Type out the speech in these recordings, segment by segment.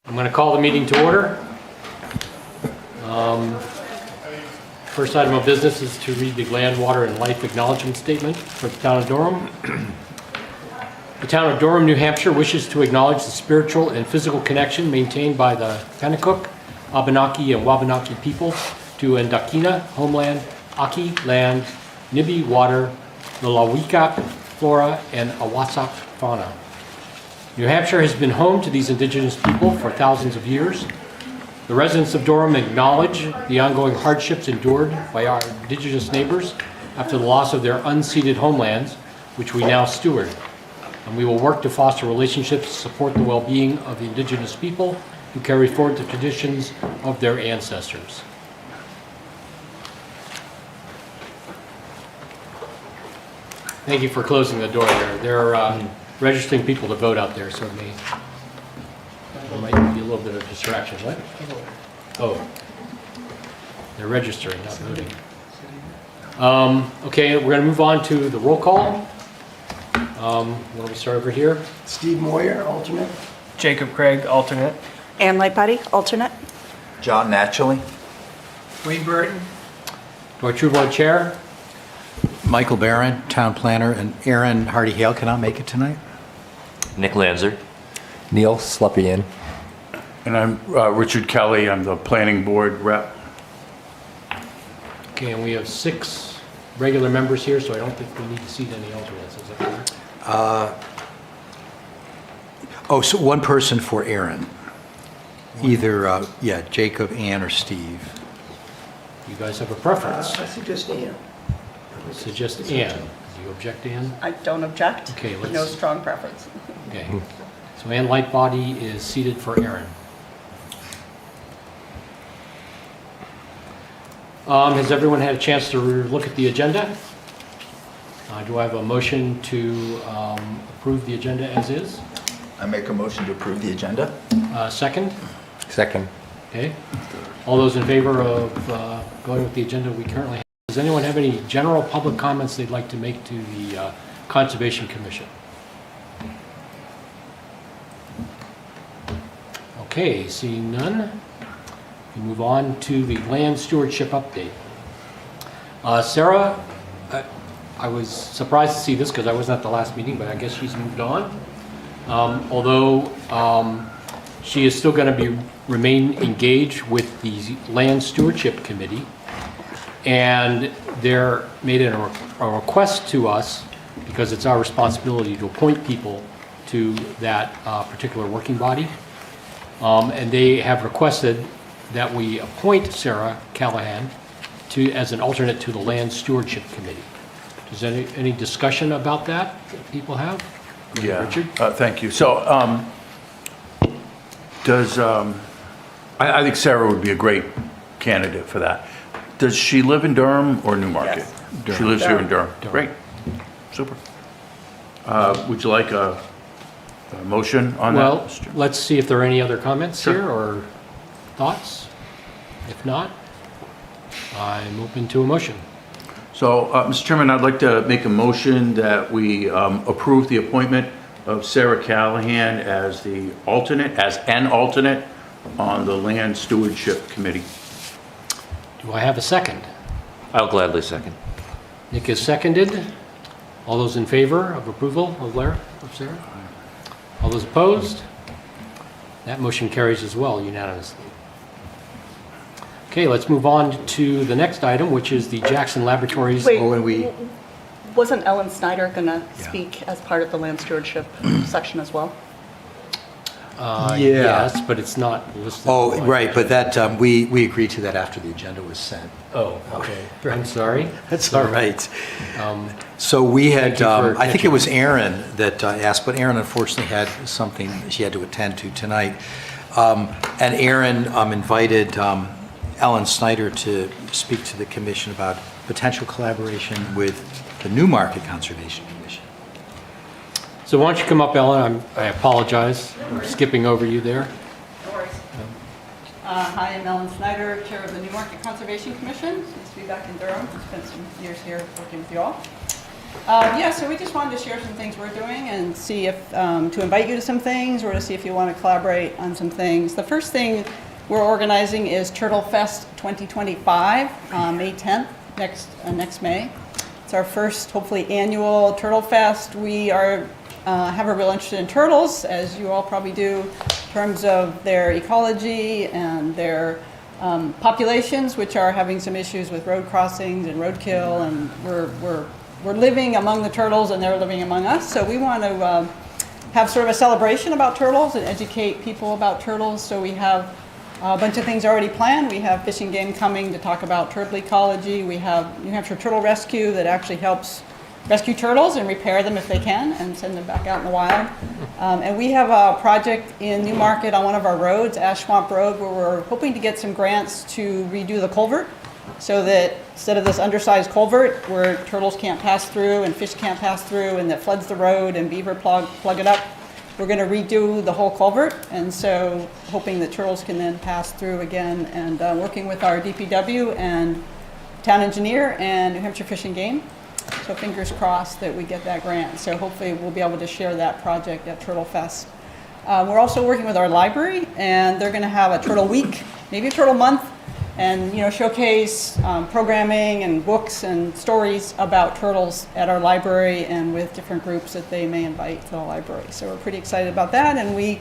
I'm going to call the meeting to order. First item of business is to read the Land, Water, and Life Acknowledgement Statement for the Town of Durham. The Town of Durham, New Hampshire wishes to acknowledge the spiritual and physical connection maintained by the Pennacook, Abenaki, and Wabanaki people to Endakina, homeland, Aki, land, Nibi, water, the Lawika, flora, and Awasak, fauna. New Hampshire has been home to these indigenous people for thousands of years. The residents of Durham acknowledge the ongoing hardships endured by our indigenous neighbors after the loss of their unceded homelands, which we now steward. And we will work to foster relationships to support the well-being of the indigenous people who carry forward the traditions of their ancestors. Thank you for closing the door there. They're registering people to vote out there, so there might be a little bit of distraction. What? Oh, they're registering, not voting. Okay, we're going to move on to the roll call. Where do we start over here? Steve Moyer, alternate. Jacob Craig, alternate. Ann Lightbody, alternate. John Naturally. Wayne Burton. George Trudeau, chair. Michael Barron, town planner, and Aaron Hardy-Hale cannot make it tonight. Nick Lanzer. Neil Slepian. And I'm Richard Kelly. I'm the planning board rep. Okay, and we have 6 regular members here, so I don't think we need to seat any alternates. Is that correct? So one person for Aaron. Either, Jacob, Ann, or Steve. You guys have a preference? I suggest Ann. Suggest Ann. Do you object, Ann? I don't object. Okay, let's- No strong preference. Okay. So Ann Lightbody is seated for Aaron. Has everyone had a chance to look at the agenda? Do I have a motion to approve the agenda as is? I make a motion to approve the agenda. Second? Second. Okay. All those in favor of going with the agenda we currently have? Does anyone have any general public comments they'd like to make to the Conservation Commission? Okay, seeing none, we move on to the land stewardship update. Sarah, I was surprised to see this because I wasn't at the last meeting, but I guess she's moved on. Although she is still going to remain engaged with the Land Stewardship Committee, and they're made a request to us because it's our responsibility to appoint people to that particular working body. And they have requested that we appoint Sarah Callahan as an alternate to the Land Stewardship Committee. Does any discussion about that people have? Yeah. Richard? Thank you. So I think Sarah would be a great candidate for that. Does she live in Durham or Newmarket? Yes. She lives here in Durham. Durham. Great. Super. Would you like a motion on that? Well, Mr. let's see if there are any other comments Sure. here or thoughts. If not, I'm open to a motion. So, Mr. Chairman, I'd like to make a motion that we approve the appointment of Sarah Callahan as an alternate on the Land Stewardship Committee. Do I have a second? I'll gladly second. Nick is seconded. All those in favor of approval of Sarah? All those opposed? That motion carries as well unanimously. Okay, let's move on to the next item, which is the Jackson Laboratories. Wait, Oh, and we- wasn't Ellen Snyder going to speak as part of the land stewardship section as well? Yes, but it's not listed. Oh, right, but that, we agreed to that after the agenda was sent. Oh, okay. I'm sorry. That's all right. So we had, Thank you for I think it catching was Aaron that asked, but Aaron unfortunately had something she had to attend to tonight. And Aaron invited Ellen Snyder to speak to the commission about potential collaboration with the Newmarket Conservation Commission. So why don't you come up, Ellen? I apologize for skipping over you there. No worries. Hi, I'm Ellen Snyder, Chair of the Newmarket Conservation Commission. Nice to be back in Durham. Spent some years here working with you all. Yeah, so we just wanted to share some things we're doing and see if, to invite you to some things or to see if you want to collaborate on some things. The first thing we're organizing is Turtle Fest 2025, May 10th, next May. It's our first, hopefully, annual Turtle Fest. We are have a real interest in turtles, as you all probably do, in terms of their ecology and their populations, which are having some issues with road crossings and roadkill, and we're living among the turtles and they're living among us. So we want to have sort of a celebration about turtles and educate people about turtles. So we have a bunch of things already planned. We have Fish and Game coming to talk about turtle ecology. We have New Hampshire Turtle Rescue that actually helps rescue turtles and repair them if they can and send them back out in the wild. And we have a project in Newmarket on one of our roads, Ash Swamp Road, where we're hoping to get some grants to redo the culvert so that instead of this undersized culvert where turtles can't pass through and fish can't pass through and that floods the road and beaver plug it up, we're going to redo the whole culvert. And so hoping that turtles can then pass through again, and working with our DPW and town engineer and New Hampshire Fish and Game. So fingers crossed that we get that grant. So hopefully we'll be able to share that project at Turtle Fest. We're also working with our library, and they're going to have a Turtle Week, maybe a Turtle Month, and showcase programming and books and stories about turtles at our library and with different groups that they may invite to the library. So we're pretty excited about that, and we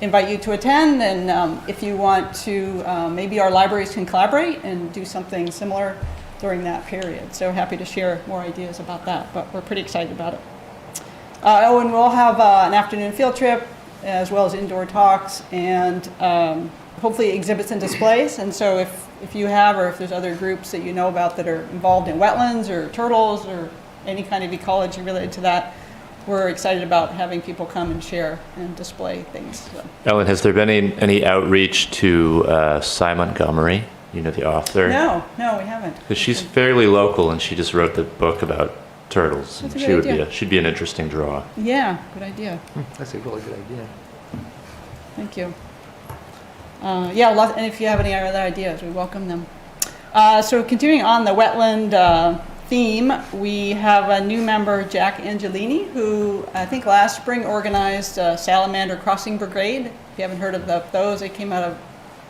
invite you to attend. And if you want to, maybe our libraries can collaborate and do something similar during that period. So happy to share more ideas about that, but we're pretty excited about it. And we'll have an afternoon field trip as well as indoor talks and hopefully exhibits and displays. And so if you have, or if there's other groups that you know about that are involved in wetlands or turtles or any kind of ecology related to that, we're excited about having people come and share and display things. So. Ellen, has there been any outreach to Cy Montgomery, the author? No, we haven't. Because she's fairly local and she just wrote the book about turtles. That's a She good would idea. she'd be an interesting draw. Yeah, good idea. That's a really good idea. Thank you. And if you have any other ideas, we welcome them. So continuing on the wetland theme, we have a new member, Jack Angelini, who I think last spring organized Salamander Crossing Brigade. If you haven't heard of those, they came out of,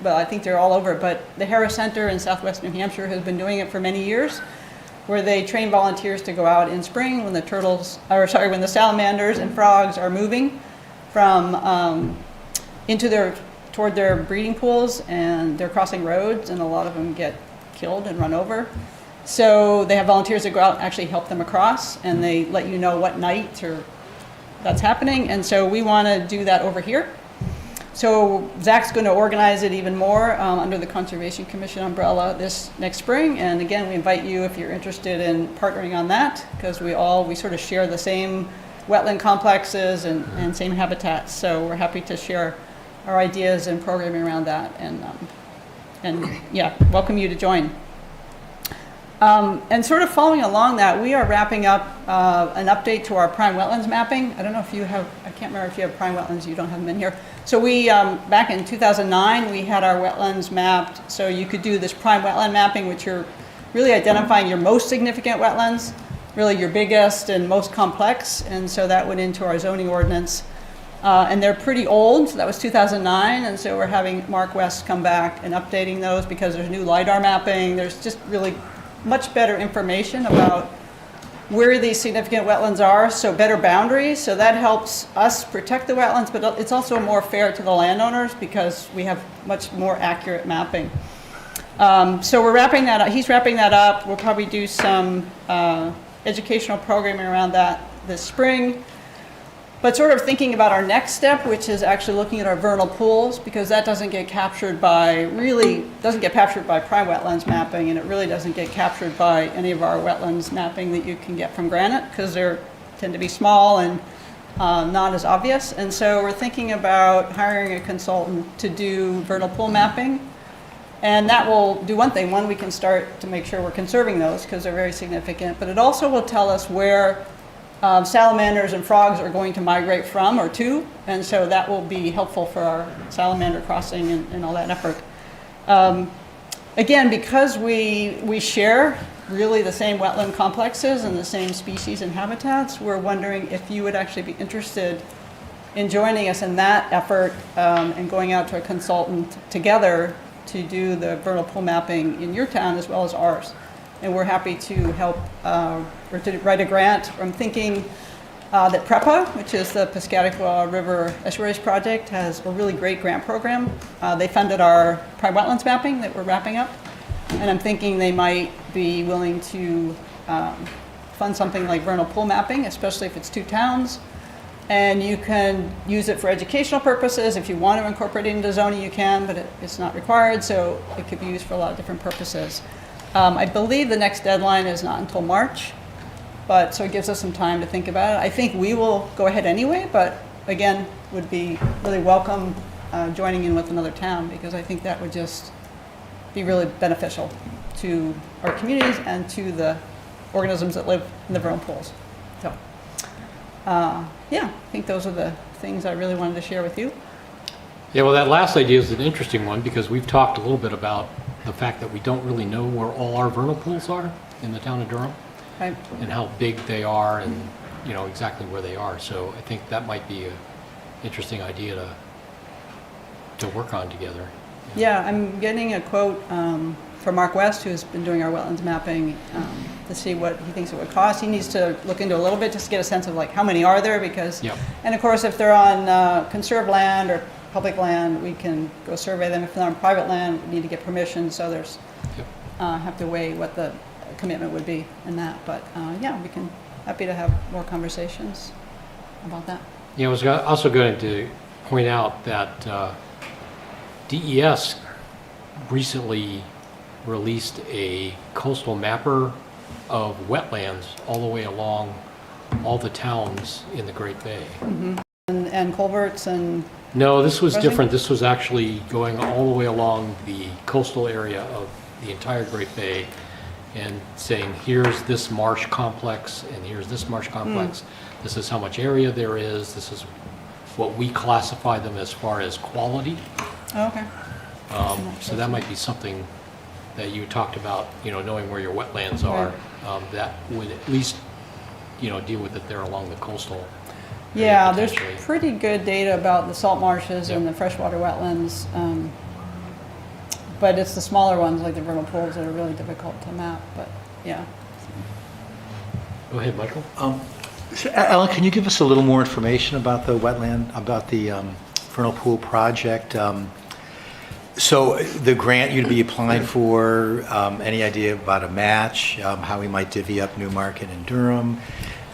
well, I think they're all over, but the Harris Center in Southwest New Hampshire has been doing it for many years, where they train volunteers to go out in spring when when the salamanders and frogs are moving from toward their breeding pools, and they're crossing roads, and a lot of them get killed and run over. So they have volunteers that go out and actually help them across, and they let you know what night that's happening. And so we want to do that over here. So Zach's going to organize it even more under the Conservation Commission umbrella this next spring. And again, we invite you if you're interested in partnering on that, because we sort of share the same wetland complexes and same habitats. So we're happy to share our ideas and programming around that, and welcome you to join. And sort of following along that, we are wrapping up an update to our prime wetlands mapping. I don't know if you have, I can't remember if you have prime wetlands, you don't have them in here. So we, back in 2009, we had our wetlands mapped, so you could do this prime wetland mapping, which you're really identifying your most significant wetlands, really your biggest and most complex, and so that went into our zoning ordinance. And they're pretty old, so that was 2009, and so we're having Mark West come back and updating those because there's new LiDAR mapping. There's just really much better information about where these significant wetlands are, so better boundaries. So that helps us protect the wetlands, but it's also more fair to the landowners because we have much more accurate mapping. So we're wrapping that up. He's wrapping that up. We'll probably do some educational programming around that this spring. But sort of thinking about our next step, which is actually looking at our vernal pools, because that doesn't get captured by prime wetlands mapping, and it really doesn't get captured by any of our wetlands mapping that you can get from Granite, because they tend to be small and not as obvious. And so we're thinking about hiring a consultant to do vernal pool mapping. And that will do one thing. One, we can start to make sure we're conserving those because they're very significant, but it also will tell us where salamanders and frogs are going to migrate from or to, and so that will be helpful for our salamander crossing and all that effort. Again, because we share really the same wetland complexes and the same species and habitats. We're wondering if you would actually be interested in joining us in that effort and going out to a consultant together to do the vernal pool mapping in your town as well as ours. And we're happy to help or to write a grant. I'm thinking that PREPA, which is the Piscataqua River Estuaries Project, has a really great grant program. They funded our prime wetlands mapping that we're wrapping up. And I'm thinking they might be willing to fund something like vernal pool mapping, especially if it's two towns. And you can use it for educational purposes. If you want to incorporate it into zoning, you can, but it's not required, so it could be used for a lot of different purposes. I believe the next deadline is not until March, but so it gives us some time to think about it. I think we will go ahead anyway, but again, would be really welcome joining in with another town, because I think that would just be really beneficial to our communities and to the organisms that live in the vernal pools. So, yeah, I think those are the things I really wanted to share with you. Yeah, well, that last idea is an interesting one because we've talked a little bit about the fact that we don't really know where all our vernal pools are in the town of Durham Right. and how big they are and, you know, exactly where they are. So I think that might be an interesting idea to work on together. Yeah, I'm getting a quote from Mark West, who's been doing our wetlands mapping, to see what he thinks it would cost. He needs to look into a little bit just to get a sense of like how many are there, because, Yep. and of course, if they're on conserved land or public land, we can go survey them. If they're on private land, we need to get permission. So there's Yep. have to weigh what the commitment would be in that. But yeah, we can happy to have more conversations about that. Yeah, I was also going to point out that DES recently released a coastal mapper of wetlands all the way along all the towns in the Great Bay. And culverts and No, this was Crossing? different. This was actually going all the way along the coastal area of the entire Great Bay and saying, here's this marsh complex and here's this marsh complex. This is how much area there is. This is what we classify them as far as quality. oh, okay. So that might be something that you talked about, you know, knowing where your wetlands are. That would at least, you know, deal with it there along the coastal area Yeah, there's potentially. pretty good data about the salt marshes and Yep. the freshwater wetlands, but it's the smaller ones like the vernal pools that are really difficult to map. But yeah, Go ahead, Michael. So, Ellen, can you give us a little more information about the wetland, about the vernal pool project? So the grant you'd be applying for, any idea about a match, how we might divvy up Newmarket and Durham?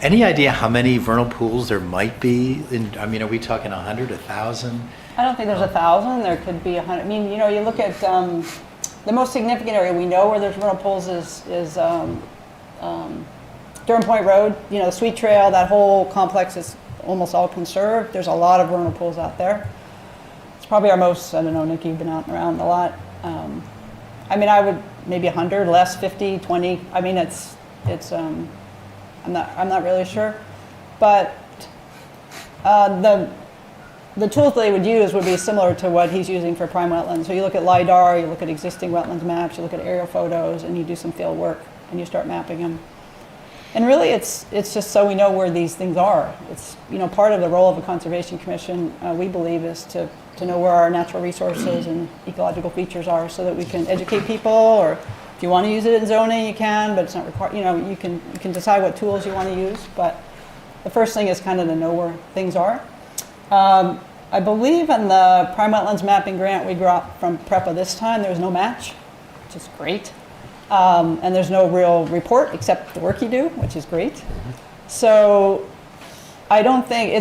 Any idea how many vernal pools there might be? I mean, are we talking 100, 1,000? I don't think there's 1,000. There could be 100. I mean, you know, you look at the most significant area we know where there's vernal pools is Durham Point Road. You know, the Sweet Trail. That whole complex is almost all conserved. There's a lot of vernal pools out there. It's probably our most, I don't know, Nikki, you've been out and around a lot. I mean, I would maybe 100, less, 50, 20. I mean, it's I'm not really sure. But the tools they would use would be similar to what he's using for prime wetlands. So you look at LiDAR, you look at existing wetlands maps, you look at aerial photos, and you do some field work, and you start mapping them. And really, it's just so we know where these things are. It's, you know, part of the role of a conservation commission, we believe, is to know where our natural resources and ecological features are, so that we can educate people. Or if you want to use it in zoning, you can, but it's not required. You know, you can decide what tools you want to use. But the first thing is kind of to know where things are. I believe in the prime wetlands mapping grant we got from PREPA this time, there was no match, which is great. And there's no real report except the work you do, which is great. So I don't think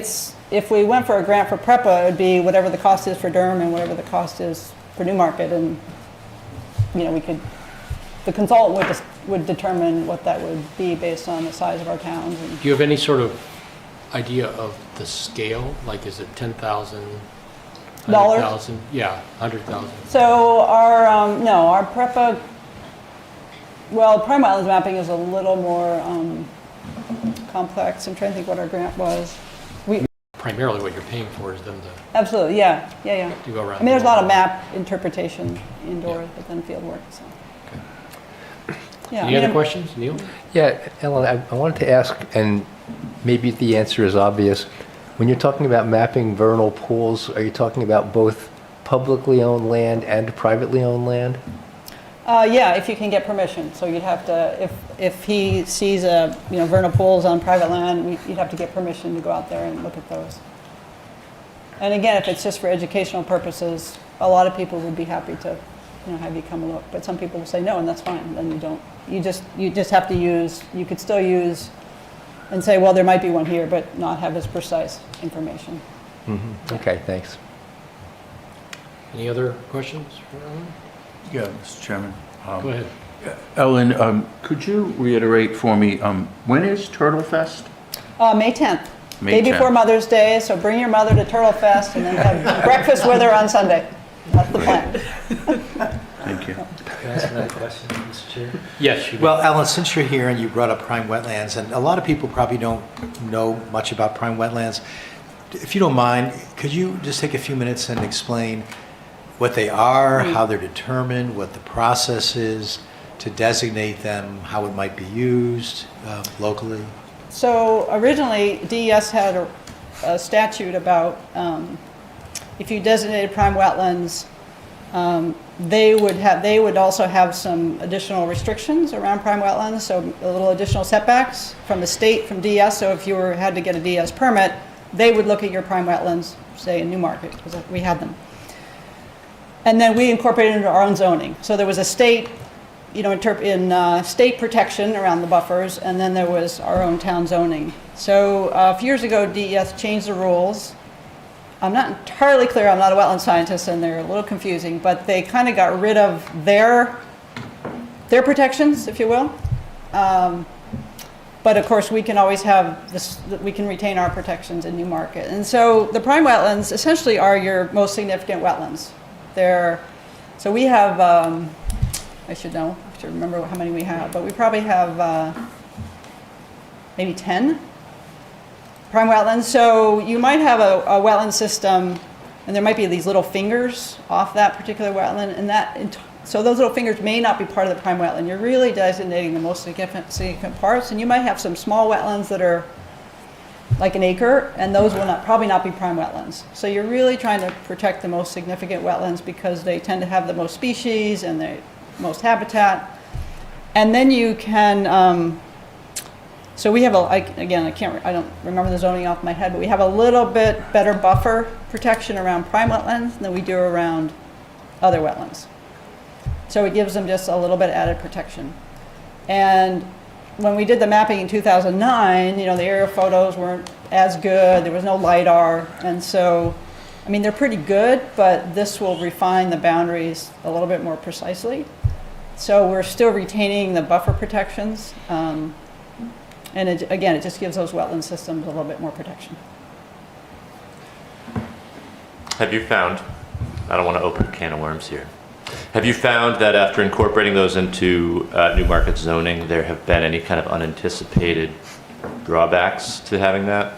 if we went for a grant for PREPA, it would be whatever the cost is for Durham and whatever the cost is for Newmarket. And, you know, the consultant would determine what that would be based on the size of our towns. And Do you have any sort of idea of the scale? Like, is it 10,000? Dollars? 100,000? Yeah, 100,000. so our PREPA, well, prime wetlands mapping is a little more complex. I'm trying to think what our grant was. Primarily what you're paying for is them to Absolutely, yeah. to go around. I mean, there's a lot of map interpretation indoors, but then field work, so. Yeah, Any other questions, Neil? Yeah, Ellen, I wanted to ask, and maybe the answer is obvious. When you're talking about mapping vernal pools, are you talking about both publicly owned land and privately owned land? Yeah, if you can get permission. So you'd have to, if he sees vernal pools on private land, you'd have to get permission to go out there and look at those. And again, if it's just for educational purposes, a lot of people would be happy to, have you come look. But some people will say no, and that's fine. Then you don't. You just have to use. You could still use, and say, well, there might be one here, but not have as precise information. Mm-hmm. Okay, thanks. Any other questions for Ellen? Yeah, Mr. Chairman. Go ahead. Ellen, could you reiterate for me, when is Turtle Fest? May 10th. May Day before 10th. Mother's Day, so bring your mother to Turtle Fest and then have breakfast with her on Sunday. That's the plan. Thank you. Can I ask another question, Mr. Chair? Yes, you may. Well, Ellen, since you're here and you brought up prime wetlands, and a lot of people probably don't know much about prime wetlands, if you don't mind, could you just take a few minutes and explain what they are, how they're determined, what the process is to designate them, how it might be used locally? So originally, DES had a statute about if you designated prime wetlands, they would also have some additional restrictions around prime wetlands, so a little additional setbacks from the state, from DES. So if you had to get a DES permit, they would look at your prime wetlands, say in Newmarket, because we had them. And then we incorporated into our own zoning. So there was a state, state protection around the buffers, and then there was our own town zoning. So a few years ago, DES changed the rules. I'm not entirely clear, I'm not a wetland scientist, and they're a little confusing, but they kind of got rid of their protections, if you will. But of course, we can always have this, we can retain our protections in Newmarket. And so the prime wetlands essentially are your most significant wetlands. So we have, I should know, I should remember how many we have, but we probably have maybe 10 prime wetlands. So you might have a wetland system, and there might be these little fingers off that particular wetland, and so those little fingers may not be part of the prime wetland. You're really designating the most significant parts, and you might have some small wetlands that are like an acre, and those will probably not be prime wetlands. So you're really trying to protect the most significant wetlands because they tend to have the most species and the most habitat. And then you can, so we have I don't remember the zoning off my head, but we have a little bit better buffer protection around prime wetlands than we do around other wetlands. So it gives them just a little bit added protection. And when we did the mapping in 2009, the aerial photos weren't as good. There was no LiDAR. And so, they're pretty good, but this will refine the boundaries a little bit more precisely. So we're still retaining the buffer protections. And it just gives those wetland systems a little bit more protection. Have you found, I don't want to open a can of worms here, have you found that after incorporating those into Newmarket zoning, there have been any kind of unanticipated drawbacks to having that?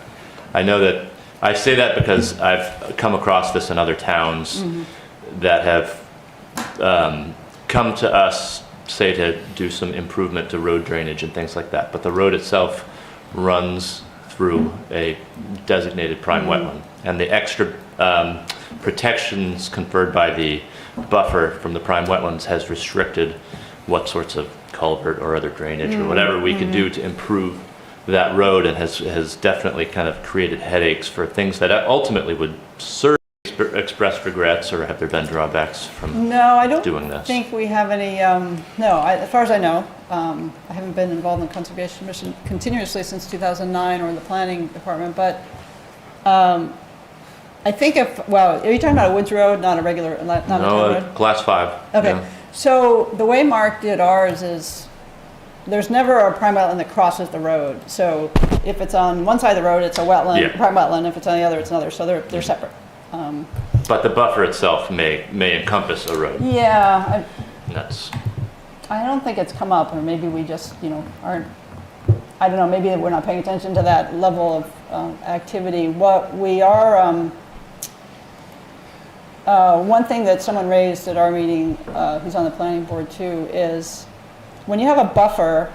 I know that, I say that because I've come across this in other towns that have come to us, say, to do some improvement to road drainage and things like that, but the road itself runs through a designated prime wetland, and the extra protections conferred by the buffer from the prime wetlands has restricted what sorts of culvert or other drainage or whatever we could do to improve that road, and has definitely kind of created headaches for things that ultimately would serve expressed regrets. Or have there been drawbacks from doing this? No, I don't think we have any, as far as I know, I haven't been involved in the Conservation Commission continuously since 2009 or in the planning department, but I think are you talking about a woods road, not a regular, not a town road? Class 5. Okay, Yeah. so the way Mark did ours is, there's never a prime wetland that crosses the road. So if it's on one side of the road, it's a wetland, prime wetland. If it's on the other, it's another. So they're separate. But the buffer itself may encompass a road. Yeah, I don't think it's come up, or maybe we just, aren't, I don't know, maybe we're not paying attention to that level of activity. What we are, one thing that someone raised at our meeting, who's on the planning board too, is when you have a buffer,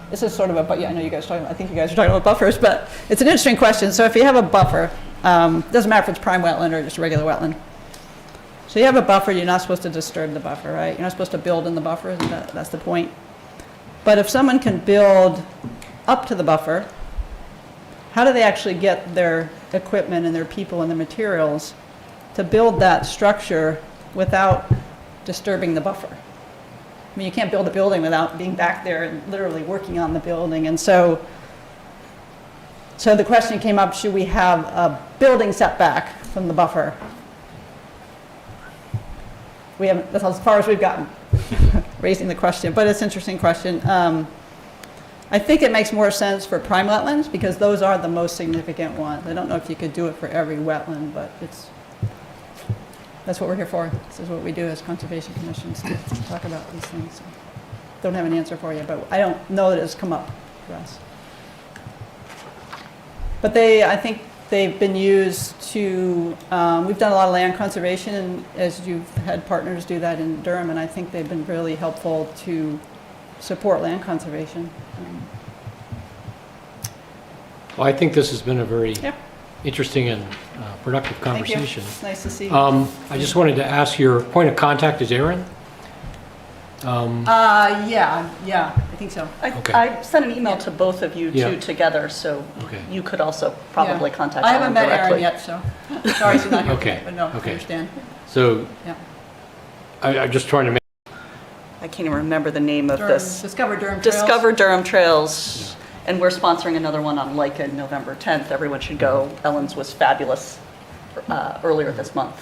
this is sort of a, yeah, I know you guys I think you guys are talking about buffers, but it's an interesting question. So if you have a buffer, doesn't matter if it's prime wetland or just regular wetland. So you have a buffer, you're not supposed to disturb the buffer, right? You're not supposed to build in the buffer, that's the point. But if someone can build up to the buffer, how do they actually get their equipment and their people and the materials to build that structure without disturbing the buffer? I mean, you can't build a building without being back there and literally working on the building. And so the question came up, should we have a building setback from the buffer? We haven't, that's as far as we've gotten, raising the question, but it's an interesting question. I think it makes more sense for prime wetlands because those are the most significant ones. I don't know if you could do it for every wetland, but that's what we're here for. This is what we do as conservation commissions, to talk about these things. So, don't have an answer for you, but I don't know that it's come up for us. But I think they've been used to, we've done a lot of land conservation, and as you've had partners do that in Durham, and I think they've been really helpful to support land conservation. Well, I think this has been a very Yeah. interesting and productive Thank you. conversation. It's nice to see. I just wanted to ask, your point of contact is Aaron? Yeah, I think so. Okay. I sent an email to both of you Yeah. two together, so Okay. you could also probably Yeah. contact I Ellen haven't met Aaron directly. yet, so, sorry she's not here, Okay. but no, I Okay. understand. So Yeah. I'm just trying to make, I can't even remember the name of this. Discover Durham Trails. Discover Durham Trails, and we're sponsoring another one on Lichen November 10th. Everyone should go. Ellen's was fabulous earlier this month.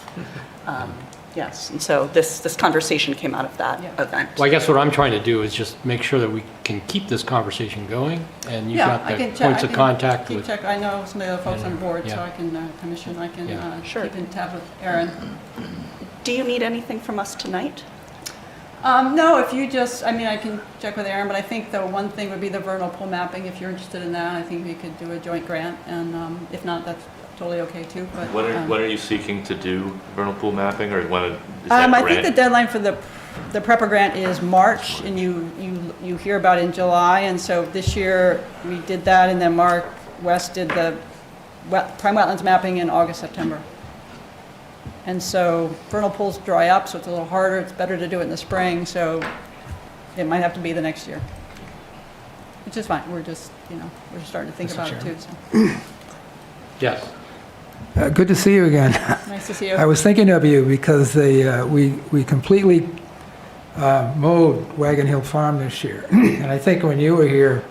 Yes, and so this conversation came out of that Yeah. event. well, I guess what I'm trying to do is just make sure that we can keep this conversation going, and you've Yeah, got I the can check. points I of can contact keep with, check. I know some of the other folks on board, so Yeah. I can commission, I can Yeah. Sure. keep in tab with Aaron. Do you need anything from us tonight? No, if you just, I mean, I can check with Aaron, but I think the one thing would be the vernal pool mapping. If you're interested in that, I think we could do a joint grant, and if not, that's totally okay too. But When are you seeking to do vernal pool mapping, or when is that I grant? think the deadline for the prepper grant is March, and you hear about it in July, and so this year we did that, and then Mark West did the prime wetlands mapping in August, September. And so vernal pools dry up, so it's a little harder. It's better to do it in the spring, so it might have to be the next year, which is fine. We're just, we're just starting to think about it too. So. yes. Good to see you again. Nice to see you. I was thinking of you because we completely mowed Wagon Hill Farm this year. And I think when you were here,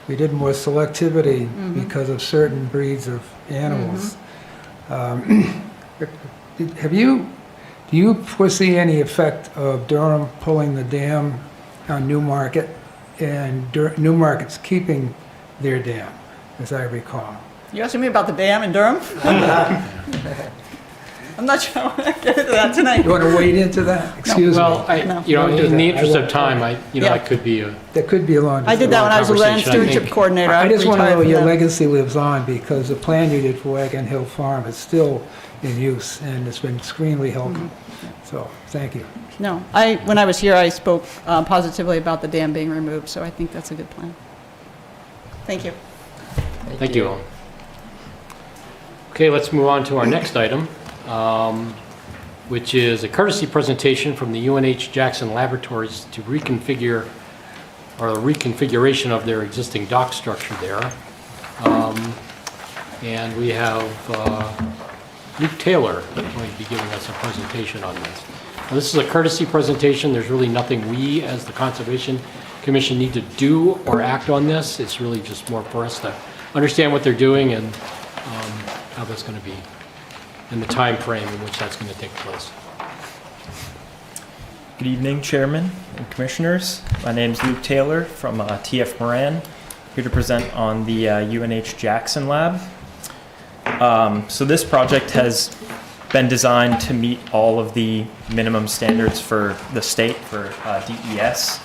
we did more selectivity because of certain breeds of animals. Do you foresee any effect of Durham pulling the dam on Newmarket and Newmarket's keeping their dam, as I recall? You asking me about the dam in Durham? I'm not sure I want to get into that tonight. You want to wade into that? Excuse Well, me. No. in the that. interest I of time, Yeah. I could be a, That could be a long. I did that when I was a land Conversation, I stewardship think. coordinator. I just want to retired know from your that. legacy lives on because the plan you did for Wagon Hill Farm is still in use and it's been extremely helpful. So, thank you. No, when I was here, I spoke positively about the dam being removed, so I think that's a good plan. Thank you. thank you. Okay, let's move on to our next item, which is a courtesy presentation from the UNH Jackson Laboratories to reconfigure, or the reconfiguration of their existing dock structure there. And we have Luke Taylor going to be giving us a presentation on this. Now, this is a courtesy presentation. There's really nothing we, as the Conservation Commission, need to do or act on this. It's really just more for us to understand what they're doing and how that's going to be, and the time frame in which that's going to take place. Good evening, Chairman and Commissioners. My name is Luke Taylor from TF Moran, here to present on the UNH Jackson Lab. So this project has been designed to meet all of the minimum standards for the state for DES.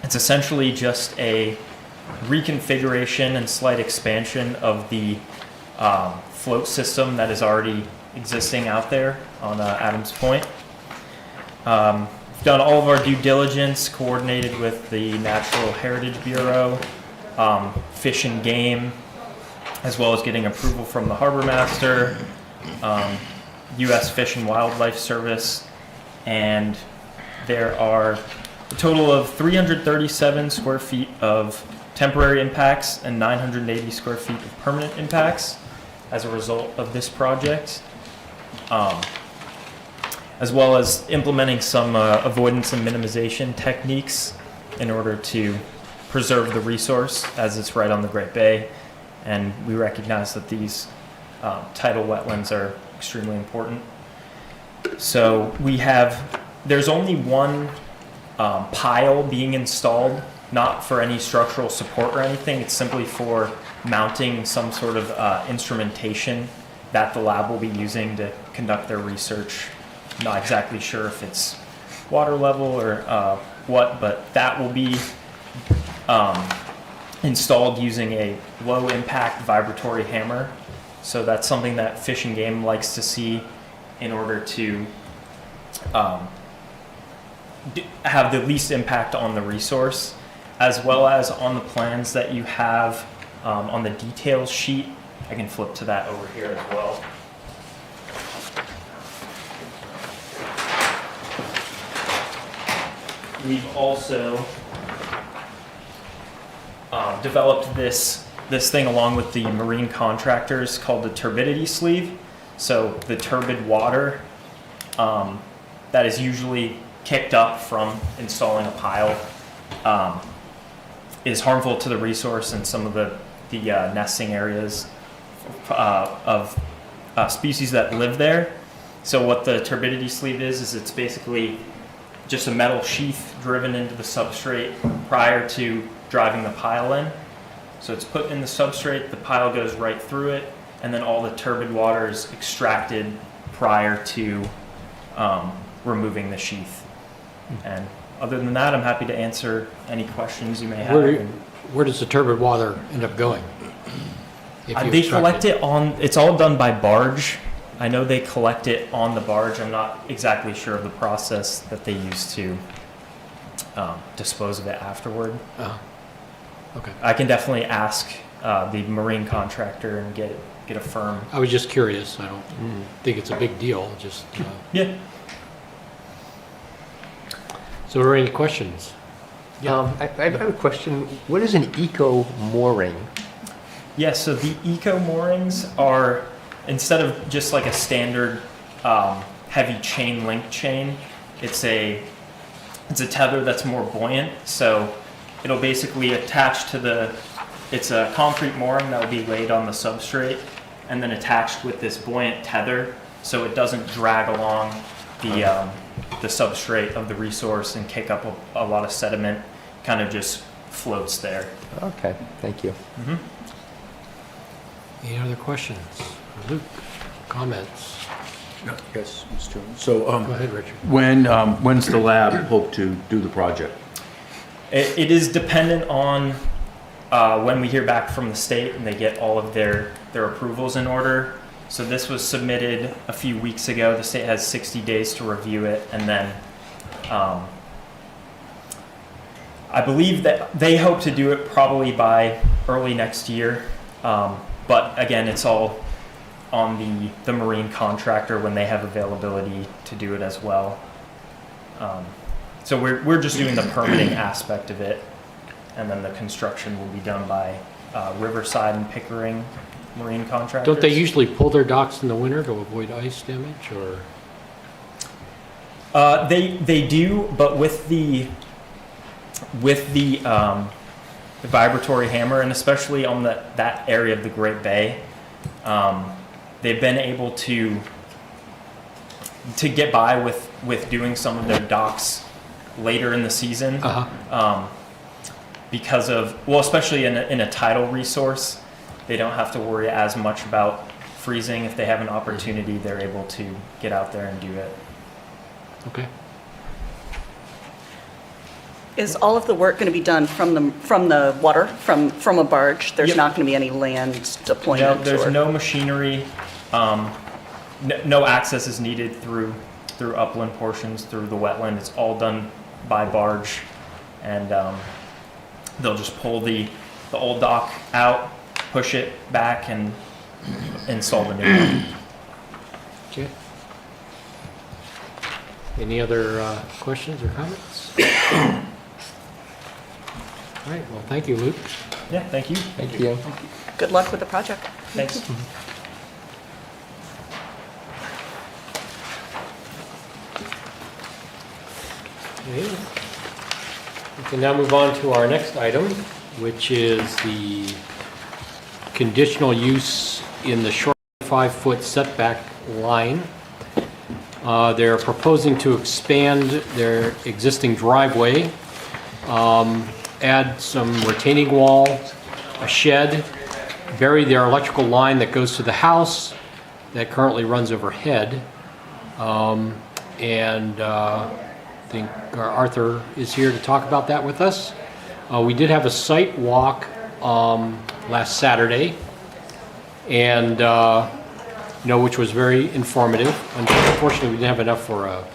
It's essentially just a reconfiguration and slight expansion of the float system that is already existing out there on Adams Point. We've done all of our due diligence, coordinated with the Natural Heritage Bureau, Fish and Game, as well as getting approval from the Harbor Master, U.S. Fish and Wildlife Service, and there are a total of 337 square feet of temporary impacts and 980 square feet of permanent impacts as a result of this project, as well as implementing some avoidance and minimization techniques in order to preserve the resource as it's right on the Great Bay. And we recognize that these tidal wetlands are extremely important. So there's only one pile being installed, not for any structural support or anything. It's simply for mounting some sort of instrumentation that the lab will be using to conduct their research. Not exactly sure if it's water level or what, but that will be installed using a low impact vibratory hammer. So that's something that Fish and Game likes to see in order to have the least impact on the resource, as well as on the plans that you have on the details sheet. I can flip to that over here as well. We've also developed this thing along with the marine contractors called the turbidity sleeve. So the turbid water that is usually kicked up from installing a pile is harmful to the resource and some of the nesting areas of species that live there. So what the turbidity sleeve is it's basically just a metal sheath driven into the substrate prior to driving the pile in. So it's put in the substrate, the pile goes right through it, and then all the turbid water is extracted prior to removing the sheath. And other than that, I'm happy to answer any questions you may have. Where does the turbid water end up going? They collect it it's all done by barge. I know they collect it on the barge. I'm not exactly sure of the process that they use to dispose of it afterward. Okay. I can definitely ask the marine contractor and get a firm. I was just curious. I don't think it's a big deal. Just Yeah. So are there any questions? I have a question. What is an eco mooring? Yeah, so the eco moorings are, instead of just like a standard heavy chain link chain, it's a tether that's more buoyant. So it'll basically attach to it's a concrete mooring that will be laid on the substrate and then attached with this buoyant tether so it doesn't drag along the substrate of the resource and kick up a lot of sediment, kind of just floats there. Okay, thank you. Any other questions? Luke, comments? Yes, Mr. Chairman. So, Go ahead, Richard. when's the lab hope to do the project? It is dependent on when we hear back from the state and they get all of their approvals in order. So this was submitted a few weeks ago. The state has 60 days to review it, and then I believe that they hope to do it probably by early next year. But again, it's all on the marine contractor when they have availability to do it as well. So we're just doing the permitting aspect of it, and then the construction will be done by Riverside and Pickering marine contractors. Don't they usually pull their docks in the winter to avoid ice damage, or? They do, but with the vibratory hammer, and especially on that area of the Great Bay, they've been able to get by with doing some of their docks later in the season, because of, well, especially in a tidal resource, they don't have to worry as much about freezing. If they have an opportunity, they're able to get out there and do it. Okay. Is all of the work going to be done from the water, from a barge? There's Yep. not going to be any land deployment? No, there's or- no machinery. No access is needed through through upland portions, through the wetland. It's all done by barge, and they'll just pull the old dock out, push it back, and install the new one. Okay. Any other questions or comments? All right, well, thank you, Luke. Yeah, thank you. Thank you. Good luck with the project. Thanks. Okay. We can now move on to our next item, which is the conditional use in the short 5-foot setback line. They're proposing to expand their existing driveway, add some retaining wall, a shed, bury their electrical line that goes to the house that currently runs overhead. I think Arthur is here to talk about that with us. We did have a site walk last Saturday, and which was very informative. Unfortunately, we didn't have enough for a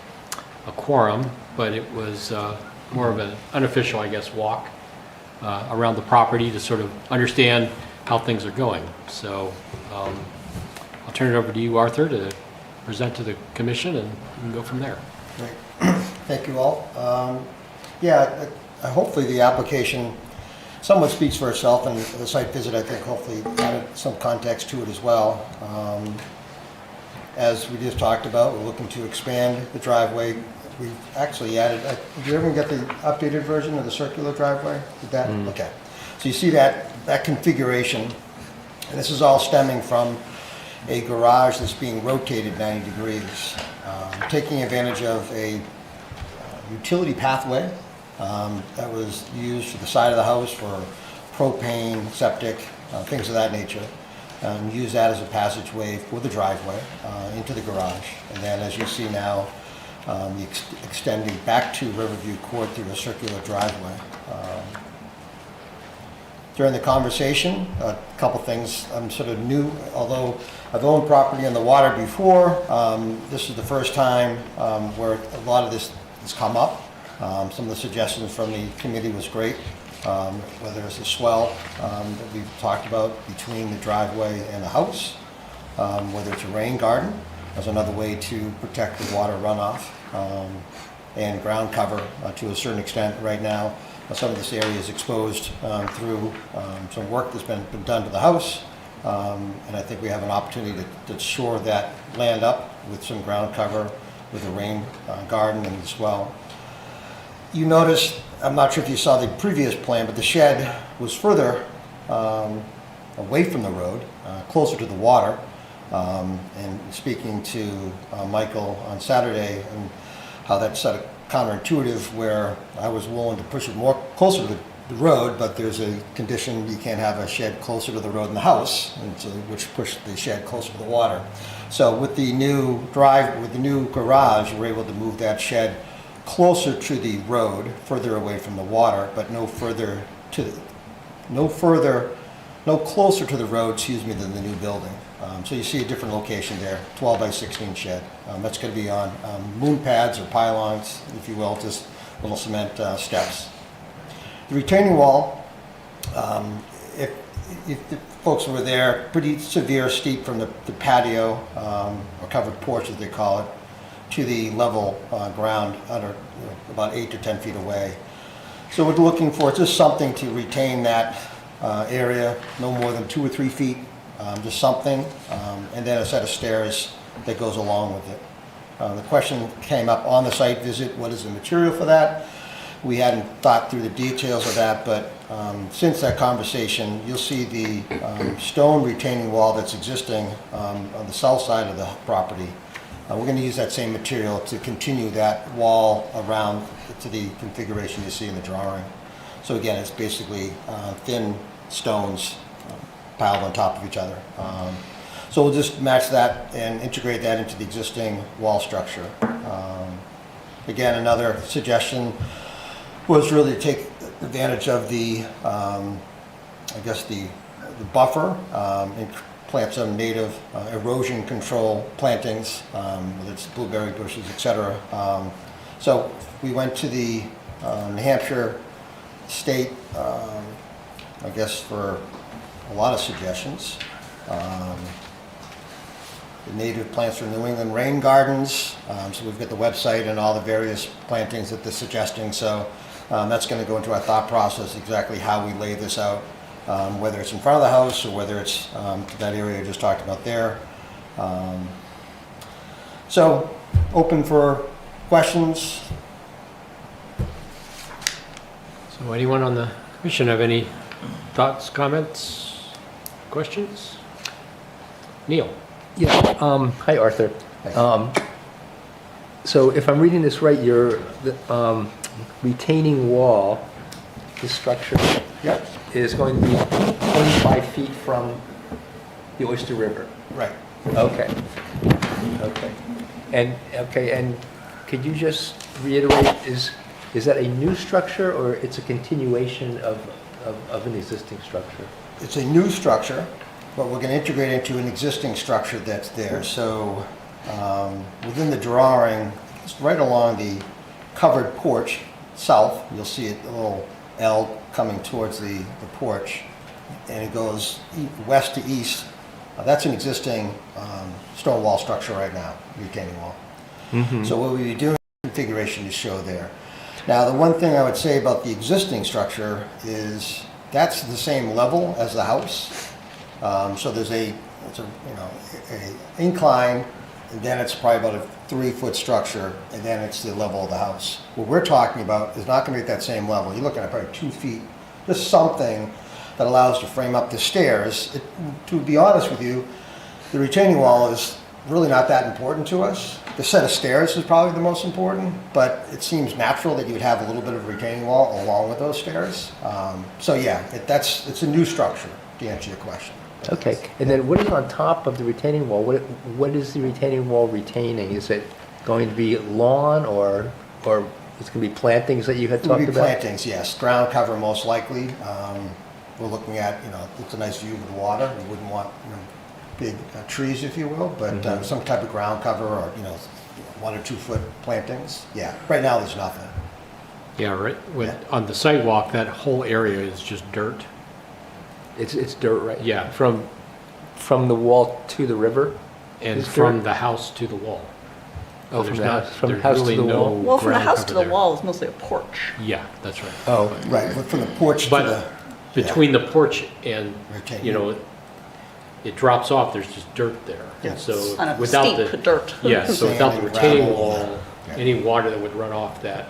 quorum, but it was more of an unofficial, I guess, walk around the property to sort of understand how things are going. So I'll turn it over to you, Arthur, to present to the commission, and we can go from there. Great. Thank you all. Hopefully the application somewhat speaks for itself, and the site visit, I think, hopefully added some context to it as well. As we just talked about, we're looking to expand the driveway. We've actually added, did you ever get the updated version of the circular driveway? Did that? Okay. So you see that configuration, and this is all stemming from a garage that's being rotated 90 degrees, taking advantage of a utility pathway that was used for the side of the house for propane, septic, things of that nature, and use that as a passageway for the driveway into the garage. And then, as you see now, extending back to Riverview Court through a circular driveway. During the conversation, a couple things I'm sort of new, although I've owned property on the water before, this is the first time where a lot of this has come up. Some of the suggestions from the committee was great, whether it's a swell that we've talked about between the driveway and the house, whether it's a rain garden as another way to protect the water runoff, and ground cover to a certain extent. Right now, some of this area is exposed through some work that's been done to the house, and I think we have an opportunity to shore that land up with some ground cover with a rain garden and as well. You notice, I'm not sure if you saw the previous plan, but the shed was further away from the road, closer to the water. And speaking to Michael on Saturday, and how that's sort of counterintuitive, where I was willing to push it more closer to the road, but there's a condition, you can't have a shed closer to the road than the house, and so, which pushed the shed closer to the water. So with the new garage, we're able to move that shed closer to the road, further away from the water, but no closer to the road, than the new building. So you see a different location there, 12 by 16 shed. That's going to be on moon pads or pylons, if you will, just little cement steps. The retaining wall, if the folks were there, pretty severe steep from the patio, or covered porch as they call it, to the level ground under about 8 to 10 feet away. So we're looking for just something to retain that area, no more than 2 or 3 feet, just something, and then a set of stairs that goes along with it. The question came up on the site visit, what is the material for that? We hadn't thought through the details of that, but since that conversation, you'll see the stone retaining wall that's existing on the south side of the property. We're going to use that same material to continue that wall around to the configuration you see in the drawing. So again, it's basically thin stones piled on top of each other. So we'll just match that and integrate that into the existing wall structure. Again, another suggestion was really to take advantage of the, the buffer, and plant some native erosion control plantings, whether it's blueberry bushes, etc. So we went to the New Hampshire State, I guess, for a lot of suggestions. The native plants from New England rain gardens. So we've got the website and all the various plantings that they're suggesting. So that's going to go into our thought process, exactly how we lay this out, whether it's in front of the house or whether it's to that area I just talked about there. So open for questions. So anyone on the commission have any thoughts, comments, questions? Neil? Yeah, hi Arthur. So if I'm reading this right, your retaining wall, this structure, Yep. is going to be 25 feet from the Oyster River. Right. Okay. Okay. And could you just reiterate, is that a new structure or it's a continuation of an existing structure? It's a new structure, but we're going to integrate into an existing structure that's there. So within the drawing, it's right along the covered porch south. You'll see a little L coming towards the porch, and it goes west to east. That's an existing stone wall structure right now, retaining wall. Mm-hmm. So what we'll be doing configuration to show there. Now, the one thing I would say about the existing structure is that's the same level as the house. So there's a incline, and then it's probably about a 3-foot structure, and then it's the level of the house. What we're talking about is not going to be at that same level. You're looking at probably 2 feet, just something that allows to frame up the stairs. To be honest with you, the retaining wall is really not that important to us. The set of stairs is probably the most important, but it seems natural that you would have a little bit of a retaining wall along with those stairs. So yeah, it's a new structure, to answer your question. Okay, and then what is on top of the retaining wall? What is the retaining wall retaining? Is it going to be lawn or it's going to be plantings that you had It would talked be about? plantings, yes. Ground cover most likely. We're looking at, it's a nice view of the water. We wouldn't want, big trees, if you will, but some type of ground cover or, 1 or 2 foot plantings. Yeah, right now there's nothing. Yeah, right. Yeah. On the sidewalk, that whole area is just dirt. It's dirt, right? Yeah, From the wall to the river? and Is from dirt? the house to the wall. Oh, There's from the not- house, from the there's house to really the no wall? Well, from the ground house cover to the there. wall is mostly a porch. Yeah, that's right. Oh, Right, but from the porch to But the... between the porch and, Retaining. it drops off, there's just dirt there. Yeah. And so On a without steep the, dirt. yeah, so Sand without the and retaining gravel, wall, yeah. any water that would run off that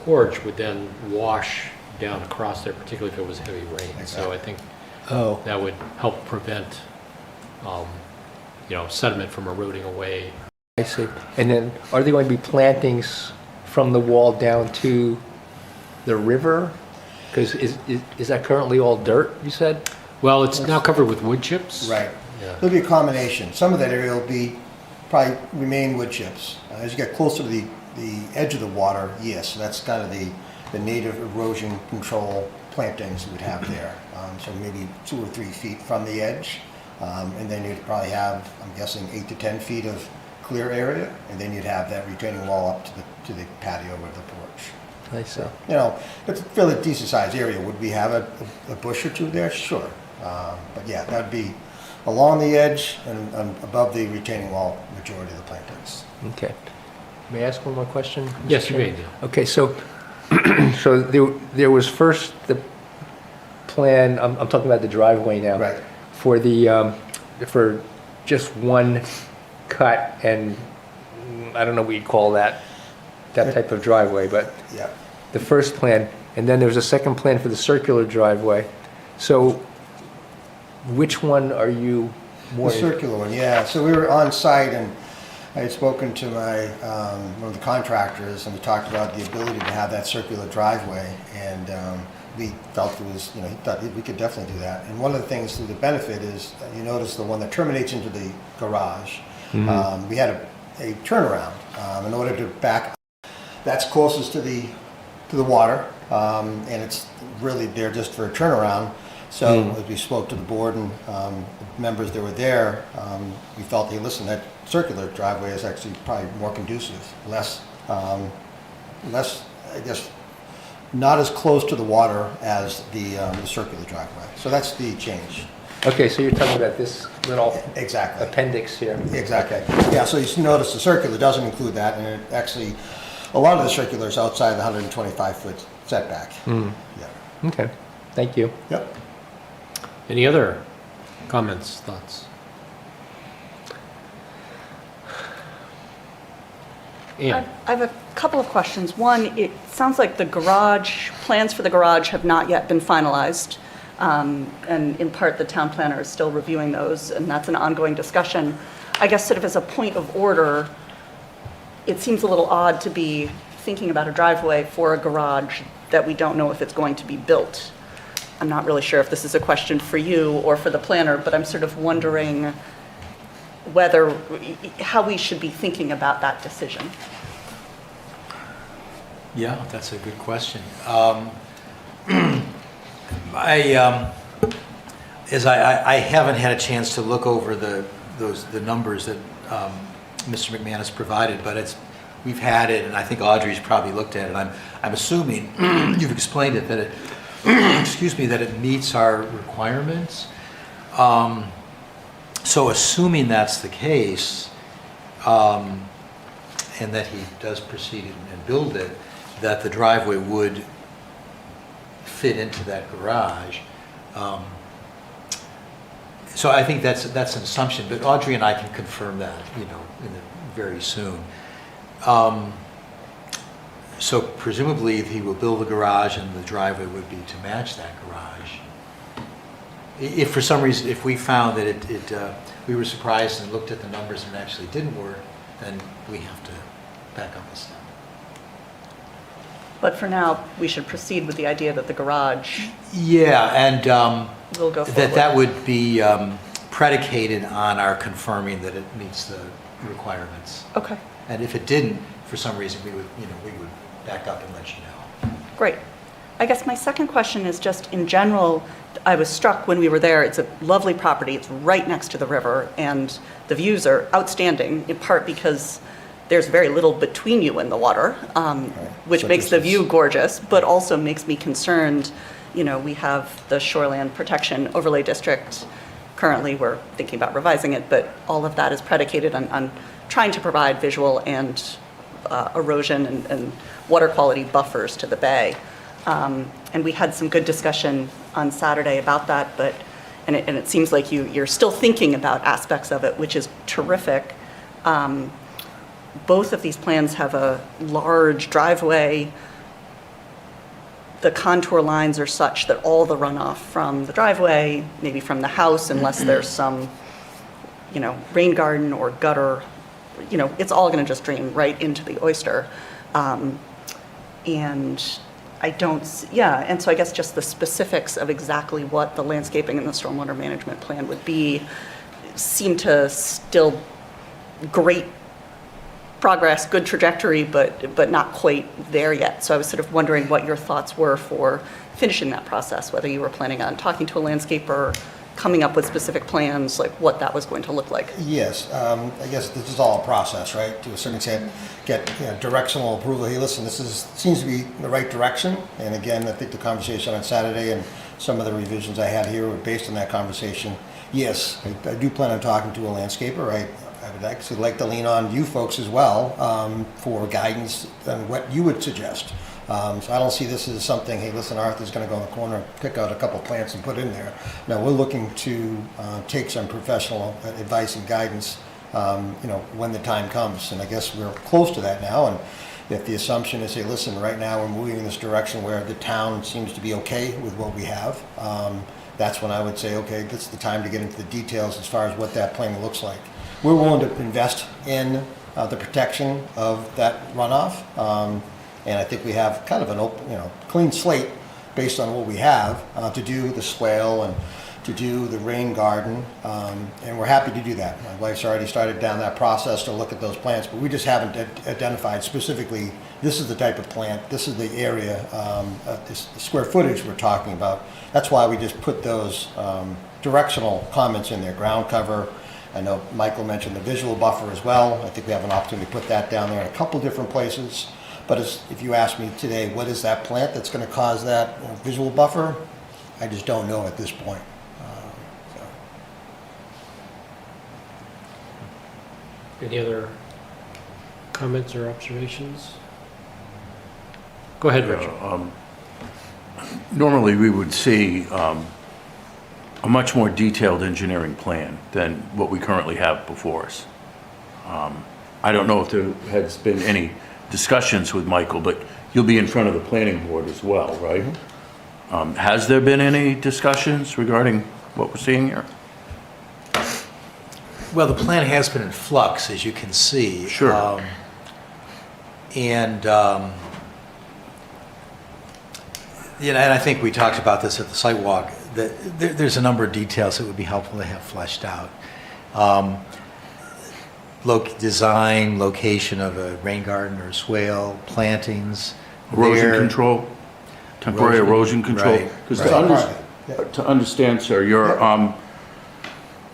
porch would then wash down across there, particularly if it was heavy rain. So I think oh, that would help prevent, sediment from eroding away. I see. And then are there going to be plantings from the wall down to the river? Because is that currently all dirt, you said? Well, it's now covered with wood chips. Right. Yeah. There'll be a combination. Some of that area will probably remain wood chips. As you get closer to the edge of the water, yes, that's kind of the native erosion control plantings we'd have there. So maybe 2 or 3 feet from the edge. And then you'd probably have, I'm guessing, 8 to 10 feet of clear area. And then you'd have that retaining wall up to the patio or the porch. I see. It's a fairly decent sized area. Would we have a bush or 2 there? Sure. But yeah, that'd be along the edge and above the retaining wall, majority of the plantings. Okay. May I ask one more question? Mr. Yes, you may. Chairman? Okay, so there was first the plan, I'm talking about the driveway now. Right. For for just one cut, and I don't know what you'd call that type of driveway, but Yeah. the first plan, and then there was a second plan for the circular driveway. So which one are you more? The circular one, yeah. So we were on site and I had spoken to one of the contractors and we talked about the ability to have that circular driveway and we felt it was, he thought we could definitely do that. And one of the things, the benefit is, you notice the one that terminates into the garage, we had a turnaround in order to back. That's closest to the water and it's really there just for a turnaround. So as we spoke to the board and members that were there, we felt, hey, listen, that circular driveway is actually probably more conducive, less, I guess, not as close to the water as the circular driveway. So that's the change. Okay, so you're talking about this little Exactly. appendix here. Exactly. Yeah, so you notice the circular doesn't include that, and it actually, a lot of the circular is outside the 125-foot setback. Yeah. Okay, thank you. Yep. Any other comments, thoughts? Ann? I have a couple of questions. One, it sounds like the garage, plans for the garage have not yet been finalized. And in part, the town planner is still reviewing those, and that's an ongoing discussion. I guess sort of as a point of order, it seems a little odd to be thinking about a driveway for a garage that we don't know if it's going to be built. I'm not really sure if this is a question for you or for the planner, but I'm sort of wondering how we should be thinking about that decision. Yeah, that's a good question. I haven't had a chance to look over the numbers that Mr. McManus provided, but we've had it, and I think Audrey's probably looked at it. I'm assuming you've explained it that it excuse me, that it meets our requirements. So assuming that's the case, and that he does proceed and build it, that the driveway would fit into that garage. So I think that's an assumption, but Audrey and I can confirm that, very soon. So presumably he will build a garage and the driveway would be to match that garage. If for some reason, if we found that we were surprised and looked at the numbers and it actually didn't work, then we have to back up a step. But for now, we should proceed with the idea that the garage Yeah, and will go forward. that would be predicated on our confirming that it meets the requirements. Okay, And if it didn't, for some reason, we would back up and let you know. great. I guess my second question is just in general, I was struck when we were there, it's a lovely property, it's right next to the river, and the views are outstanding, in part because there's very little between you and the water, which So makes the this is- view gorgeous, but also makes me concerned. We have the Shoreland Protection Overlay District. Currently, we're thinking about revising it, but all of that is predicated on trying to provide visual and erosion and water quality buffers to the bay. And we had some good discussion on Saturday about that, and it seems like you're still thinking about aspects of it, which is terrific. Both of these plans have a large driveway. The contour lines are such that all the runoff from the driveway, maybe from the house, unless there's some, rain garden or gutter, it's all going to just drain right into the oyster. And so I guess just the specifics of exactly what the landscaping and the stormwater management plan would be seem to still great progress, good trajectory, but not quite there yet. So I was sort of wondering what your thoughts were for finishing that process, whether you were planning on talking to a landscaper, coming up with specific plans, like what that was going to look like. Yes, I guess this is all a process, right? To a certain extent, get directional approval. Hey, listen, seems to be the right direction. And again, I think the conversation on Saturday and some of the revisions I had here were based on that conversation. Yes, I do plan on talking to a landscaper. I would actually like to lean on you folks as well for guidance on what you would suggest. So I don't see this as something, hey, listen, Arthur's going to go in the corner, pick out a couple plants and put in there. No, we're looking to take some professional advice and guidance, when the time comes. And I guess we're close to that now. And if the assumption is, hey, listen, right now we're moving in this direction where the town seems to be okay with what we have, that's when I would say, okay, this is the time to get into the details as far as what that plan looks like. We're willing to invest in the protection of that runoff. And I think we have kind of an open, clean slate based on what we have to do the swale and to do the rain garden, and we're happy to do that. My wife's already started down that process to look at those plants, but we just haven't identified specifically, this is the type of plant, this is the area, this the square footage we're talking about. That's why we just put those directional comments in there, ground cover. I know Michael mentioned the visual buffer as well. I think we have an opportunity to put that down there in a couple different places. But if you ask me today, what is that plant that's going to cause that visual buffer? I just don't know at this point. Any other comments or observations? Go ahead, Richard. Normally, we would see a much more detailed engineering plan than what we currently have before us. I don't know if there has been any discussions with Michael, but you'll be in front of the planning board as well, right? Has there been any discussions regarding what we're seeing here? Well, the plan has been in flux, as you can see. Sure. And I think we talked about this at the site walk, that there's a number of details that would be helpful to have fleshed out. Design, location of a rain garden or swale, plantings. Erosion control, temporary erosion control. Right. Because to understand, sir,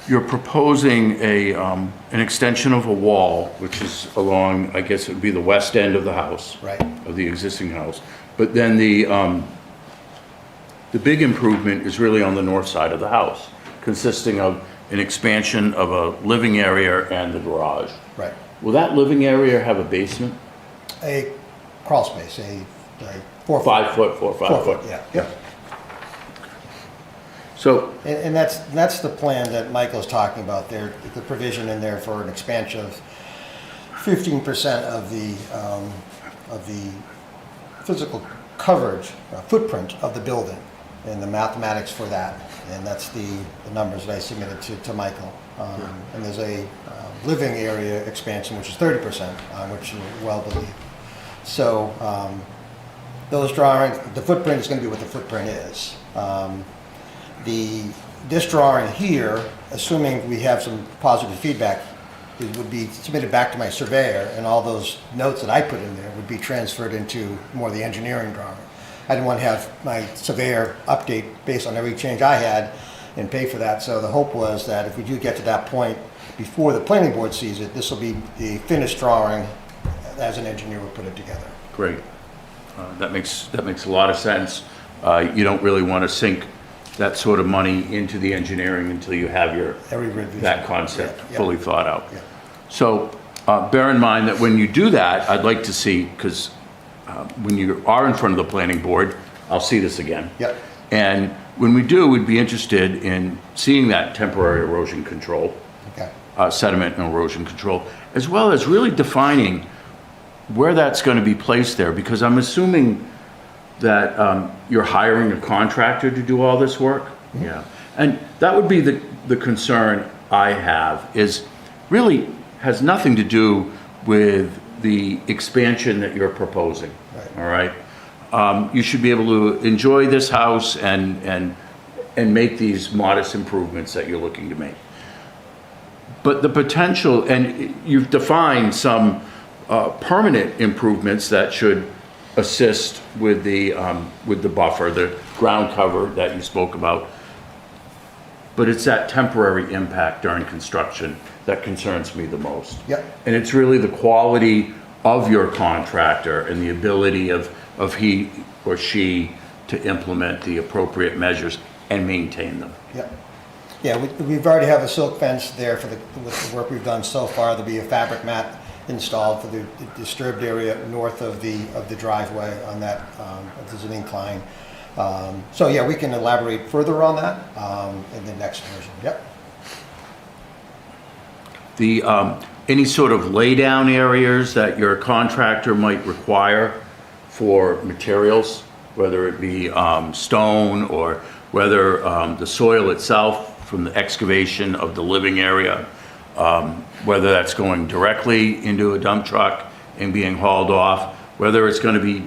you're proposing an extension of a wall, which is along, I guess it would be the west end of the house. Right. Of the existing house. But then the big improvement is really on the north side of the house, consisting of an expansion of a living area and the garage. Right. Will that living area have a basement? A crawl space, a 4 foot. 5 foot, 4 or 5 foot? Yeah. Yep. So, And that's the plan that Michael's talking about there, the provision in there for an expansion of 15% of the physical coverage, footprint of the building, and the mathematics for that. And that's the numbers that I submitted to Michael. And there's a living area expansion, which is 30%, which you well believe. So those drawings, the footprint is going to be what the footprint is. This drawing here, assuming we have some positive feedback, it would be submitted back to my surveyor, and all those notes that I put in there would be transferred into more of the engineering drawing. I didn't want to have my surveyor update based on every change I had and pay for that. So the hope was that if we do get to that point before the planning board sees it, this will be the finished drawing as an engineer would put it together. great. That makes a lot of sense. You don't really want to sink that sort of money into the engineering until you have that concept fully thought out. Yeah. So bear in mind that when you do that, I'd like to see, because when you are in front of the planning board, I'll see this again. Yep. And when we do, we'd be interested in seeing that temporary erosion control, Okay. sediment and erosion control, as well as really defining where that's going to be placed there, because I'm assuming that you're hiring a contractor to do all this work. Mm-hmm. Yeah. And that would be the concern I have, is really has nothing to do with the expansion that you're proposing. Right. All right. You should be able to enjoy this house and make these modest improvements that you're looking to make. But the potential, and you've defined some permanent improvements that should assist with the buffer, the ground cover that you spoke about. But it's that temporary impact during construction that concerns me the most. Yep. And it's really the quality of your contractor and the ability of he or she to implement the appropriate measures and maintain them. Yep. Yeah, we've already have a silk fence there with the work we've done so far. There'll be a fabric mat installed for the disturbed area north of the driveway on that, there's an incline. So yeah, we can elaborate further on that in the next version. Yep. Any sort of laydown areas that your contractor might require for materials, whether it be stone or whether the soil itself from the excavation of the living area, whether that's going directly into a dump truck and being hauled off, whether it's going to be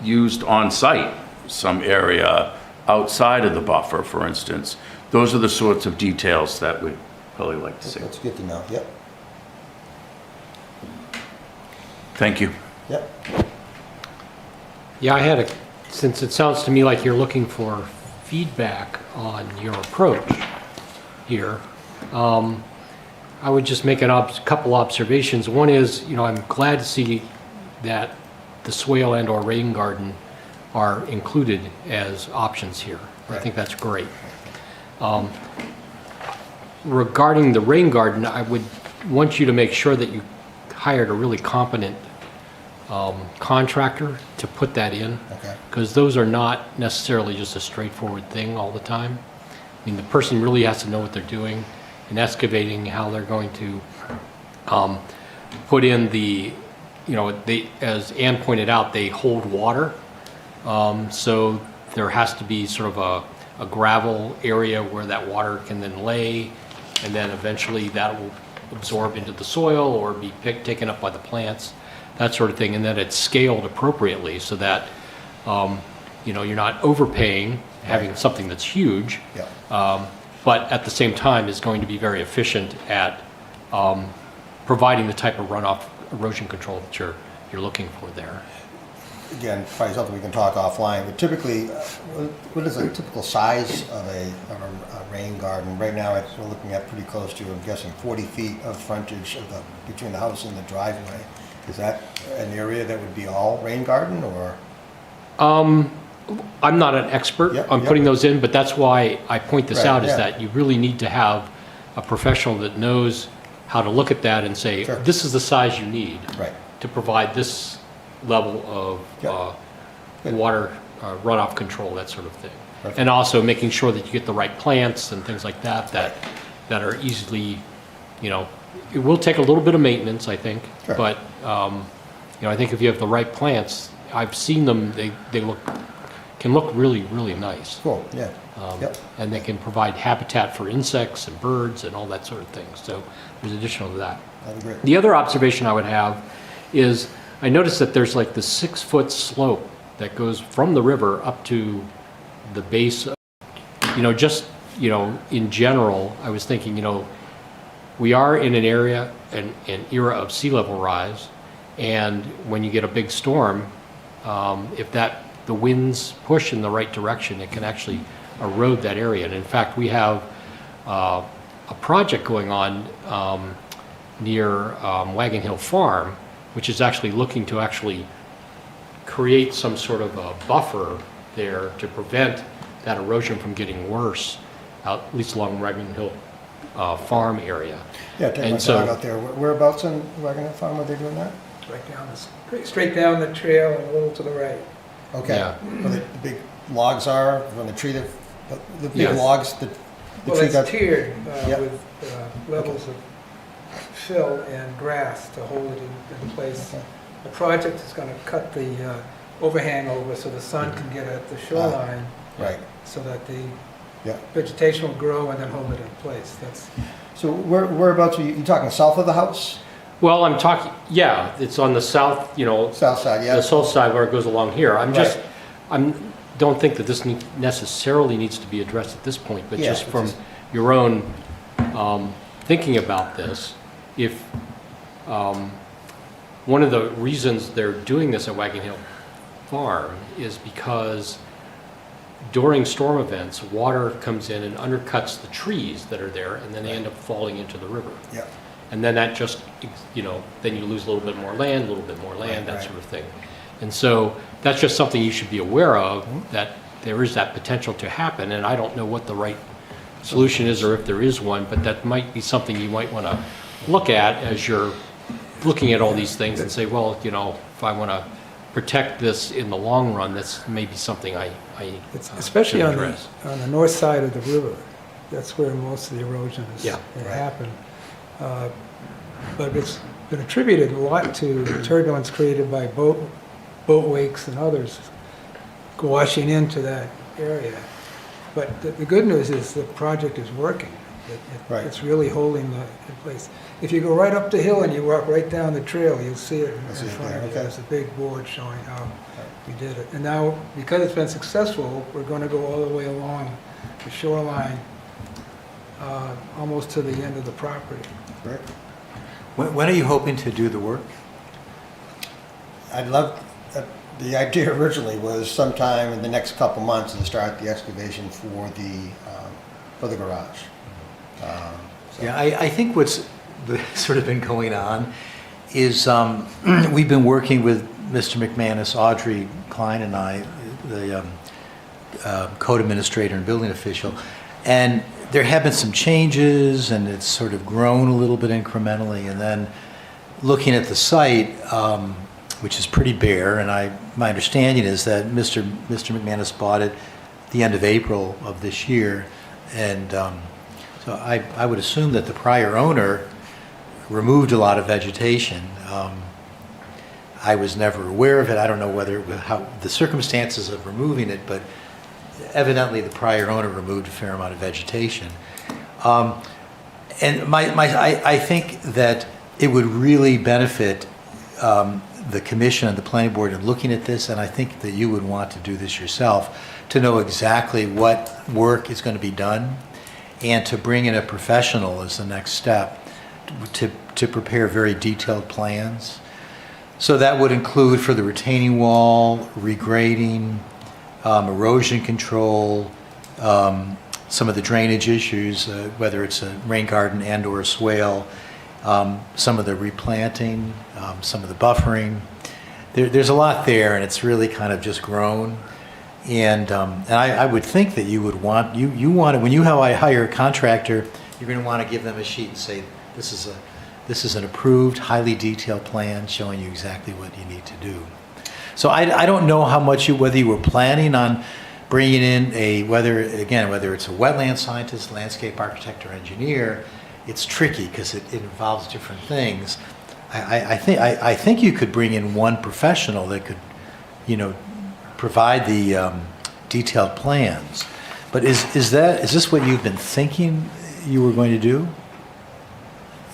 used on site, some area outside of the buffer, for instance. those are the sorts of details that we'd probably like to see. That's good to know, yep, Thank you. yep. Yeah, since it sounds to me like you're looking for feedback on your approach here, I would just make a couple observations. One is, I'm glad to see that the swale and or rain garden are included as options here. I think that's great. Regarding the rain garden, I would want you to make sure that you hired a really competent contractor to put that in, Okay. because those are not necessarily just a straightforward thing all the time. I mean, the person really has to know what they're doing in excavating, how they're going to put in the, as Ann pointed out, they hold water. So there has to be sort of a gravel area where that water can then lay, and then eventually that will absorb into the soil or be taken up by the plants, that sort of thing, and that it's scaled appropriately so that you're not overpaying having something that's huge, Yeah. but at the same time is going to be very efficient at providing the type of runoff erosion control that you're looking for there. Again, probably something we can talk offline, but typically, what is a typical size of a rain garden? Right now, we're looking at pretty close to, I'm guessing, 40 feet of frontage between the house and the driveway. Is that an area that would be all rain garden, or? I'm not an expert Yep, on yep. putting those in, but that's why I point this Right, out, is yeah. that you really need to have a professional that knows how to look at that and say, Sure. this is the size you need Right. to provide this level of Good. water runoff control, that sort of thing. Perfect. And also making sure that you get the right plants and things like that are easily, it will take a little bit of maintenance, I think. Sure. But, I think if you have the right plants, I've seen them, they can look really, really nice. Cool, yeah. Yep. And they can provide habitat for insects and birds and all that sort of thing. So there's additional to that. That'd be great. The other observation I would have is I noticed that there's like the 6-foot slope that goes from the river up to the base of, in general, I was thinking, we are in an area, an era of sea level rise, and when you get a big storm, if the winds push in the right direction, it can actually erode that area. And in fact, we have a project going on near Wagon Hill Farm, which is actually looking to actually create some sort of a buffer there to prevent that erosion from getting worse, at least along Wagon Hill Farm area. Yeah, take my And so- dog out there. Whereabouts in Wagon Hill Farm are they doing that? Straight down the trail and a little to the right. Okay. Yeah. Where the big logs are, from the tree that, the big Yes. logs, the Well, tree it's that, tiered Yep. with levels of fill and grass to hold it in place. Okay. The project is going to cut the overhang over so the sun can get at the shoreline, right, so that the yeah. vegetation will grow and then hold it in place. That's So whereabouts are you talking south of the house? Well, I'm talking, yeah, it's on the south, South side, yeah? the south side where it goes along here. Right. Don't think that this necessarily needs to be addressed at this point, but Yeah, just it's from just- your own thinking about this, if one of the reasons they're doing this at Wagon Hill Farm is because during storm events, water comes in and undercuts the trees that are there, and then they end up falling into the river. Yeah, And then that just, then you lose a little bit more land, Right, that right. sort of thing. And so that's just something you should be aware of, that there is that potential to happen. And I don't know what the right solution is or if there is one, but that might be something you might want to look at as you're looking at all these things and say, well, if I want to protect this in the long run, that's maybe something I especially should on address. the north side of the river. That's where most of the erosion has Yeah. happened. But it's been attributed a lot to turbulence created by boat wakes and others washing into that area. But the good news is the project is working. Right. It's really holding in place. If you go right up the hill and you walk right down the trail, you'll see it in see it front there, of you. okay. There's a big board showing how we did it. And now, because it's been successful, we're going to go all the way along the shoreline almost to the end of the property. Right. When are you hoping to do the work? I'd love, the idea originally was sometime in the next couple months to start the excavation for the garage. So- Yeah, I think what's sort of been going on is we've been working with Mr. McManus, Audrey Klein, and I, the code administrator and building official, and there have been some changes, and it's sort of grown a little bit incrementally. And then looking at the site, which is pretty bare, and my understanding is that Mr. McManus bought it at the end of April of this year, and so I would assume that the prior owner removed a lot of vegetation. I was never aware of it. I don't know how the circumstances of removing it, but evidently the prior owner removed a fair amount of vegetation. And I think that it would really benefit the commission and the planning board in looking at this, and I think that you would want to do this yourself, to know exactly what work is going to be done, and to bring in a professional as the next step to prepare very detailed plans. So that would include, for the retaining wall, regrading, erosion control, some of the drainage issues, whether it's a rain garden and or a swale, some of the replanting, some of the buffering. There's a lot there, and it's really kind of just grown. And I would think that you would want, you want to, when you hire a contractor, you're going to want to give them a sheet and say, this is an approved, highly detailed plan showing you exactly what you need to do. So I don't know how much whether you were planning on bringing in whether it's a wetland scientist, landscape architect, or engineer. It's tricky because it involves different things. I think you could bring in one professional that could, provide the detailed plans. But is this what you've been thinking you were going to do?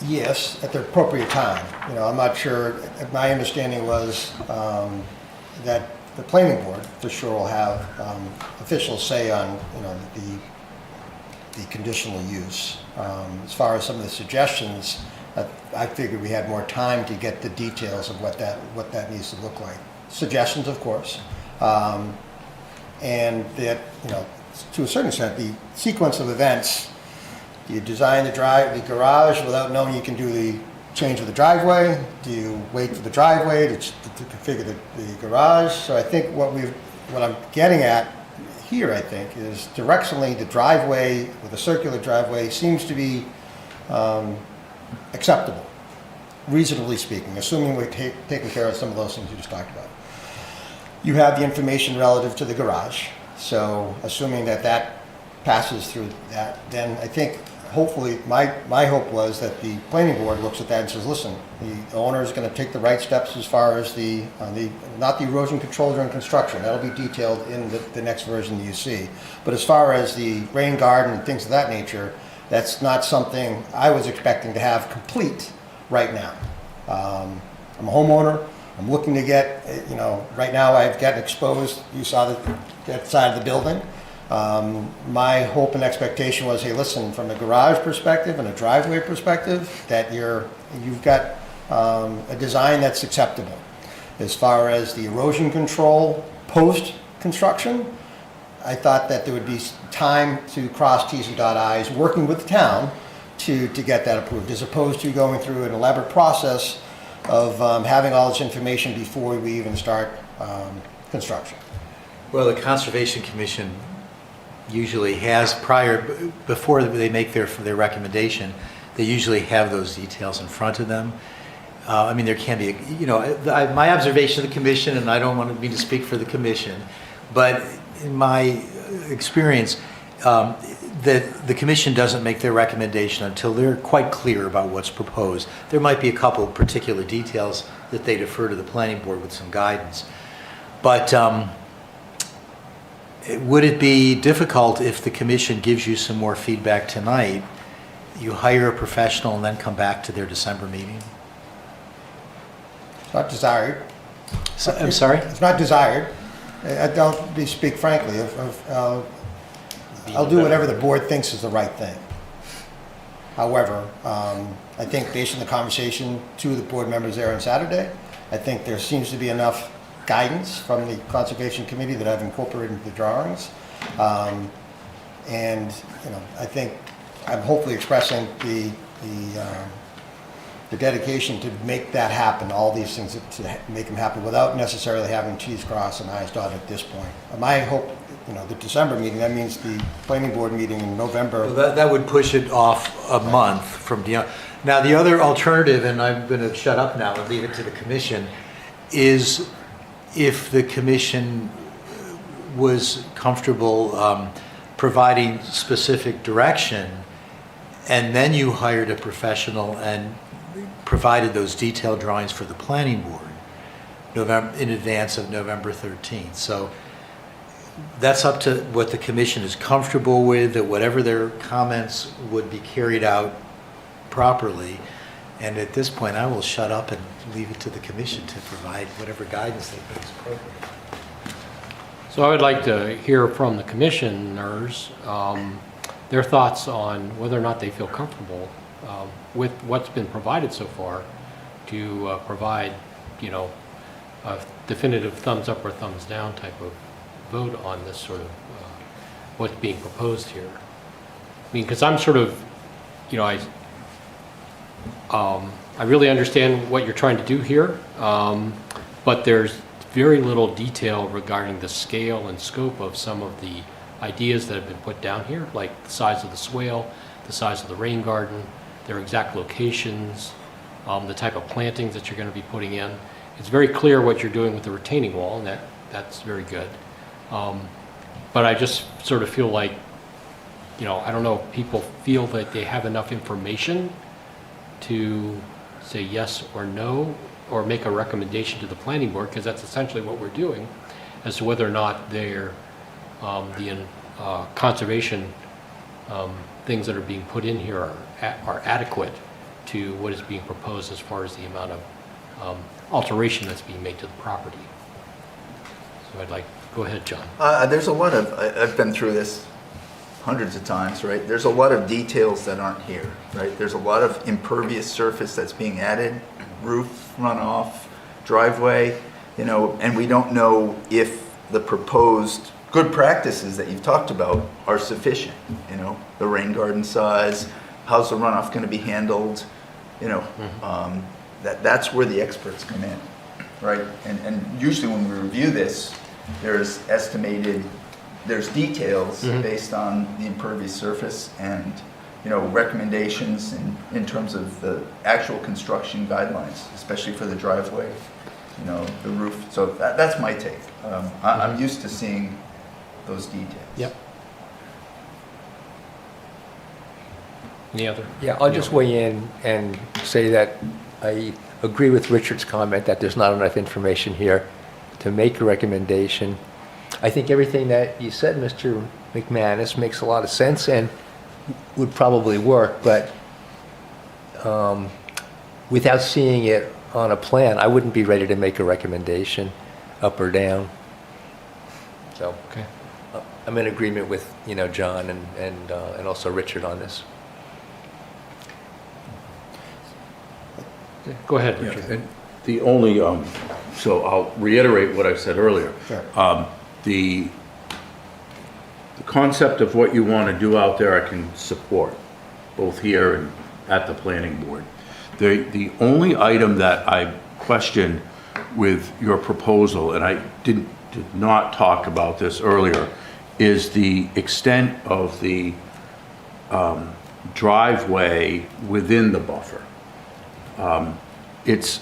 Yes, at the appropriate time. I'm not sure. My understanding was that the planning board for sure will have official say on the conditional use. As far as some of the suggestions, I figured we had more time to get the details of what that needs to look like. Suggestions, of course, and that to a certain extent the sequence of events. Do you design the garage without knowing you can do the change of the driveway? Do you wait for the driveway to configure the garage? So I think what I'm getting at here, I think, is directionally the driveway with a circular driveway seems to be acceptable, reasonably speaking, assuming we're taking care of some of those things you just talked about. You have the information relative to the garage, so assuming that passes through that, then I think hopefully my hope was that the planning board looks at that and says, listen, the owner is going to take the right steps as far as not the erosion control during construction. That'll be detailed in the next version that you see. But as far as the rain garden and things of that nature, that's not something I was expecting to have complete right now. I'm a homeowner. I'm looking to get, right now I've gotten exposed. You saw that side of the building. My hope and expectation was, hey, listen, from a garage perspective and a driveway perspective, that you've got a design that's acceptable. As far as the erosion control post-construction, I thought that there would be time to cross T's and dot I's, working with the town to get that approved, as opposed to going through an elaborate process of having all this information before we even start construction. Well, the Conservation Commission usually has before they make their recommendation, they usually have those details in front of them. There can be, my observation of the commission, and I don't want me to speak for the commission, but in my experience, the commission doesn't make their recommendation until they're quite clear about what's proposed. There might be a couple particular details that they defer to the planning board with some guidance. But would it be difficult if the commission gives you some more feedback tonight, you hire a professional and then come back to their December meeting? It's not desired. I'm sorry? It's not desired. I'll speak frankly. I'll do whatever the board thinks is the right thing. However, I think based on the conversation, two of the board members there on Saturday, I think there seems to be enough guidance from the Conservation Committee that I've incorporated into the drawings. And, I think I'm hopefully expressing the dedication to make that happen, all these things to make them happen without necessarily having T's crossed and I's dotted at this point. My hope, the December meeting, that means the planning board meeting in November. Well, that would push it off a month from now, the other alternative, and I'm going to shut up now and leave it to the commission, is if the commission was comfortable providing specific direction, and then you hired a professional and provided those detailed drawings for the planning board in advance of November 13th. So that's up to what the commission is comfortable with, that whatever their comments would be carried out properly. And at this point, I will shut up and leave it to the commission to provide whatever guidance they think is appropriate. So I would like to hear from the commissioners, their thoughts on whether or not they feel comfortable with what's been provided so far to provide, a definitive thumbs up or thumbs down type of vote on this sort of what's being proposed here. I mean, because I'm sort of, I really understand what you're trying to do here, but there's very little detail regarding the scale and scope of some of the ideas that have been put down here, like the size of the swale, the size of the rain garden, their exact locations, the type of plantings that you're going to be putting in. It's very clear what you're doing with the retaining wall, and that's very good. But I just sort of feel like, I don't know if people feel that they have enough information to say yes or no, or make a recommendation to the planning board, because that's essentially what we're doing, as to whether or not they're the conservation things that are being put in here are adequate to what is being proposed as far as the amount of alteration that's being made to the property. So go ahead, John. There's a lot of, I've been through this hundreds of times, right? There's a lot of details that aren't here, right? There's a lot of impervious surface that's being added, roof, runoff, driveway, and we don't know if the proposed good practices that you've talked about are sufficient, the rain garden size, how's the runoff going to be handled, that's where the experts come in, right? And usually when we review this, there's details based on the impervious surface and, recommendations in terms of the actual construction guidelines, especially for the driveway, the roof. So that's my take. I'm used to seeing those details. Yep. Any other? Yeah, I'll just weigh in and say that I agree with Richard's comment that there's not enough information here to make a recommendation. I think everything that you said, Mr. McManus, makes a lot of sense and would probably work, but without seeing it on a plan, I wouldn't be ready to make a recommendation up or down. So Okay. I'm in agreement with, John and also Richard on this. Go ahead, Richard. And the only, so I'll reiterate what I said earlier. Sure. The concept of what you want to do out there, I can support, both here and at the planning board. The only item that I questioned with your proposal, and I did not talk about this earlier, is the extent of the driveway within the buffer. It's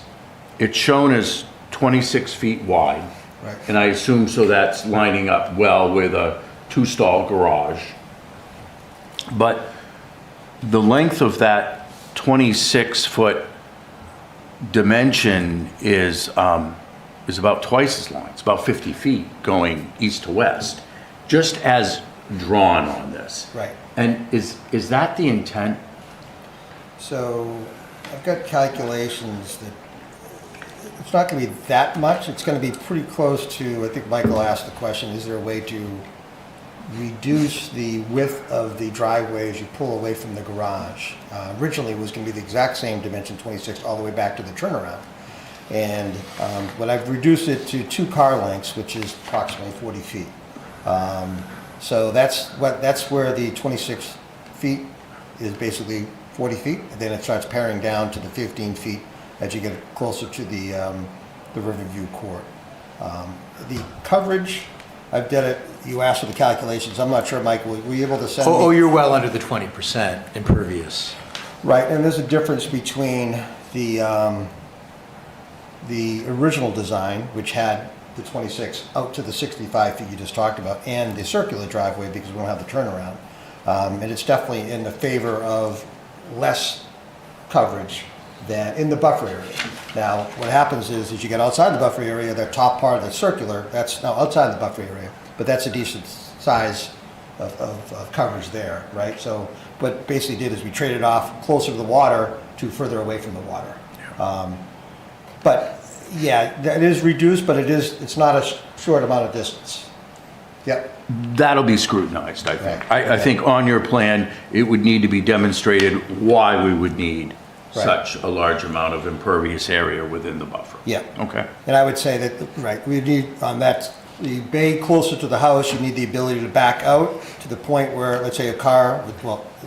shown as 26 feet wide. Right. And I assume so that's lining up well with a two-stall garage. But the length of that 26-foot dimension is about twice as long. It's about 50 feet going east to west, just as drawn on this. Right. And is that the intent? So I've got calculations that it's not going to be that much. It's going to be pretty close to, I think Michael asked the question, is there a way to reduce the width of the driveway as you pull away from the garage. Originally, it was going to be the exact same dimension, 26, all the way back to the turnaround. And but I've reduced it to 2 car lengths, which is approximately 40 feet. So that's where the 26 feet is basically 40 feet, and then it starts paring down to the 15 feet as you get closer to the Riverview Court. The coverage, I've done it, you asked for the calculations, I'm not sure, Mike, were you able to send me? Oh, you're well under the 20% impervious. Right, and there's a difference between the original design, which had the 26 out to the 65 feet you just talked about, and the circular driveway because we don't have the turnaround. And it's definitely in the favor of less coverage than in the buffer area. Now, what happens is, as you get outside the buffer area, the top part of the circular, that's now outside the buffer area, but that's a decent size of coverage there, right? So what basically did is we traded off closer to the water to further away from the water. But yeah, that is reduced, but it's not a short amount of distance. Yep. That'll be scrutinized, I think. Right. I think on your plan, it would need to be demonstrated why we would need Right. such a large amount of impervious area within the buffer. Yeah. Okay. And I would say that, right, we need on that, the bay closer to the house, you need the ability to back out to the point where, let's say a car,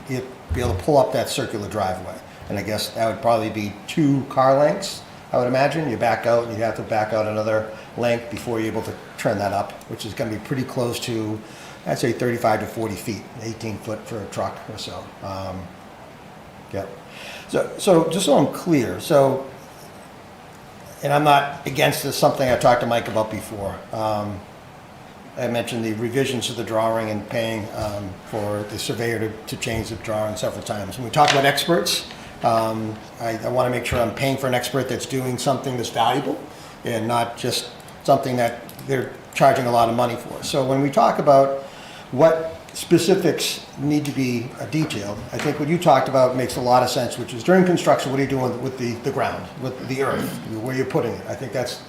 you'd be able to pull up that circular driveway. And I guess that would probably be 2 car lengths, I would imagine. You back out and you have to back out another length before you're able to turn that up, which is going to be pretty close to, I'd say 35 to 40 feet, 18 foot for a truck or so. Yep. So just so I'm clear, and I'm not against this, something I talked to Mike about before. I mentioned the revisions to the drawing and paying for the surveyor to change the drawing several times. When we talk about experts, I want to make sure I'm paying for an expert that's doing something that's valuable and not just something that they're charging a lot of money for. So when we talk about what specifics need to be detailed, I think what you talked about makes a lot of sense, which is during construction, what are you doing with the ground, with the earth, where you're putting it? I think that's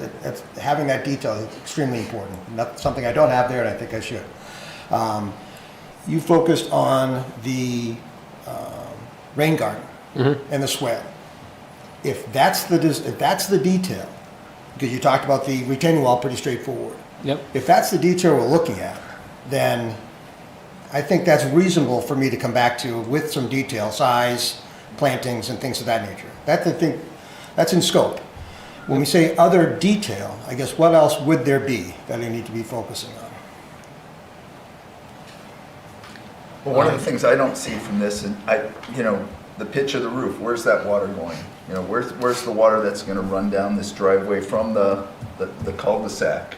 having that detail is extremely important. Not something I don't have there, and I think I should. You focused on the rain garden and the swale. If that's the detail, because you talked about the retaining wall, pretty straightforward. Yep. If that's the detail we're looking at, then I think that's reasonable for me to come back to with some detail, size, plantings, and things of that nature. That's in scope. When we say other detail, I guess what else would there be that I need to be focusing on? Well, one of the things I don't see from this, and the pitch of the roof, where's that water going? Where's the water that's going to run down this driveway from the cul-de-sac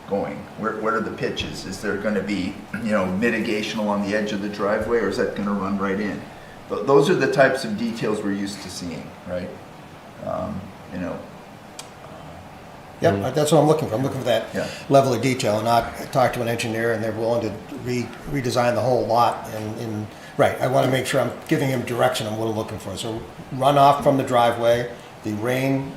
going? What are the pitches? Is there going to be, mitigation along the edge of the driveway, or is that going to run right in? But those are the types of details we're used to seeing, right? Yep, that's what I'm looking for. I'm looking for that Yeah. level of detail, and not talk to an engineer and they're willing to redesign the whole lot. And right, I want to make sure I'm giving him direction on what I'm looking for. So runoff from the driveway, the rain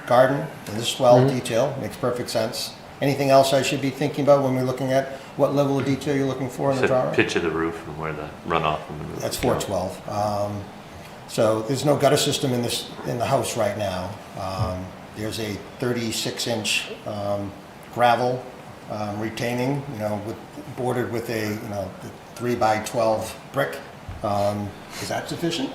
garden, and the swell detail makes perfect sense. Anything else I should be thinking about when we're looking at what level of detail you're looking for in the So drawing? pitch of the roof and where the runoff from the roof. That's 412. So there's no gutter system in the house right now. There's a 36-inch gravel retaining, bordered with a 3x12 brick. Is that sufficient?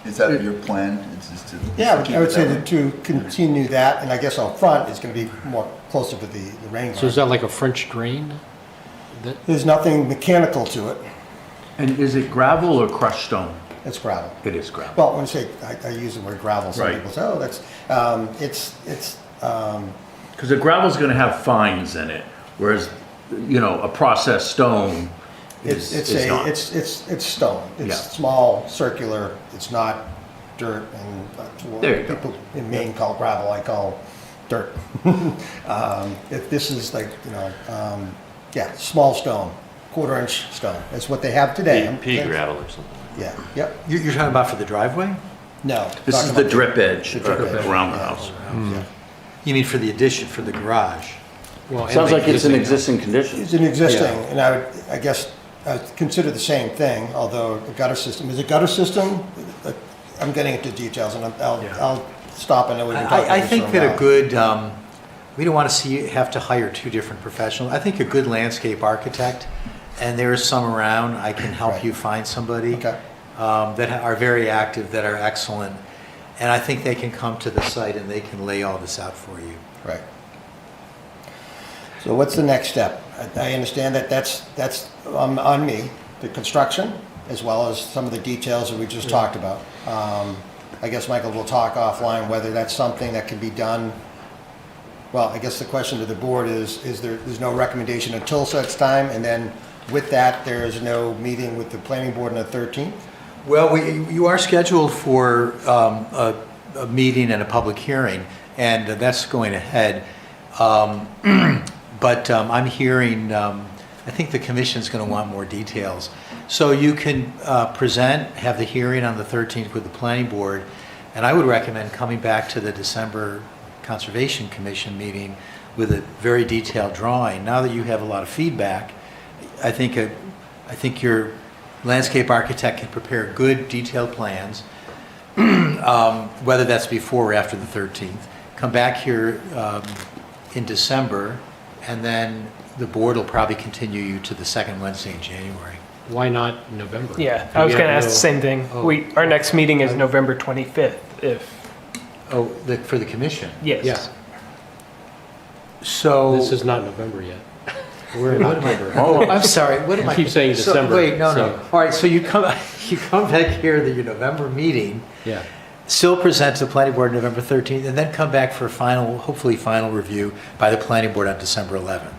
Is that your plan? Is just to Yeah, keep I would it say that that to continue that, and I guess out front is going to be more closer to the rain So is garden. that like a French drain? There's nothing mechanical to it. And is it gravel or crushed stone? It's gravel. It is gravel. Well, when I say, I use the word gravel, some Right. people say, oh, that's, it's Because the gravel's going to have fines in it, whereas, a processed stone is not. It's stone. It's Yeah. small, circular. It's not dirt, and what There you go. people in Maine call gravel, I call dirt. If this is like, small stone, 1/4-inch stone. That's what they have today. Pea gravel or something. Yeah, yep. You're talking about for the driveway? No. This talking is the about drip edge the drip edge. around the Yeah. house. Yeah. You mean for the addition, for the garage? Well, and Sounds the like it's an existing condition. It's an existing, and I guess I'd consider the same thing, although the gutter system, is a gutter system? I'm getting into details, and I'll stop and then we can talk. I think that a good, we don't want to have to hire two different professionals. I think a good landscape architect, and there is some around, I can help Right. you find somebody Okay. that are very active, that are excellent. And I think they can come to the site and they can lay all this out for you. Right. So what's the next step? I understand that that's on me, the construction, as well as some of the details that we just talked about. I guess, Michael, we'll talk offline whether that's something that can be done. Well, I guess the question to the board is there's no recommendation until such time, and then with that, there is no meeting with the planning board on the 13th? Well, you are scheduled for a meeting and a public hearing, and that's going ahead. But I'm hearing, I think the commission's going to want more details. So you can present, have the hearing on the 13th with the planning board, and I would recommend coming back to the December Conservation Commission meeting with a very detailed drawing. Now that you have a lot of feedback, I think your landscape architect can prepare good detailed plans, whether that's before or after the 13th. Come back here in December, and then the board will probably continue you to the second Wednesday in January. Why not November? Yeah, Do I was we going to have ask the same thing. Oh. Our next meeting is November 25th, Oh, for the commission? yes. Yeah. So... This is not November yet. We're in October. Oh, I'm sorry, what am You I... keep saying So- December, Wait, no. so- All right, so you come back here to your November meeting, Yeah. still present to the planning board November 13th, and then come back for hopefully final review by the planning board on December 11th.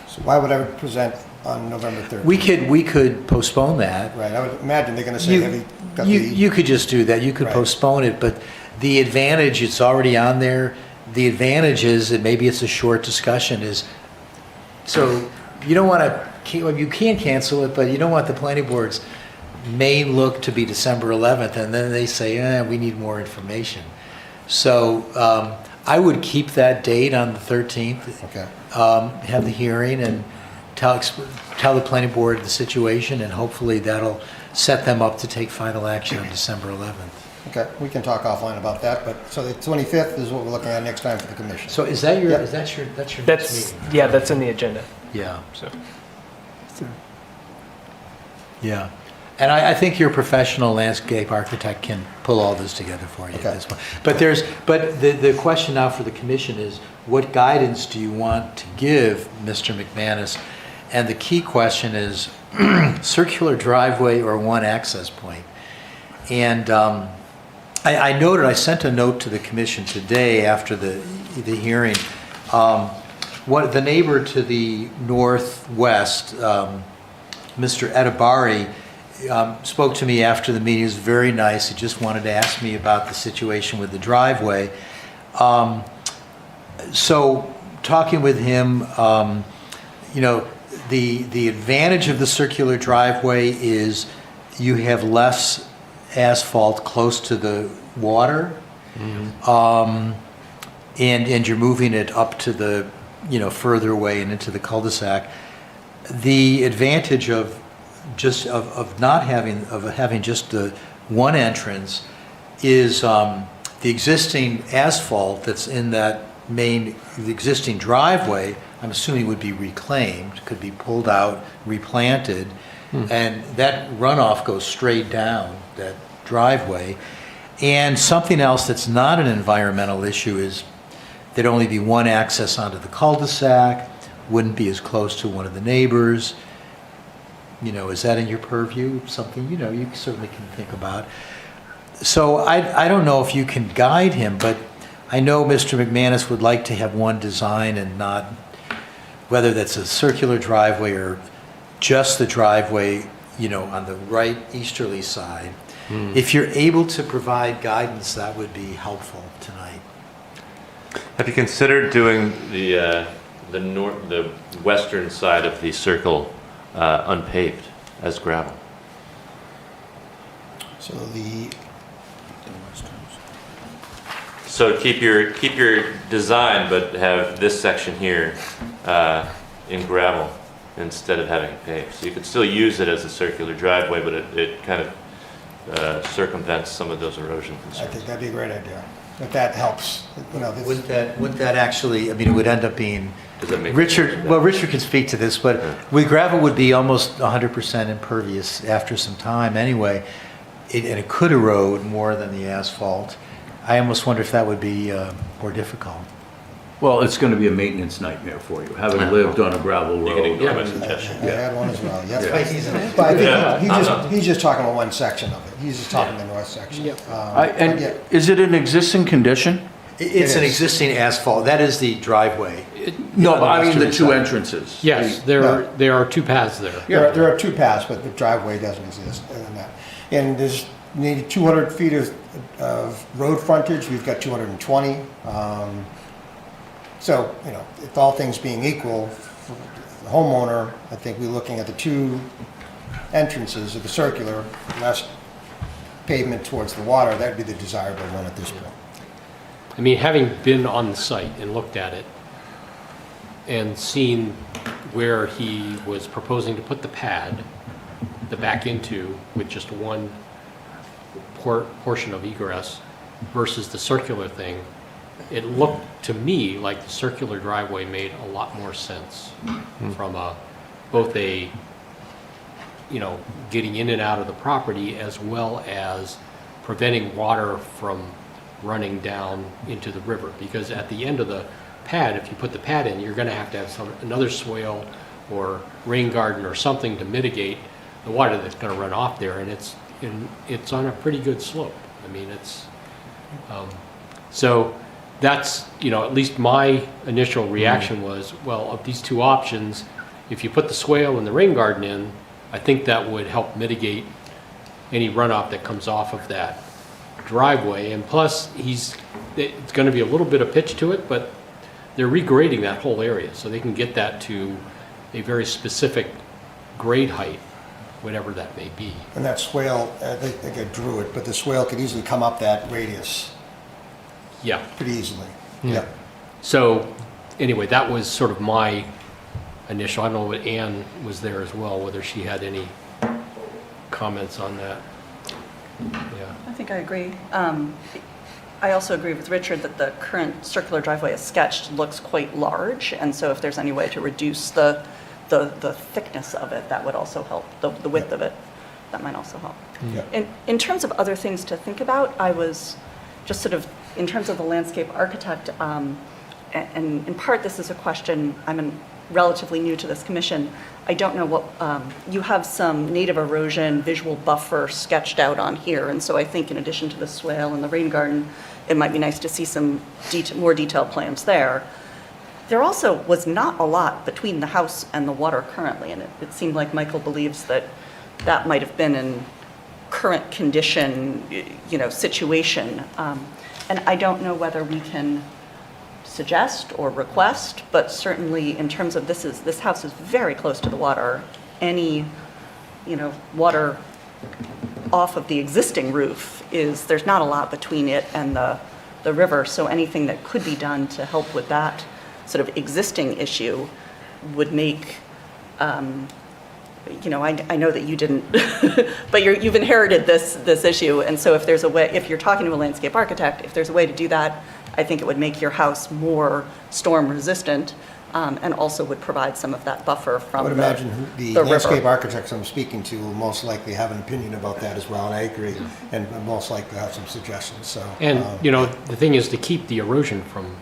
So why would I present on November 13th? We could postpone that. Right, I would imagine they're going to say, have you got the... You could just do that, you could Right. postpone it, but the advantage, it's already on there, the advantage is, and maybe it's a short discussion, is, so you don't want to, you can cancel it, but you don't want the planning board's main look to be December 11th, and then they say, we need more information. So I would keep that date on the 13th. Okay. Have the hearing and tell the planning board the situation, and hopefully that'll set them up to take final action on December 11th. Okay, we can talk offline about that, but, so the 25th is what we're looking at next time for the commission. So is that your, Yep. that's your next That's, meeting? yeah, that's in the agenda. Yeah, So. yeah. And I think your professional landscape architect can pull all this together for you at Okay. this point. But the question now for the commission is, what guidance do you want to give Mr. McManus? And the key question is, circular driveway or one access point? And I noted, I sent a note to the commission today after the hearing. The neighbor to the northwest, Mr. Edibari, spoke to me after the meeting. He was very nice. He just wanted to ask me about the situation with the driveway. So talking with him, the advantage of the circular driveway is you have less asphalt close to the water, and you're moving it up to the, further away and into the cul-de-sac. The advantage of having just the one entrance is the existing asphalt that's in that the existing driveway, I'm assuming would be reclaimed, could be pulled out, replanted, and that runoff goes straight down that driveway. And something else that's not an environmental issue is there'd only be one access onto the cul-de-sac, wouldn't be as close to one of the neighbors. Is that in your purview? Something, you certainly can think about. So I don't know if you can guide him, but I know Mr. McManus would like to have one design and not, whether that's a circular driveway or just the driveway, on the right easterly side. If you're able to provide guidance, that would be helpful tonight. Have you considered doing the western side of the circle unpaved as gravel? So keep your design, but have this section here in gravel instead of having it paved. So you could still use it as a circular driveway, but it kind of circumvents some of those erosion I concerns. think that'd be a great idea. If that helps, you know, this- Wouldn't that actually, I mean, it would end up being, Does that make Richard, well, Richard can speak to this, but gravel would be almost 100% impervious after some time anyway, and it could erode more than the asphalt. I almost wonder if that would be more difficult. Well, it's going to be a maintenance nightmare for you, having lived on a gravel You can road. ignore my suggestion. I had one as well, Yeah. yeah. But I think he's just talking about one section of it. He's just talking the north section. Yep. And Yeah. is it an existing condition? It's an is. existing asphalt, that is the driveway. No, but I mean the two Western side. entrances. Yes, No. there are two paths there. There are two paths, but the driveway doesn't exist in that. And there's needed 200 feet of road frontage, we've got 220. So, you know, if all things being equal, for the homeowner, I think we're looking at the two entrances of the circular, less pavement towards the water, that'd be the desirable one at this point. I mean, having been on the site and looked at it and seen where he was proposing to put the pad, the back into with just one portion of egress versus the circular thing, it looked to me like the circular driveway made a lot more sense from both a, you know, getting in and out of the property as well as preventing water from running down into the river. Because at the end of the pad, if you put the pad in, you're going to have another swale or rain garden or something to mitigate the water that's going to run off there, and it's on a pretty good slope. I mean, it's so that's, you know, at least my initial reaction was, well, of these two options, if you put the swale and the rain garden in, I think that would help mitigate any runoff that comes off of that driveway. And plus, it's going to be a little bit of pitch to it, but they're regrading that whole area, so they can get that to a very specific grade height, whatever that may be. And that swale, I think I drew it, but the swale could easily come up that radius Yeah. pretty easily. Yeah. So, anyway, that was sort of my initial, I don't know what Ann was there as well, whether she had any comments on that. Yeah. I think I agree. I also agree with Richard that the current circular driveway as sketched looks quite large, and so if there's any way to reduce the thickness of it, that would also help, the width of it, that might also help. Yeah. In terms of other things to think about, I was just sort of, in terms of the landscape architect, and in part this is a question, I'm relatively new to this commission, I don't know what, you have some native erosion visual buffer sketched out on here, and so I think in addition to the swale and the rain garden, it might be nice to see some more detailed plans there. There also was not a lot between the house and the water currently, and it seemed like Michael believes that that might have been in current condition, you know, situation. And I don't know whether we can suggest or request, but certainly in terms of this house is very close to the water. Any, you know, water off of the existing roof there's not a lot between it and the river, so anything that could be done to help with that sort of existing issue would make, you know, I know that you didn't, but you've inherited this issue, and so if there's a way, if you're talking to a landscape architect, if there's a way to do that, I think it would make your house more storm resistant, and also would provide some of that buffer I from would imagine the river. landscape architects I'm speaking to will most likely have an opinion about that as well, and I agree, and most likely have some suggestions, so. And, you know, the thing is to keep the erosion from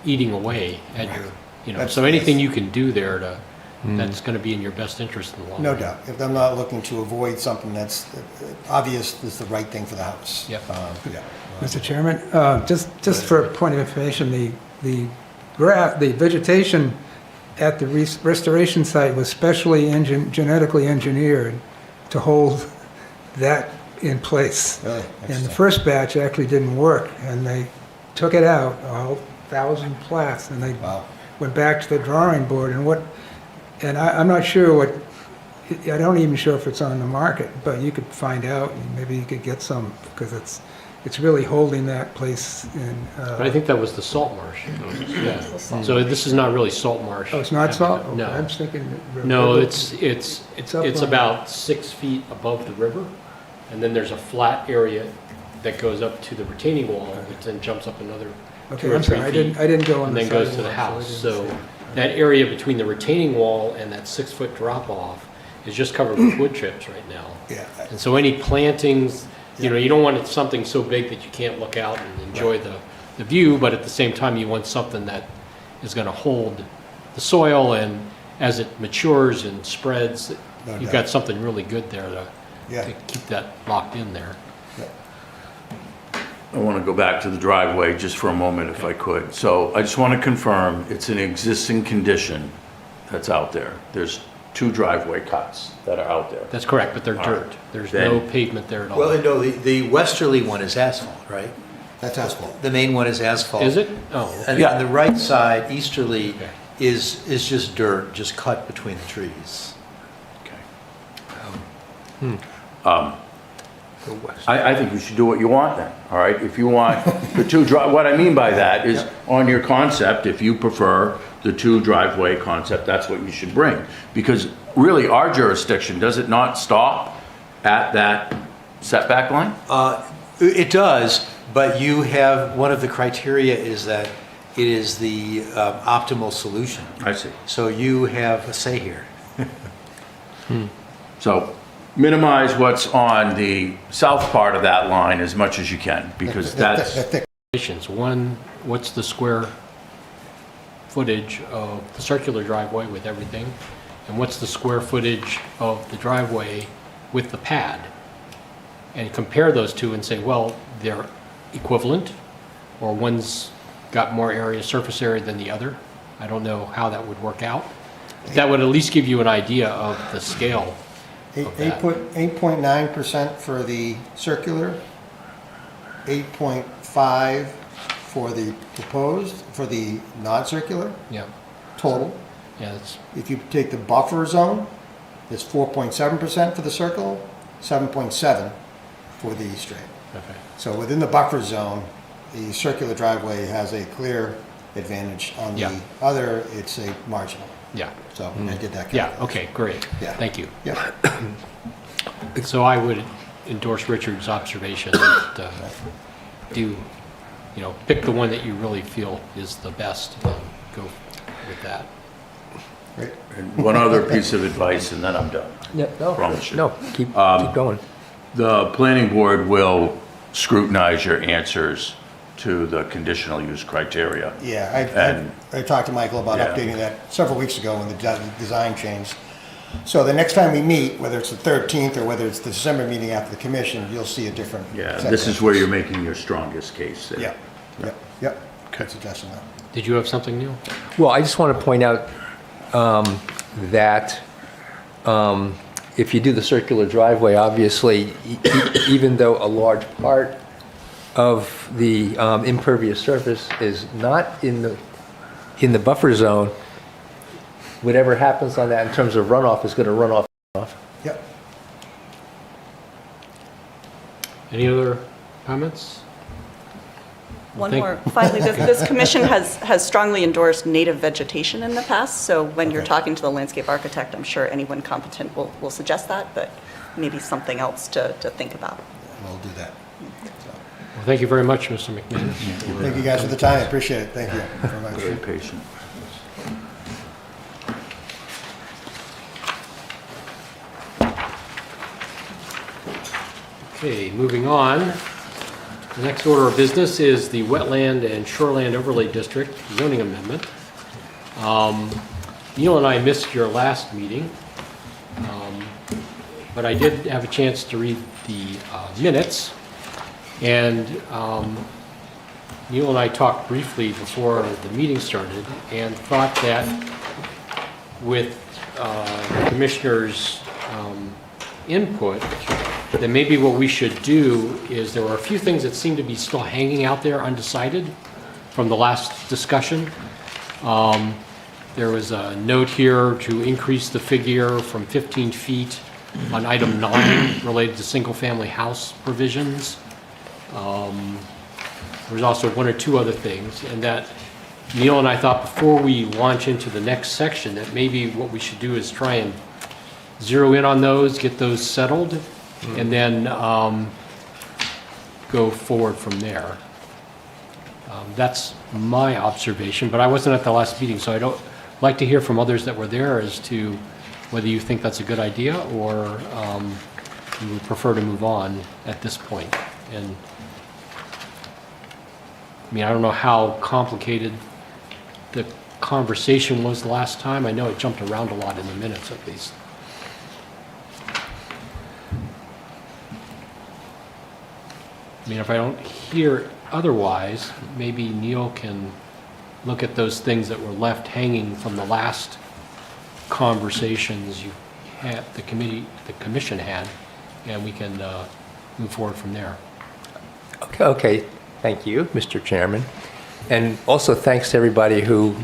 eating away at your, you know, That's- so anything you can do there that's going to be in your best interest in the long run. No doubt. If I'm not looking to avoid something that's obvious is the right thing for the house. Yep. Yeah. Mr. Chairman, just for a point of information, the vegetation at the restoration site was specially genetically engineered to hold that in place. Really? And the Interesting. first batch actually didn't work, and they took it out, all 1,000 plats, and they Wow. went back to the drawing board, and I'm not sure what, I don't even sure if it's on the market, but you could find out, and maybe you could get some, because it's really holding that place in, But I think that was the salt marsh. Yeah. So this is not really salt marsh. oh, it's not salt? Okay, No. I'm thinking. No, it's up on- about 6 feet above the river, and then there's a flat area that goes up to the retaining wall, which then jumps up another 2 Okay, or I'm 3 sorry, feet. I didn't go on And the then goes to the sidewalk, house. I So didn't see. that area between the retaining wall and that 6-foot drop-off is just covered with wood chips right now. Yeah, And so any plantings, you know, you don't want it something so big that you can't look out and enjoy the view, but at the same time, you want something that is going to hold the soil, and as it matures and spreads, No you've doubt. got something really good there Yeah. to keep that locked in there. I want to go back to the driveway just for a moment if I could. So I just want to confirm, it's an existing condition that's out there. There's 2 driveway cuts that are out there. That's correct, but they're All dirt. right. There's Then- no pavement there at all. Well, no, the westerly one is asphalt, right? That's asphalt. The main one is asphalt. Is it? Oh, And Yeah. on the right side, easterly, Okay. is just dirt, just cut between the trees. I think you should do what you want then, all right? If you want the 2 what I mean by that is on your concept, if you prefer the 2 driveway concept, that's what you should bring. Because really, our jurisdiction, does it not stop at that setback line? It does, but you have, one of the criteria is that it is the optimal solution. I see. So you have a say here. So minimize what's on the south part of that line as much as you can, because that's, Questions. One, what's the square footage of the circular driveway with everything? And what's the square footage of the driveway with the pad? And compare those two and say, well, they're equivalent, or one's got more area, surface area than the other. I don't know how that would work out. That would at least give you an idea of the scale of that. 8.9% for the circular, 8.5 for the proposed, for the non-circular Yeah, total. yeah, it's, If you take the buffer zone, it's 4.7% for the circle, 7.7 for the straight. okay. So within the buffer zone, the circular driveway has a clear advantage. On Yeah. the other, it's a marginal. Yeah, So I did that. yeah, calculation. okay, great. Yeah. Thank you. Yeah. So I would endorse Richard's observation that do, you know, pick the one that you really feel is the best and go with that. Great. and one other piece of advice, and then I'm done. Yeah, no, Promise you. no, keep going. The planning board will scrutinize your answers to the conditional use criteria. Yeah, And- I talked to Michael about Yeah. updating that several weeks ago when the design changed. So the next time we meet, whether it's the 13th or whether it's the December meeting after the commission, you'll see a different. Yeah, setback. this is where you're making your strongest case there. Yeah, yep. Good suggestion though. Did you have something new? Well, I just want to point out that if you do the circular driveway, obviously, even though a large part of the impervious surface is not in the buffer zone, whatever happens on that in terms of runoff is going to run off. Yep. Any other comments? One Thank- more. Finally, this commission has strongly endorsed native vegetation in the past, so when you're Okay. talking to the landscape architect, I'm sure anyone competent will suggest that, but maybe something else to think about. We'll do that. So, Well, thank you very much, Mr. McManus. thank you guys for the time. I appreciate it. Thank you very much. Very patient. Okay, moving on. The next order of business is the Wetland and Shoreland Overlay District zoning amendment. Neil and I missed your last meeting, but I did have a chance to read the minutes. And Neil and I talked briefly before the meeting started and thought that with the commissioners' input, that maybe what we should do is, there were a few things that seem to be still hanging out there undecided from the last discussion. There was a note here to increase the figure from 15 feet on item 9 related to single-family house provisions. There was also one or two other things, and that Neil and I thought before we launch into the next section that maybe what we should do is try and zero in on those, get those settled, and then go forward from there. That's my observation, but I wasn't at the last meeting, so I don't like to hear from others that were there as to whether you think that's a good idea or you would prefer to move on at this point. And I mean, I don't know how complicated the conversation was last time. I know it jumped around a lot in the minutes at least. I mean, if I don't hear otherwise, maybe Neil can look at those things that were left hanging from the last conversations you had, the commission had, and we can move forward from there. Okay, thank you, Mr. Chairman. And also thanks to everybody who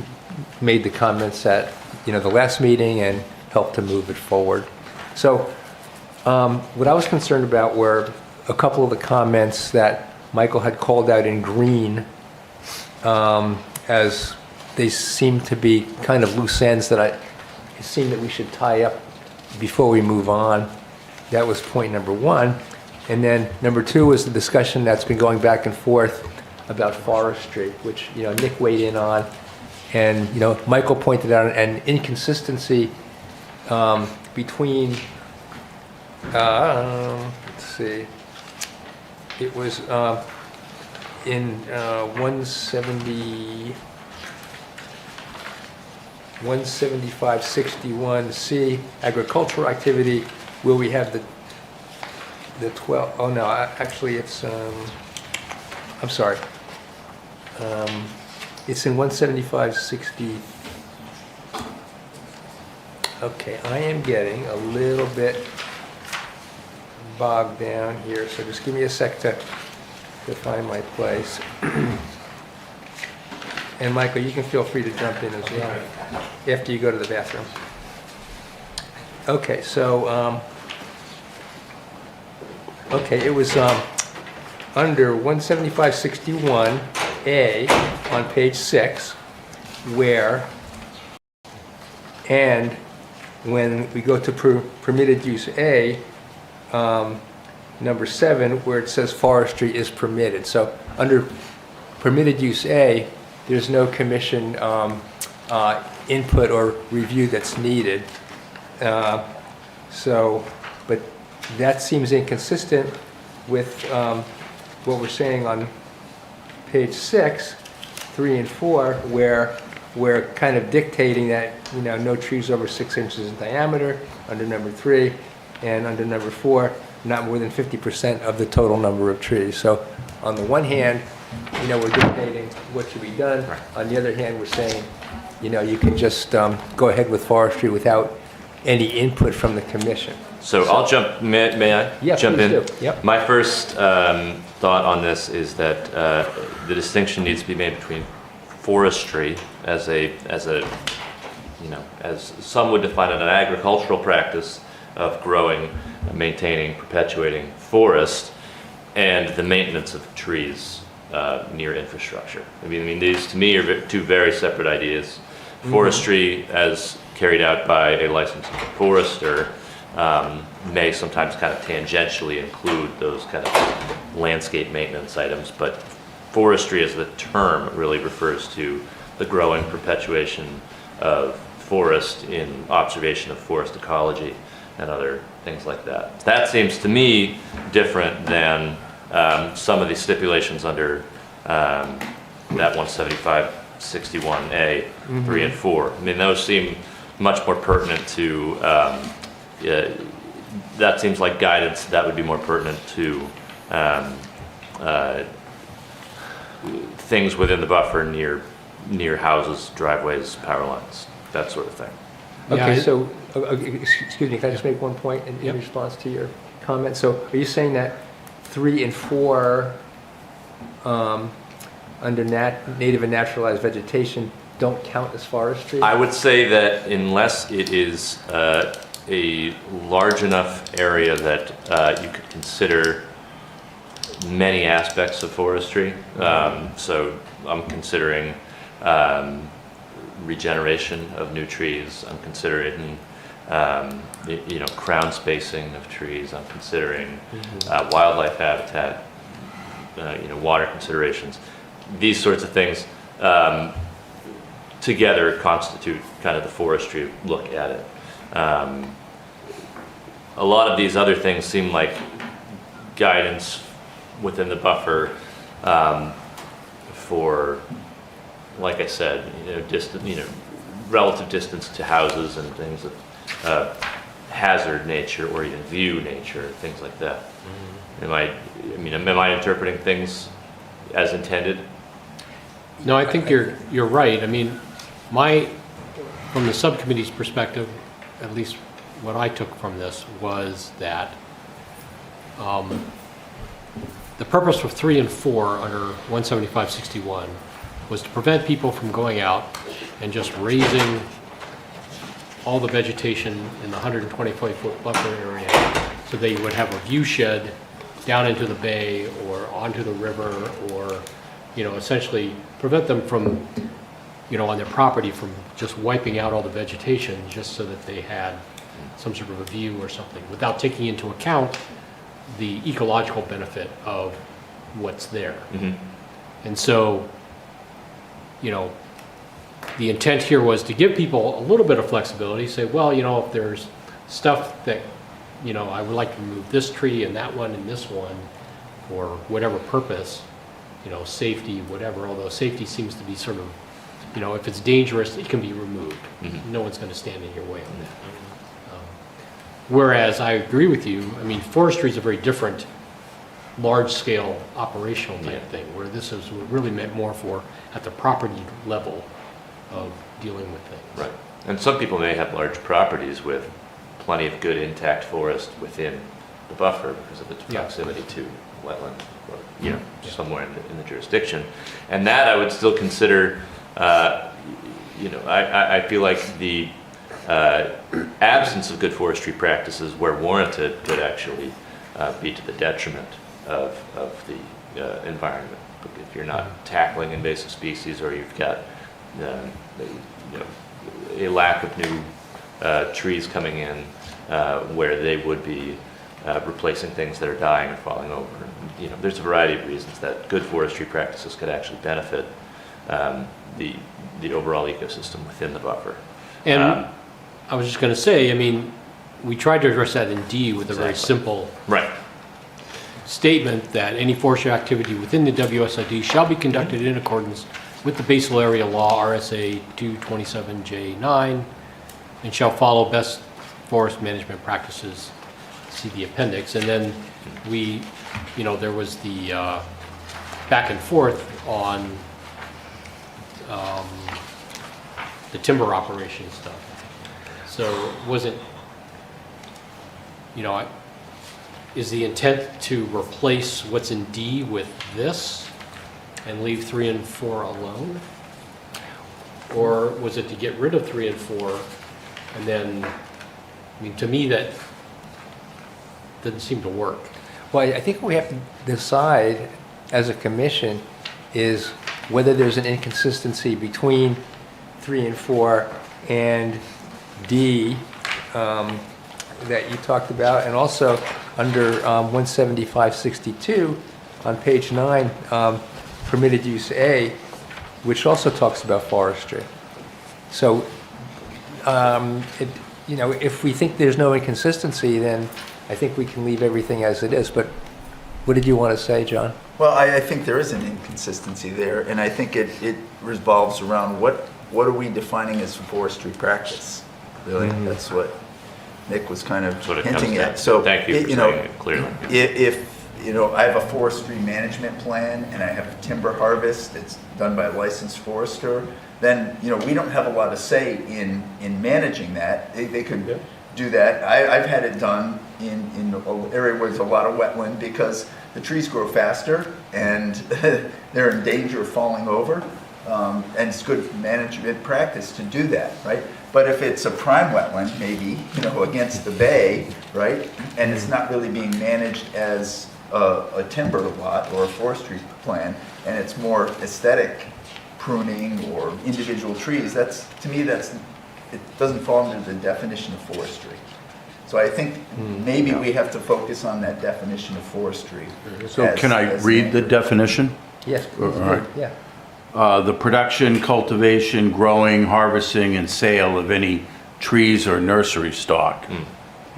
made the comments at, the last meeting and helped to move it forward. So what I was concerned about were a couple of the comments that Michael had called out in green as they seem to be kind of loose ends that it seemed that we should tie up before we move on. That was point number one. And then number two was the discussion that's been going back and forth about forestry, which, Nick weighed in on. And, Michael pointed out an inconsistency between, let's see, it was in 175-61C, agricultural activity, where we have the 12, oh no, actually it's, I'm sorry. It's in 175-60. Okay, I am getting a little bit bogged down here, so just give me a sec to find my place. And Michael, you can feel free to jump in as well after you go to the bathroom. Okay, so, it was under 175-61A on page 6, where, and when we go to permitted use A, number 7, where it says forestry is permitted. So under permitted use A, there's no commission input or review that's needed. But that seems inconsistent with what we're saying on page 6, 3 and 4, where we're kind of dictating that, no trees over 6 inches in diameter under number 3, and under number 4, not more than 50% of the total number of trees. So on the one hand, we're dictating what should be done. Right. On the other hand, we're saying, you can just go ahead with forestry without any input from the commission. So I'll jump, may I jump in? Do. Yep. My first thought on this is that the distinction needs to be made between forestry as some would define it, an agricultural practice of growing, maintaining, perpetuating forest, and the maintenance of trees near infrastructure. I mean, these to me are two very separate ideas. Forestry, as carried out by a licensed forester, may sometimes kind of tangentially include those kind of landscape maintenance items, but forestry as the term really refers to the growing perpetuation of forest in observation of forest ecology and other things like that. That seems to me different than some of the stipulations under that 175-61A, 3 and 4. I mean, those seem much more pertinent to, that seems like guidance that would be more pertinent to things within the buffer near houses, driveways, power lines, that sort of thing. Okay, Yeah, so, excuse me, can I just make one point in response to your comment? So are you saying that 3 and 4 under native and naturalized vegetation don't count as forestry? I would say that unless it is a large enough area that you could consider many aspects of forestry. So I'm considering regeneration of new trees. I'm considering crown spacing of trees. I'm considering wildlife habitat, water considerations. These sorts of things together constitute kind of the forestry look at it. A lot of these other things seem like guidance within the buffer for, like I said, relative distance to houses and things of hazard nature or even view nature, things like that. Am I interpreting things as intended? No, I think you're right. I mean, from the subcommittee's perspective, at least what I took from this was that the purpose of 3 and 4 under 175-61 was to prevent people from going out and just raising all the vegetation in the 125-foot buffer area so they would have a view shed down into the bay or onto the river, or essentially prevent them from on their property from just wiping out all the vegetation just so that they had some sort of a view or something, without taking into account the ecological benefit of what's there. And so, the intent here was to give people a little bit of flexibility, say, well, if there's stuff that, I would like to remove this tree and that one and this one for whatever purpose, safety, whatever, although safety seems to be sort of, if it's dangerous, it can be removed. No one's going to stand in your way on that. Whereas I agree with you, forestry is a very different large-scale operational type thing, where this is really meant more for at the property level of dealing with things. Right. And some people may have large properties with plenty of good intact forest within the buffer because of its proximity to wetland or, somewhere in the jurisdiction. And that I would still consider, I feel like the absence of good forestry practices where warranted could actually be to the detriment of the environment. If you're not tackling invasive species, or you've got a lack of new trees coming in where they would be replacing things that are dying or falling over. There's a variety of reasons that good forestry practices could actually benefit the overall ecosystem within the buffer. And I was just going to say, we tried to address that in D with a very simple statement that any forestry activity within the WSID shall be conducted in accordance with the Basal Area Law, RSA 227J9, and shall follow best forest management practices, see the appendix. And then there was the back and forth on the timber operation stuff. So it wasn't, is the intent to replace what's in D with this and leave 3 and 4 alone? Or was it to get rid of 3 and 4 and then, to me that doesn't seem to work. Well, I think what we have to decide as a commission is whether there's an inconsistency between 3 and 4 and D that you talked about, and also under 175-62 on page 9, permitted use A, which also talks about forestry. So, if we think there's no inconsistency, then I think we can leave everything as it is. But what did you want to say, John? Well, I think there is an inconsistency there, and I think it revolves around what are we defining as forestry practice? Really, that's what Nick was kind of hinting at. So, thank you for saying it clearly. If I have a forestry management plan and I have a timber harvest that's done by a licensed forester, then we don't have a lot of say in managing that. They could do that. I've had it done in an area where there's a lot of wetland because the trees grow faster and they're in danger of falling over. And it's good management practice to do that, right? But if it's a prime wetland, maybe, against the bay, right? And it's not really being managed as a timber lot or a forestry plan, and it's more aesthetic pruning or individual trees, to me, it doesn't fall under the definition of forestry. So I think maybe we have to focus on that definition of forestry. So can I read the definition? Yes, please. All right. Yeah. The production, cultivation, growing, harvesting, and sale of any trees or nursery stock.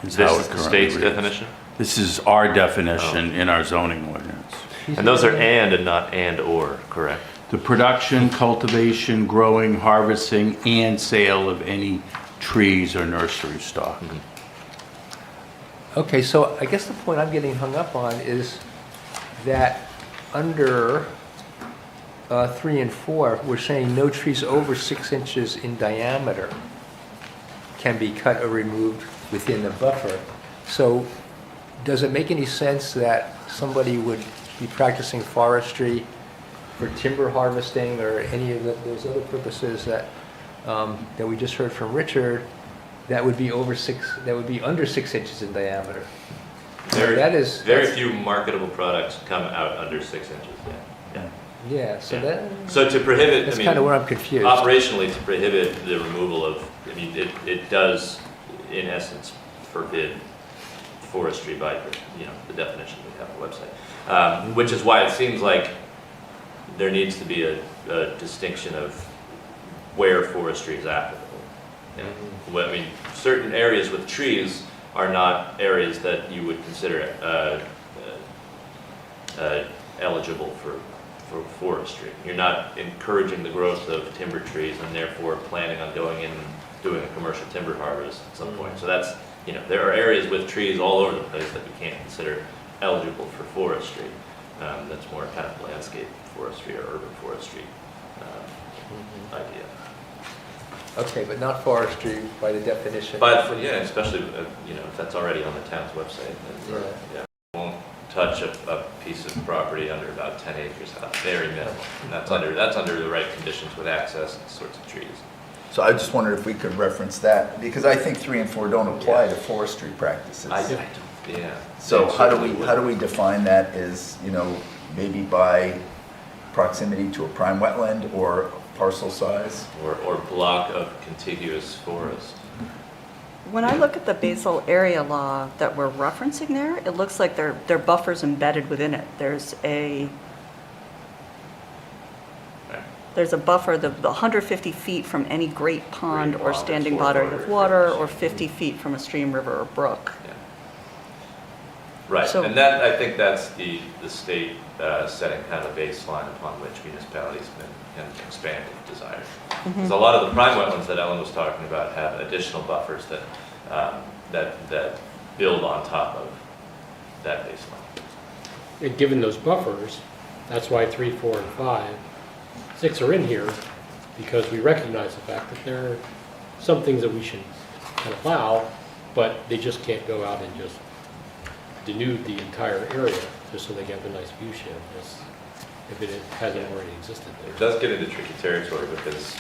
This how is it the currently state's reads. definition? This is our definition in our zoning ordinance. And those are and not and/or, correct? The production, cultivation, growing, harvesting, and sale of any trees or nursery stock. Okay, so I guess the point I'm getting hung up on is that under 3 and 4, we're saying no trees over 6 inches in diameter can be cut or removed within the buffer. So does it make any sense that somebody would be practicing forestry for timber harvesting or any of those other purposes that we just heard from Richard, that would be under 6 inches in diameter? Very few marketable products come out under 6 inches, yeah. Yeah, so Yeah. So to prohibit, that's kind of where I'm confused. operationally, to prohibit the removal of, it does, in essence, forbid forestry by, the definition we have on the website. Which is why it seems like there needs to be a distinction of where forestry is applicable. Yeah. Well, certain areas with trees are not areas that you would consider eligible for forestry. You're not encouraging the growth of timber trees and therefore planning on going in and doing a commercial timber harvest at some point. So that's, there are areas with trees all over the place that we can't consider eligible for forestry. That's more kind of landscape forestry or urban forestry idea. Okay, but not forestry by the definition. But yeah, especially if that's already on the town's website, then, yeah, won't touch a piece of property under about 10 acres, very minimal. And that's under the right conditions with access and sorts of trees. So I just wondered if we could reference that, because I think 3 and 4 don't apply to forestry practices. Yeah. So They how certainly do we define that as, maybe by proximity to a prime wetland or parcel size? or block of contiguous forest. When I look at the basal area law that we're referencing there, it looks like there are buffers embedded within it. There's a buffer, the 150 feet from any great pond Great or pond, standing or body water, of water, or rivers. 50 feet from a stream, river, or brook. Yeah. Right, So- and that, I think that's the state setting kind of a baseline upon which municipalities can expand if desired. Because a lot of the prime wetlands that Ellen was talking about have additional buffers that build on top of that baseline. And given those buffers, that's why 3, 4, and 5, 6 are in here, because we recognize the fact that there are some things that we should kind of allow, but they just can't go out and just denude the entire area just so they get a nice view shed if it hasn't already existed It there. does get into tricky territory because,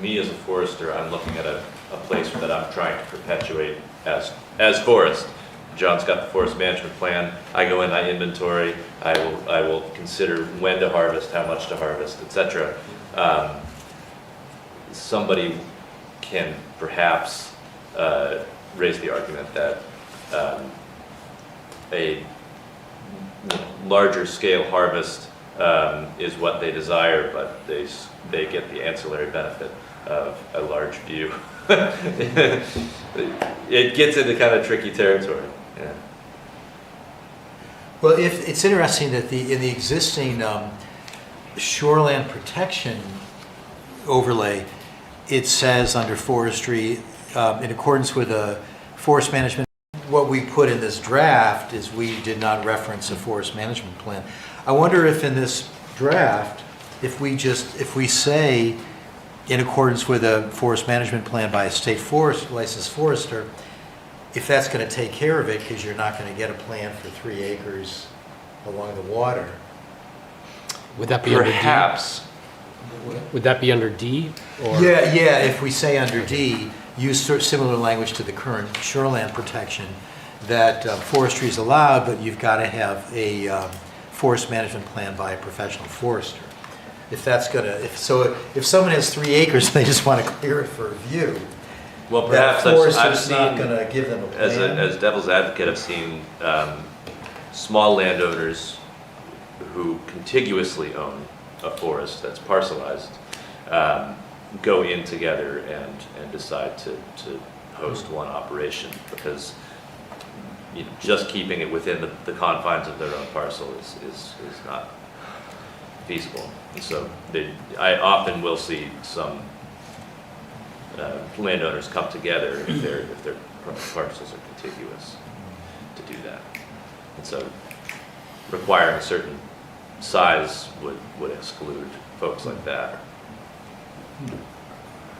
me as a forester, I'm looking at a place that I'm trying to perpetuate as forest. John's got the forest management plan. I go in, I inventory. I will consider when to harvest, how much to harvest, etc. Somebody can perhaps raise the argument that a larger scale harvest is what they desire, but they get the ancillary benefit of a large view. It gets into kind of tricky territory. Yeah. Well, it's interesting that in the existing shoreland protection overlay, it says under forestry, in accordance with a forest management, what we put in this draft is we did not reference a forest management plan. I wonder if in this draft, if we say in accordance with a forest management plan by a state forest licensed forester, if that's going to take care of it, because you're not going to get a plan for 3 acres along the water. Would that be under D? Perhaps. Would that be under D? Or? Yeah, if we say under D, use similar language to the current shoreland protection, that forestry is allowed, but you've got to have a forest management plan by a professional forester. If that's gonna, if someone has 3 acres and they just want to clear it for a view, Well, that perhaps I've forester's not seen, gonna give them a plan. as devil's advocate, I've seen small landowners who contiguously own a forest that's parcelized go in together and decide to host one operation, because just keeping it within the confines of their own parcel is not feasible. And so I often will see some landowners come together if their parcels are contiguous to do that. And so requiring a certain size would exclude folks like that.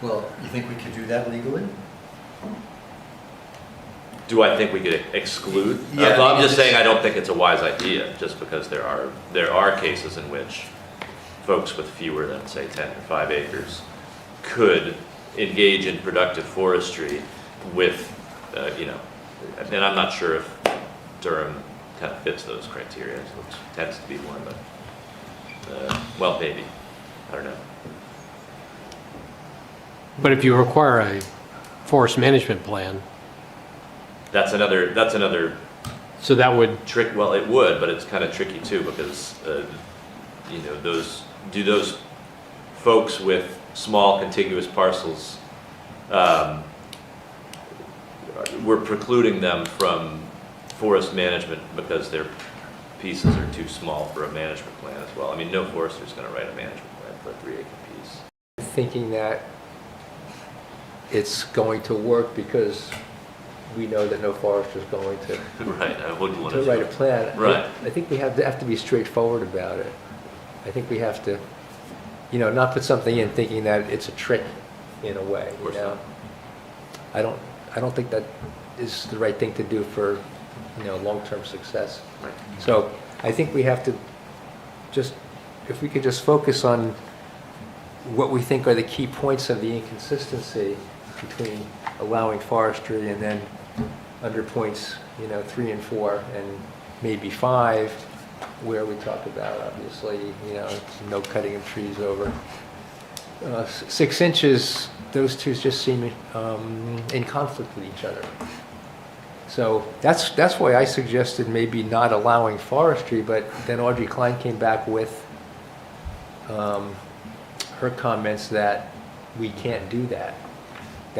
Well, you think we could do that legally? Do I think we could exclude? Yeah, I'm just saying I don't think it's a wise idea, just because there are cases in which folks with fewer than, say, 10 or 5 acres could engage in productive forestry with, and I'm not sure if Durham kind of fits those criteria, which tends to be one, but, well, maybe, I don't know. But if you require a forest management plan, That's another so that would, trick. Well, it would, but it's kind of tricky too, because those folks with small contiguous parcels, we're precluding them from forest management because their pieces are too small for a management plan as well. I mean, no forester's going to write a management plan for a 3-acre piece. Thinking that it's going to work because we know that no forester is going to Right. I wouldn't want to write a plan. Right. I think we have to be straightforward about it. I think we have to, not put something in thinking that it's a trick in a way. Of course not. I don't think that is the right thing to do for, long-term success. Right. So I think we have to if we could just focus on what we think are the key points of the inconsistency between allowing forestry and then under points, 3 and 4 and maybe 5, where we talk about obviously, no cutting of trees over 6 inches. Those two just seem in conflict with each other. So that's why I suggested maybe not allowing forestry, but then Audrey Klein came back with her comments that we can't do that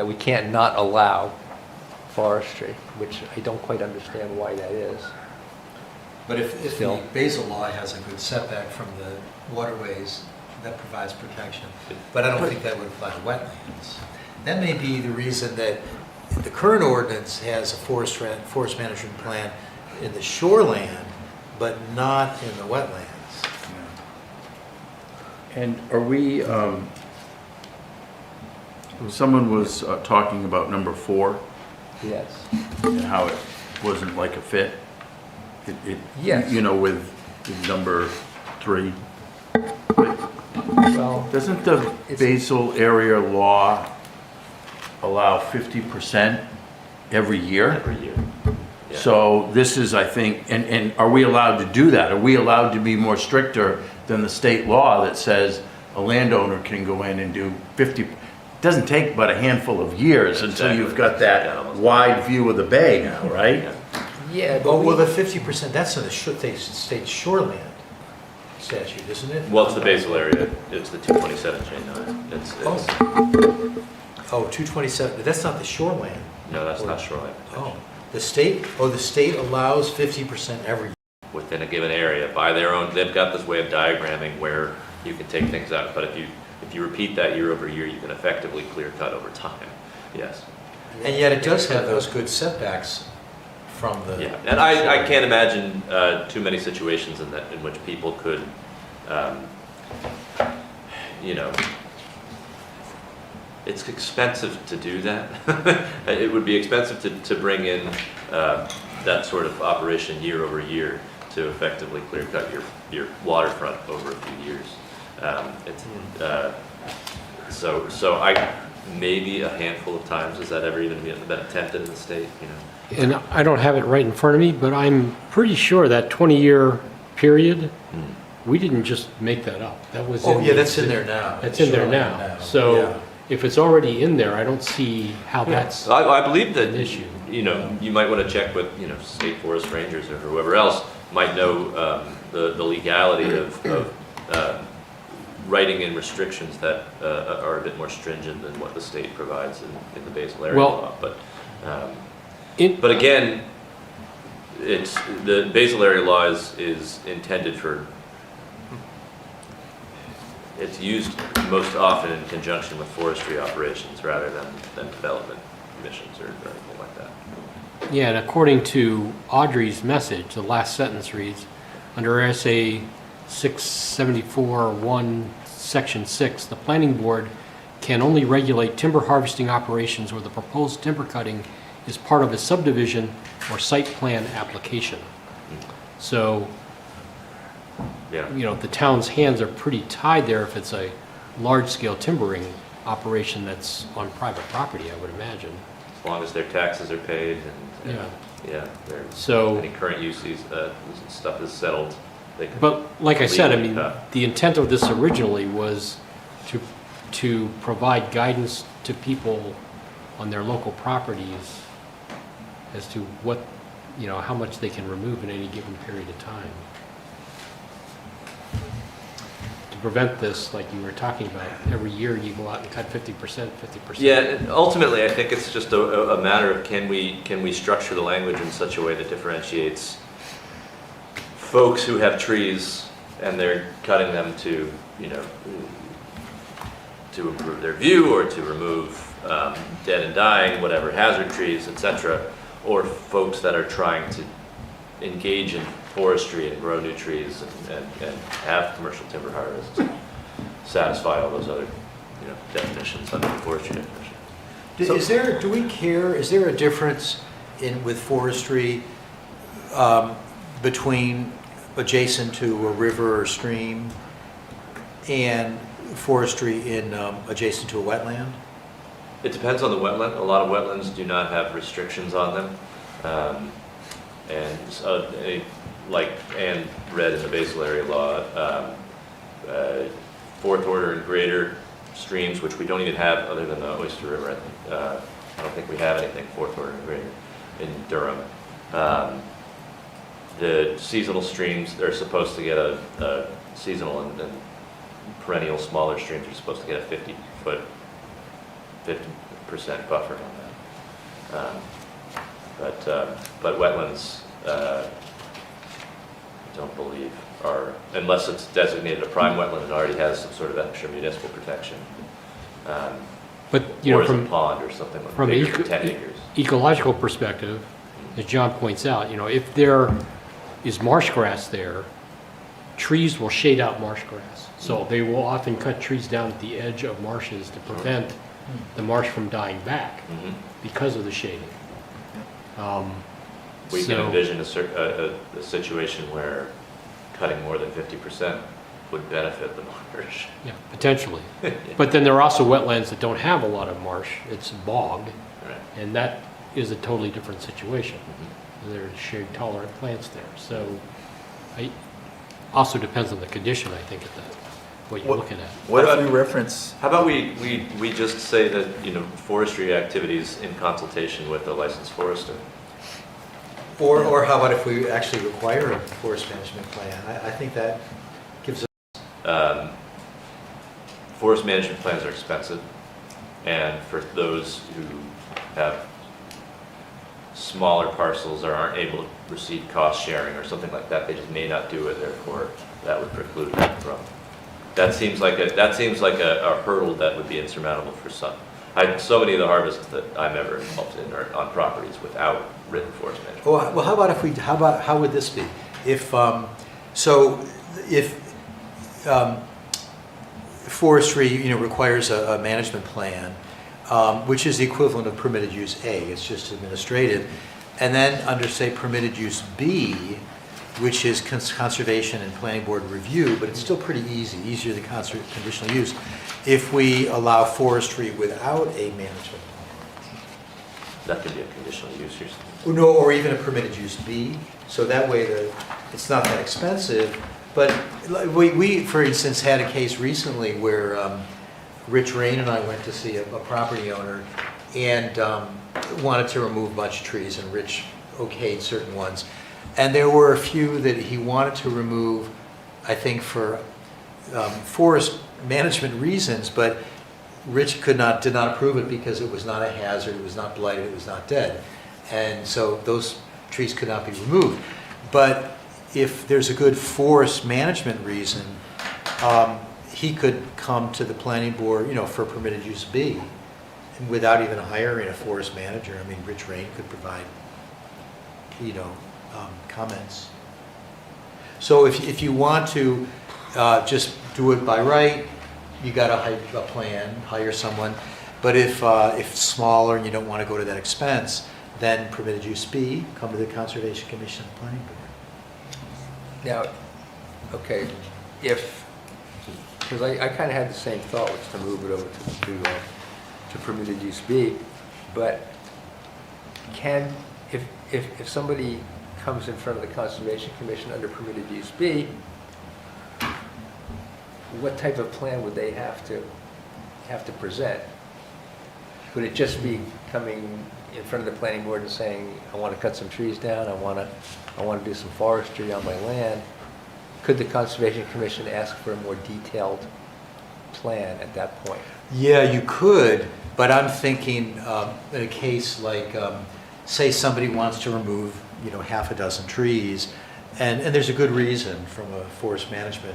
we can't not allow forestry, which I don't quite understand why that is. But if the Still. Basel law has a good setback from the waterways, that provides protection. But I don't think that would apply to wetlands. That may be the reason that the current ordinance has a forest management plan in the shoreland, but not in the wetlands. And are we, someone was talking about number 4 Yes. and how it wasn't like a fit. Yes. With number 3. Well, Doesn't the Basel area law allow 50% every year? Every year. Yeah. So this is, I think, and are we allowed to do that? Are we allowed to be more stricter than the state law that says a landowner can go in and do 50? It doesn't take but a handful of years until Exactly. you've got Yeah, that almost. wide view of the bay now, right? Yeah. yeah, but Well, the 50%, that's in the state shoreland statute, isn't it? Well, it's the basal area. It's the 227J9. It's Oh, 227, that's not the shoreland. no, that's not shoreline Oh, protection. the state allows 50% every year. Within a given area by their own. They've got this way of diagramming where you can take things out, but if you repeat that year over year, you can effectively clear cut over time. Yes. And yet it does have those good setbacks from the. Yeah, and I can't imagine too many situations in which people could, it's expensive to do that. It would be expensive to bring in that sort of operation year over year to effectively clear cut your waterfront over a few years. So maybe a handful of times. Has that ever even been attempted in the state, you know? And I don't have it right in front of me, but I'm pretty sure that 20-year period, we didn't just make that up. That was Oh, yeah, that's in there now. That's in there Surely now. So yeah. if it's already in there, I don't see how that's I believe that, an issue. you know, you might want to check with, you know, state forest rangers or whoever else might know the legality of writing in restrictions that are a bit more stringent than what the state provides in the basal area law. But again, it's the basal area law is intended for. It's used most often in conjunction with forestry operations rather than development missions or anything like that. Yeah, and according to Audrey's message, the last sentence reads, under RSA 674-1, Section 6, the planning board can only regulate timber harvesting operations where the proposed timber cutting is part of a subdivision or site plan application. So, Yeah. you know, the town's hands are pretty tied there if it's a large-scale timbering operation that's on private property, I would imagine. As long as their taxes are paid and So- any current uses stuff is settled. They can But like I said, I legally mean, cut. the intent of this originally was to provide guidance to people on their local properties as to what, you know, how much they can remove in any given period of time. To prevent this, like you were talking about, every year you go out and cut 50%, 50%. Yeah, and ultimately, I think it's just a matter of can we structure the language in such a way that differentiates folks who have trees and they're cutting them to, you know, to improve their view or to remove dead and dying, whatever, hazard trees, etc., or folks that are trying to engage in forestry and grow new trees and have commercial timber harvests, satisfy all those other, you know, definitions under the forestry definition. Do we care, is there a difference with forestry between adjacent to a river or stream and forestry in adjacent to a wetland? It depends on the wetland. A lot of wetlands do not have restrictions on them. And so, like Ann read in the basal area law, fourth order and greater streams, which we don't even have other than the Oyster River, I think. I don't think we have anything fourth order and greater in Durham. The seasonal streams, they're supposed to get a seasonal and perennial smaller streams are supposed to get a 50% buffer on that. But wetlands, I don't believe are, unless it's designated a prime wetland, it already has some sort of extra municipal protection. But, you or know, is from a pond or something like from bigger than 10 acres. ecological perspective, as John points out, you know, if there is marsh grass there, trees will shade out marsh grass. So they will often cut trees down at the edge of marshes to prevent the marsh from dying back because of the shading. We can envision a situation where cutting more than 50% would benefit the marsh. Yeah, potentially. But then there are also wetlands that don't have a lot of marsh. It's bog, Right. and that is a totally different situation. There's shade tolerant plants there. So also depends on the condition, I think, at that, what you're looking at. What if we reference, How about we just say that, you know, forestry activities in consultation with a licensed forester? Or how about if we actually require a forest management plan? I think that gives us... Forest management plans are expensive, and for those who have smaller parcels or aren't able to receive cost sharing or something like that, they just may not do it. Therefore, that would preclude them from. That seems like a hurdle that would be insurmountable for some. So many of the harvests that I'm ever involved in are on properties without written forest management. Well, how would this be? If forestry, you know, requires a management plan, which is the equivalent of permitted use A, it's just administrative, and then under, say, permitted use B, which is conservation and planning board review, but it's still pretty easy, easier than conditional use, if we allow forestry without a management That could be a conditional use or something. plan. No, or even a permitted use B, so that way it's not that expensive. But we, for instance, had a case recently where Rich Rain and I went to see a property owner and wanted to remove a bunch of trees, and Rich okayed certain ones. And there were a few that he wanted to remove, I think, for forest management reasons, but Rich did not approve it because it was not a hazard, it was not blighted, it was not dead. And so those trees could not be removed. But if there's a good forest management reason, he could come to the planning board, for permitted use B, and without even hiring a forest manager. I mean, Rich Rain could provide, comments. So if you want to just do it by right, you got to hire someone. But if it's smaller and you don't want to go to that expense, then permitted use B, come to the Conservation Commission and Planning Board. Now, okay, because I kind of had the same thought, was to move it over to permitted use B, but if somebody comes in front of the Conservation Commission under permitted use B, what type of plan would they have to present? Would it just be coming in front of the planning board and saying, I want to cut some trees down, I want to do some forestry on my land? Could the Conservation Commission ask for a more detailed plan at that point? Yeah, you could, but I'm thinking in a case like, say somebody wants to remove, half a dozen trees, and there's a good reason from a forest management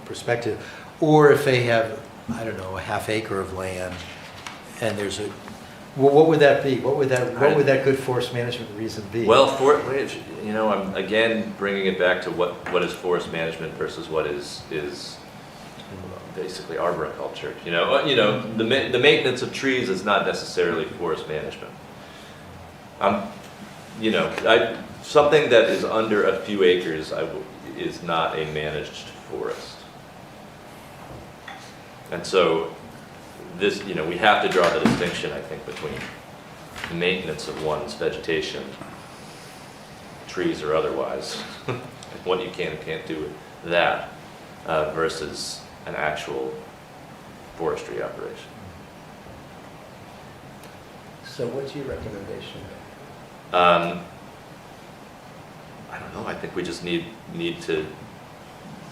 perspective, or if they have, I don't know, a half acre of land, and there's what would that be? What would that good forest management reason be? Well, I'm again bringing it back to what is forest management versus what is basically arboriculture. The maintenance of trees is not necessarily forest management. Something that is under a few acres is not a managed forest. And so this, we have to draw the distinction, I think, between the maintenance of one's vegetation, trees or otherwise, what you can and can't do with that, versus an actual forestry operation. So what's your recommendation? I don't know. I think we just need to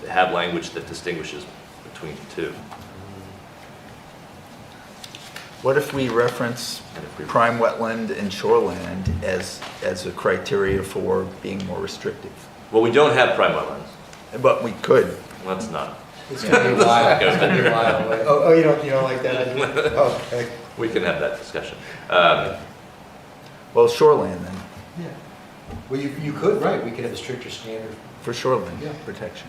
have language that distinguishes between the two. What if we reference prime wetland and shoreland as a criteria for being more restrictive? Well, we don't have prime wetlands. But we could. Let's not. It's going to be a while. It's going to be a while away. Oh, you don't like that? Okay. We can have that discussion. Well, shoreland then, Yeah. Well, you could, right? We could have a stricter standard. for shoreland Yeah. protection.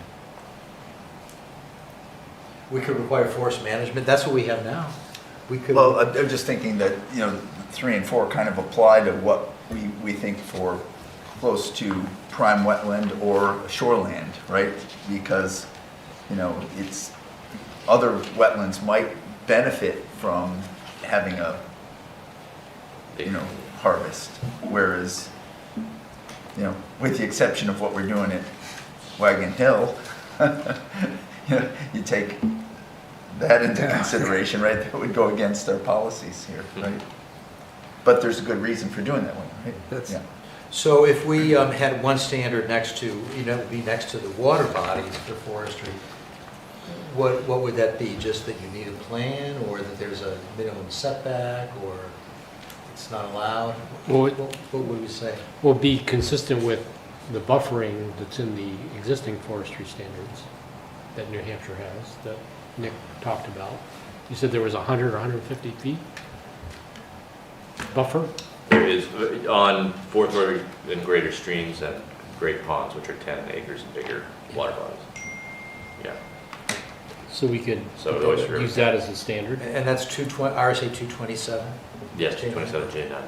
We could require forest management. That's what we have now. We could. Well, I'm just thinking that, 3 and 4 kind of apply to what we think for close to prime wetland or shoreland, right? Because, it's, other wetlands might benefit from having a, harvest, whereas, with the exception of what we're doing at Wagon Hill, you take that into consideration, right? That would go against our policies here, right? But there's a good reason for doing that one, right? Yeah. So if we had one standard next to, be next to the water bodies for forestry, what would that be? Just that you need a plan, or that there's a minimum setback, or it's not allowed? Well, What would we say? will be consistent with the buffering that's in the existing forestry standards that New Hampshire has, that Nick talked about. You said there was 100 or 150 feet buffer? There is on fourth order and greater streams and great ponds, which are 10 acres and bigger water bodies. Yeah. So we could So it always use that as a standard. And that's RSA 227? Yes, 27J9. Yeah.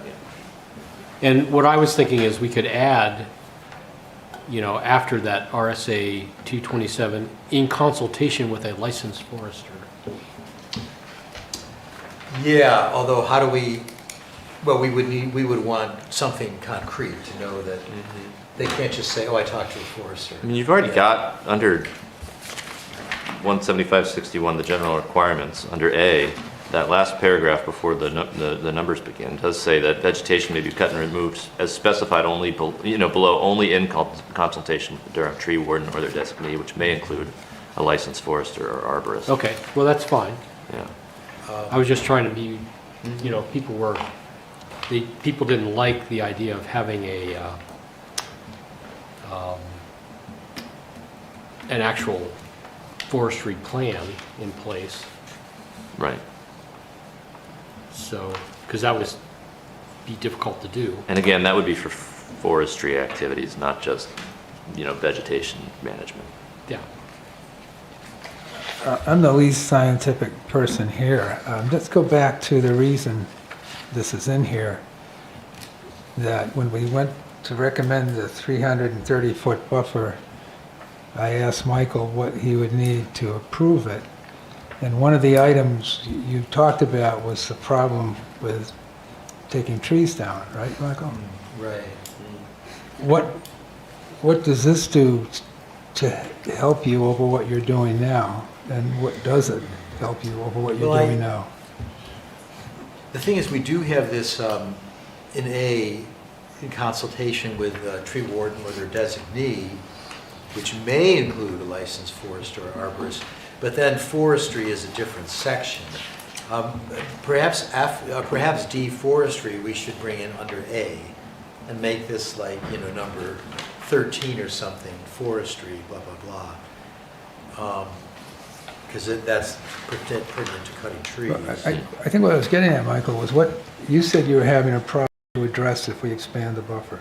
And what I was thinking is we could add after that RSA 227, in consultation with a licensed forester. Yeah, although how do we, well, we would want something concrete to know that they can't just say, oh, I talked to a forester. I mean, you've already got under 17561, the general requirements, under A, that last paragraph before the numbers begin does say that vegetation may be cut and removed as specified only, below only in consultation with the Durham tree warden or their designee, which may include a licensed forester or arborist. Okay, well, that's fine. Yeah. I was just trying to be, people didn't like the idea of having an actual forestry plan in place. Right. So, because that would be difficult to do. And again, that would be for forestry activities, not just, vegetation management. Yeah. I'm the least scientific person here. Let's go back to the reason this is in here, that when we went to recommend the 330-foot buffer, I asked Michael what he would need to approve it. And one of the items you talked about was the problem with taking trees down, right, Michael? Right. What does this do to help you over what you're doing now? And what does it help you over what you're doing now? The thing is, we do have this in consultation with tree warden or their designee, which may include a licensed forester or arborist, but then forestry is a different section. Perhaps deforestry we should bring in under A and make this like, number 13 or something, forestry, blah, blah, blah. Because that's pertinent to cutting trees. I think what I was getting at, Michael, was what you said you were having a problem to address if we expand the buffer.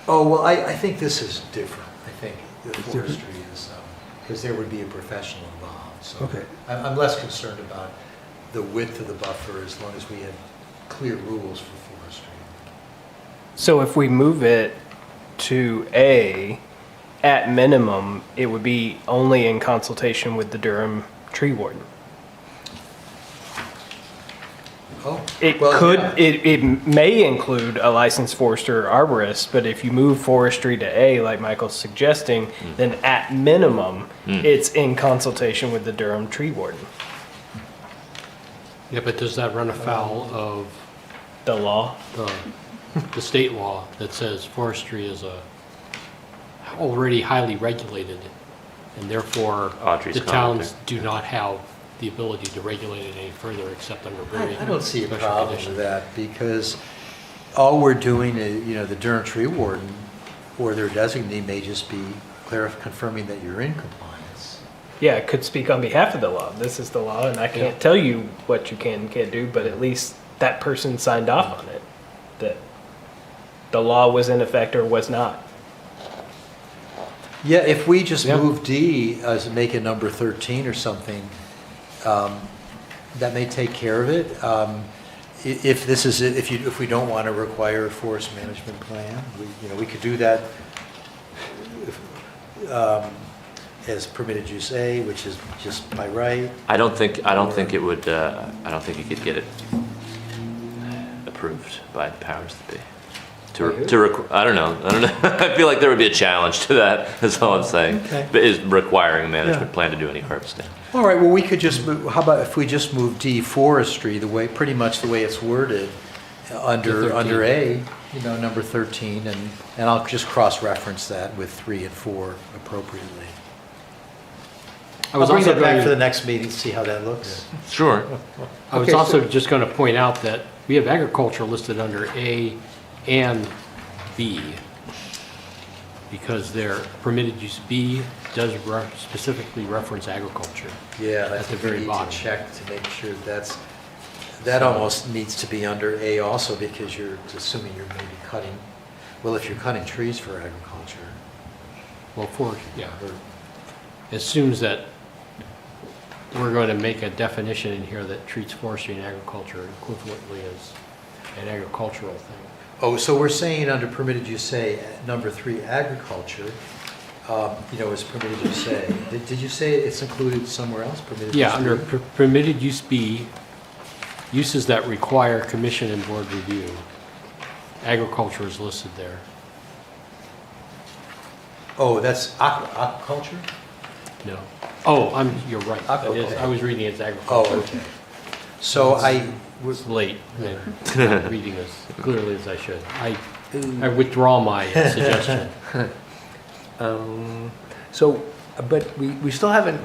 I think this is different. I think the It's forestry different? is, because there would be a professional involved. So Okay. I'm less concerned about the width of the buffer as long as we have clear rules for forestry. So if we move it to A, at minimum, it would be only in consultation with the Durham tree warden. Oh, It well, could, yeah. it may include a licensed forester or arborist, but if you move forestry to A, like Michael's suggesting, then at minimum, it's in consultation with the Durham tree warden. Yeah, but does that run afoul of The law? the state law that says forestry is already highly regulated, and therefore Audrey's the comment towns do not have the ability to regulate it any further except under very I don't see a special problem conditions. with that because all we're doing is, the Durham tree warden or their designee may just be confirming that you're in compliance. Yeah, it could speak on behalf of the law. This is the law, and I can't tell you what you can and can't do, but at least that person signed off on it, that the law was in effect or was not. Yeah, if we just Yeah. move D as make it number 13 or something, that may take care of it. If this is it, if we don't want to require a forest management plan, we could do that as permitted use A, which is just by right. I don't think it would, I don't think you could get it approved by the powers that be. I don't know. I feel like there would be a challenge to that, that's all I'm saying. Okay. But is requiring a management Yeah. plan to do any harvesting. All right, well, we could just move, how about if we just move D forestry pretty much the way it's worded under 13. A, number 13, and I'll just cross-reference that with 3 and 4 appropriately. I'll bring that back for the next meeting, see how that looks. Sure. I was Okay, also so- just going to point out that we have agriculture listed under A and B because their permitted use B does specifically reference agriculture. Yeah, I At the think very we need bottom. to check to make sure that almost needs to be under A also because you're assuming you're maybe cutting, well, if you're cutting trees for agriculture. Well, assumes that we're going to make a definition in here that treats forestry and agriculture equivalently as an agricultural thing. Oh, so we're saying under permitted use say, number 3, agriculture, is permitted use say. Did you say it's included somewhere else, permitted Yeah, use under B? permitted use B, uses that require commission and board review. Agriculture is listed there. Oh, that's aquaculture? No. Oh, you're right. That is, Okay. I was reading it as Oh, agriculture. okay. So I was, It's late, and not reading as clearly as I should. I withdraw my suggestion. But we still haven't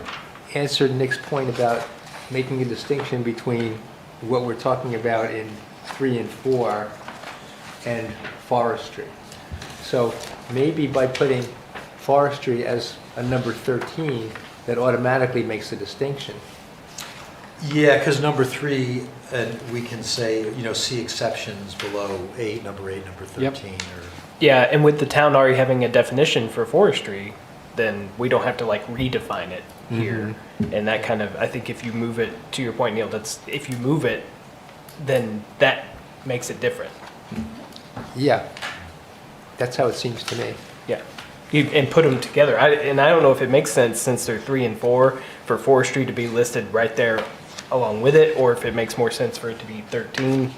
answered Nick's point about making a distinction between what we're talking about in 3 and 4 and forestry. So maybe by putting forestry as a number 13, that automatically makes a distinction. yeah, because number 3, and we can say, see exceptions below number 8, number 13, Yep. or, Yeah, and with the town already having a definition for forestry, then we don't have to like redefine it here. And that kind of, I think if you move it, to your point, Neil, if you move it, then that makes it different. Yeah, that's how it seems to me. Yeah. And put them together. And I don't know if it makes sense, since they're 3 and 4, for forestry to be listed right there along with it, or if it makes more sense for it to be 13.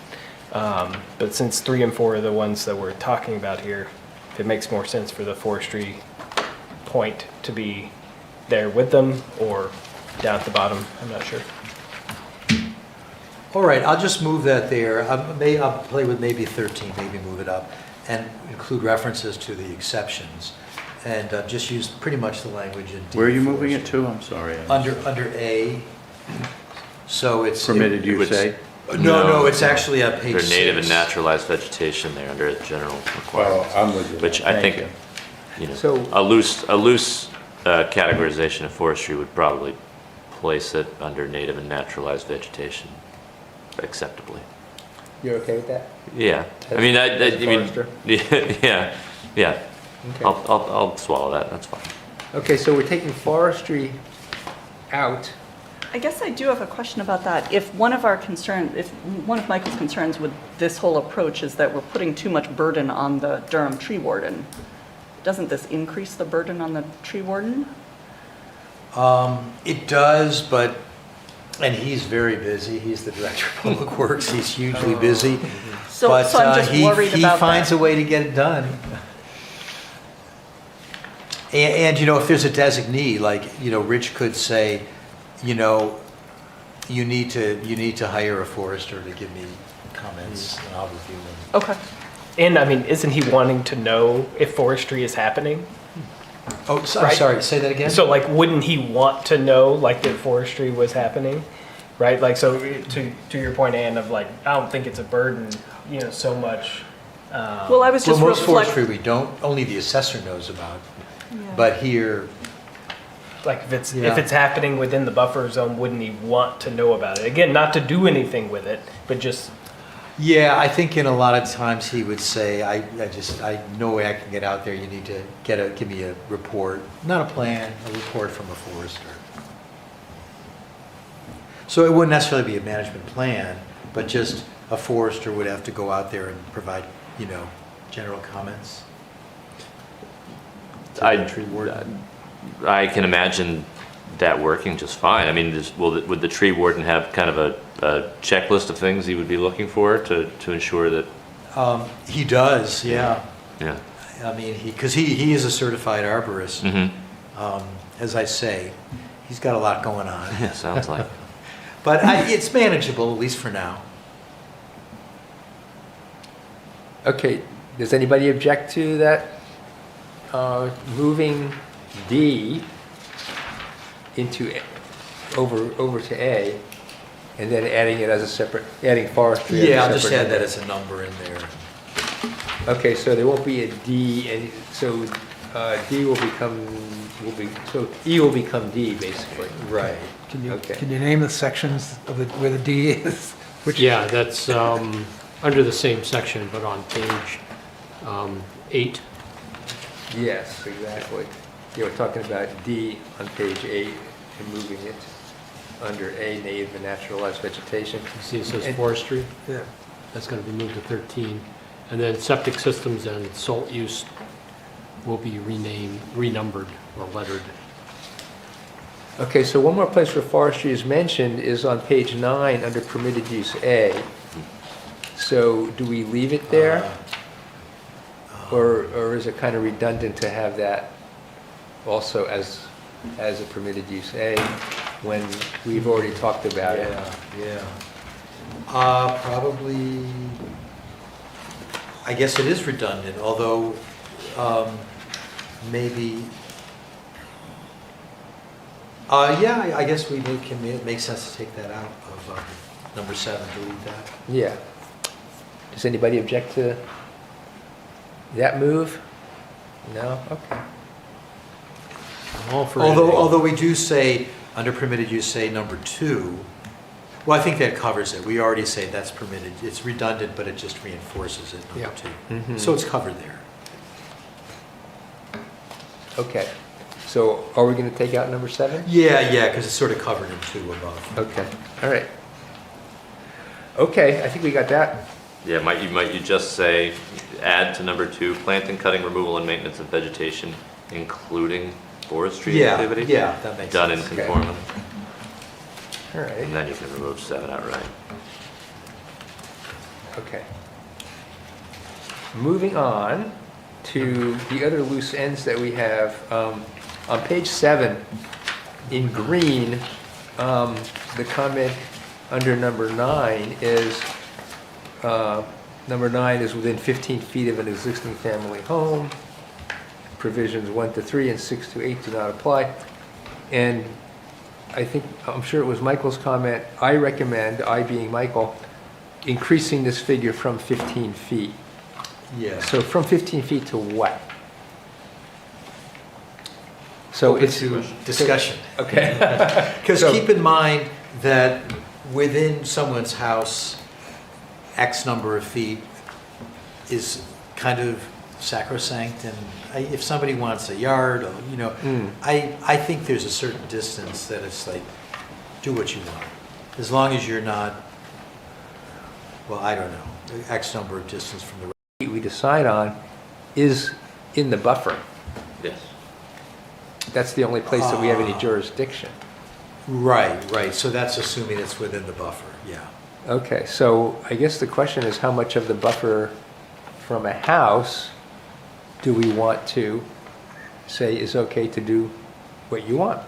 But since 3 and 4 are the ones that we're talking about here, if it makes more sense for the forestry point to be there with them or down at the bottom, I'm not sure. all right, I'll just move that there. I'll play with maybe 13, maybe move it up, and include references to the exceptions, and just use pretty much the language in D. Where are you moving it to? I'm sorry. Under A, so it's... Permitted use say? No, it's actually on page They're 6. native and naturalized vegetation there under general Well, requirements, I'm with you. which I Thank think, you. So- a loose categorization of forestry would probably place it under native and naturalized vegetation acceptably. You're okay with that? Yeah, I As- mean, as a I mean, forester? yeah. Okay. I'll swallow that, that's fine. Okay, so we're taking forestry out. I guess I do have a question about that. If one of Michael's concerns with this whole approach is that we're putting too much burden on the Durham tree warden, doesn't this increase the burden on the tree warden? It does, and he's very busy. He's the director of public works. He's hugely busy. So I'm just worried he about finds that. a way to get it done. And if there's a designee, like, Rich could say, you need to hire a forester to give me comments, and I'll review them. Okay. And I mean, isn't he wanting to know if forestry is happening? Oh, I'm Right. sorry, say that again? So like, wouldn't he want to know like that forestry was happening? Right? Like, so to your point, Ann, of like, I don't think it's a burden, so much. Well, I was Well, just most reflect- forestry we don't, only the assessor knows about. But here, Like if Yeah. it's happening within the buffer zone, wouldn't he want to know about it? Again, not to do anything with it, but just, yeah, I think in a lot of times he would say, I no way I can get out there, you need to give me a report, not a plan, a report from a forester. So it wouldn't necessarily be a management plan, but just a forester would have to go out there and provide, general comments. to the tree warden. I can imagine that working just fine. I mean, would the tree warden have kind of a checklist of things he would be looking for to ensure that? He does, yeah. Yeah. I mean, because he is a certified arborist. Mm-hmm. As I say, he's got a lot going on. Yeah, sounds like. But it's manageable, at least for now. Okay, does anybody object to that? Moving D over to A, and then adding it as a separate, adding forestry as a Yeah, I'll just separate add that heading. as a number in there. Okay, so there won't be a D, and so D will become, so E will become D, basically. Right. Can you, Okay. can you name the sections of where the D is? Yeah, that's under the same section, but on page 8. Yes, exactly. Yeah, we're talking about D on page 8 and moving it under A, native and naturalized vegetation. You see it says And- forestry? Yeah. That's going to be moved to 13. And then septic systems and salt use will be renumbered or lettered. Okay, so one more place where forestry is mentioned is on page 9 under permitted use A. So do we leave it there? Or is it kind of redundant to have that also as a permitted use A when we've already talked about it? Yeah. Probably, I guess it is redundant, although maybe, yeah, I guess it makes sense to take that out of number 7, delete that. Yeah. Does anybody object to that move? No? Okay. I'm all for anything. Although we do say, under permitted use, say number 2, well, I think that covers it. We already say that's permitted. It's redundant, but it just reinforces it, number 2. Mhm. So it's covered there. Okay. So are we going to take out number 7? Yeah, because it's sort of covered in 2 above. Okay. All right. Okay, I think we got that. Yeah, might you just say, add to number 2, planting, cutting, removal, and maintenance of vegetation, including forestry activity? Yeah, that makes Done sense. in conformity. All right. And then you can remove 7 outright. Okay. Moving on to the other loose ends that we have. On page 7, in green, the comment under number 9 is, number 9 is within 15 feet of an existing family home. Provisions 1 to 3 and 6 to 8 do not apply. And I'm sure it was Michael's comment, I recommend, I being Michael, increasing this figure from 15 feet. Yeah. So from 15 feet to what? So Open it's to discussion. Okay. Because So- keep in mind that within someone's house, X number of feet is kind of sacrosanct, and if somebody wants a yard, or, I think there's a certain distance that it's like, do what you want. As long as you're not, well, I don't know, X number of distance from the we decide on is in the buffer. Yes. That's the only place that we have any jurisdiction. Right. So that's assuming it's within the buffer, yeah. Okay, so I guess the question is how much of the buffer from a house do we want to say is okay to do what you want?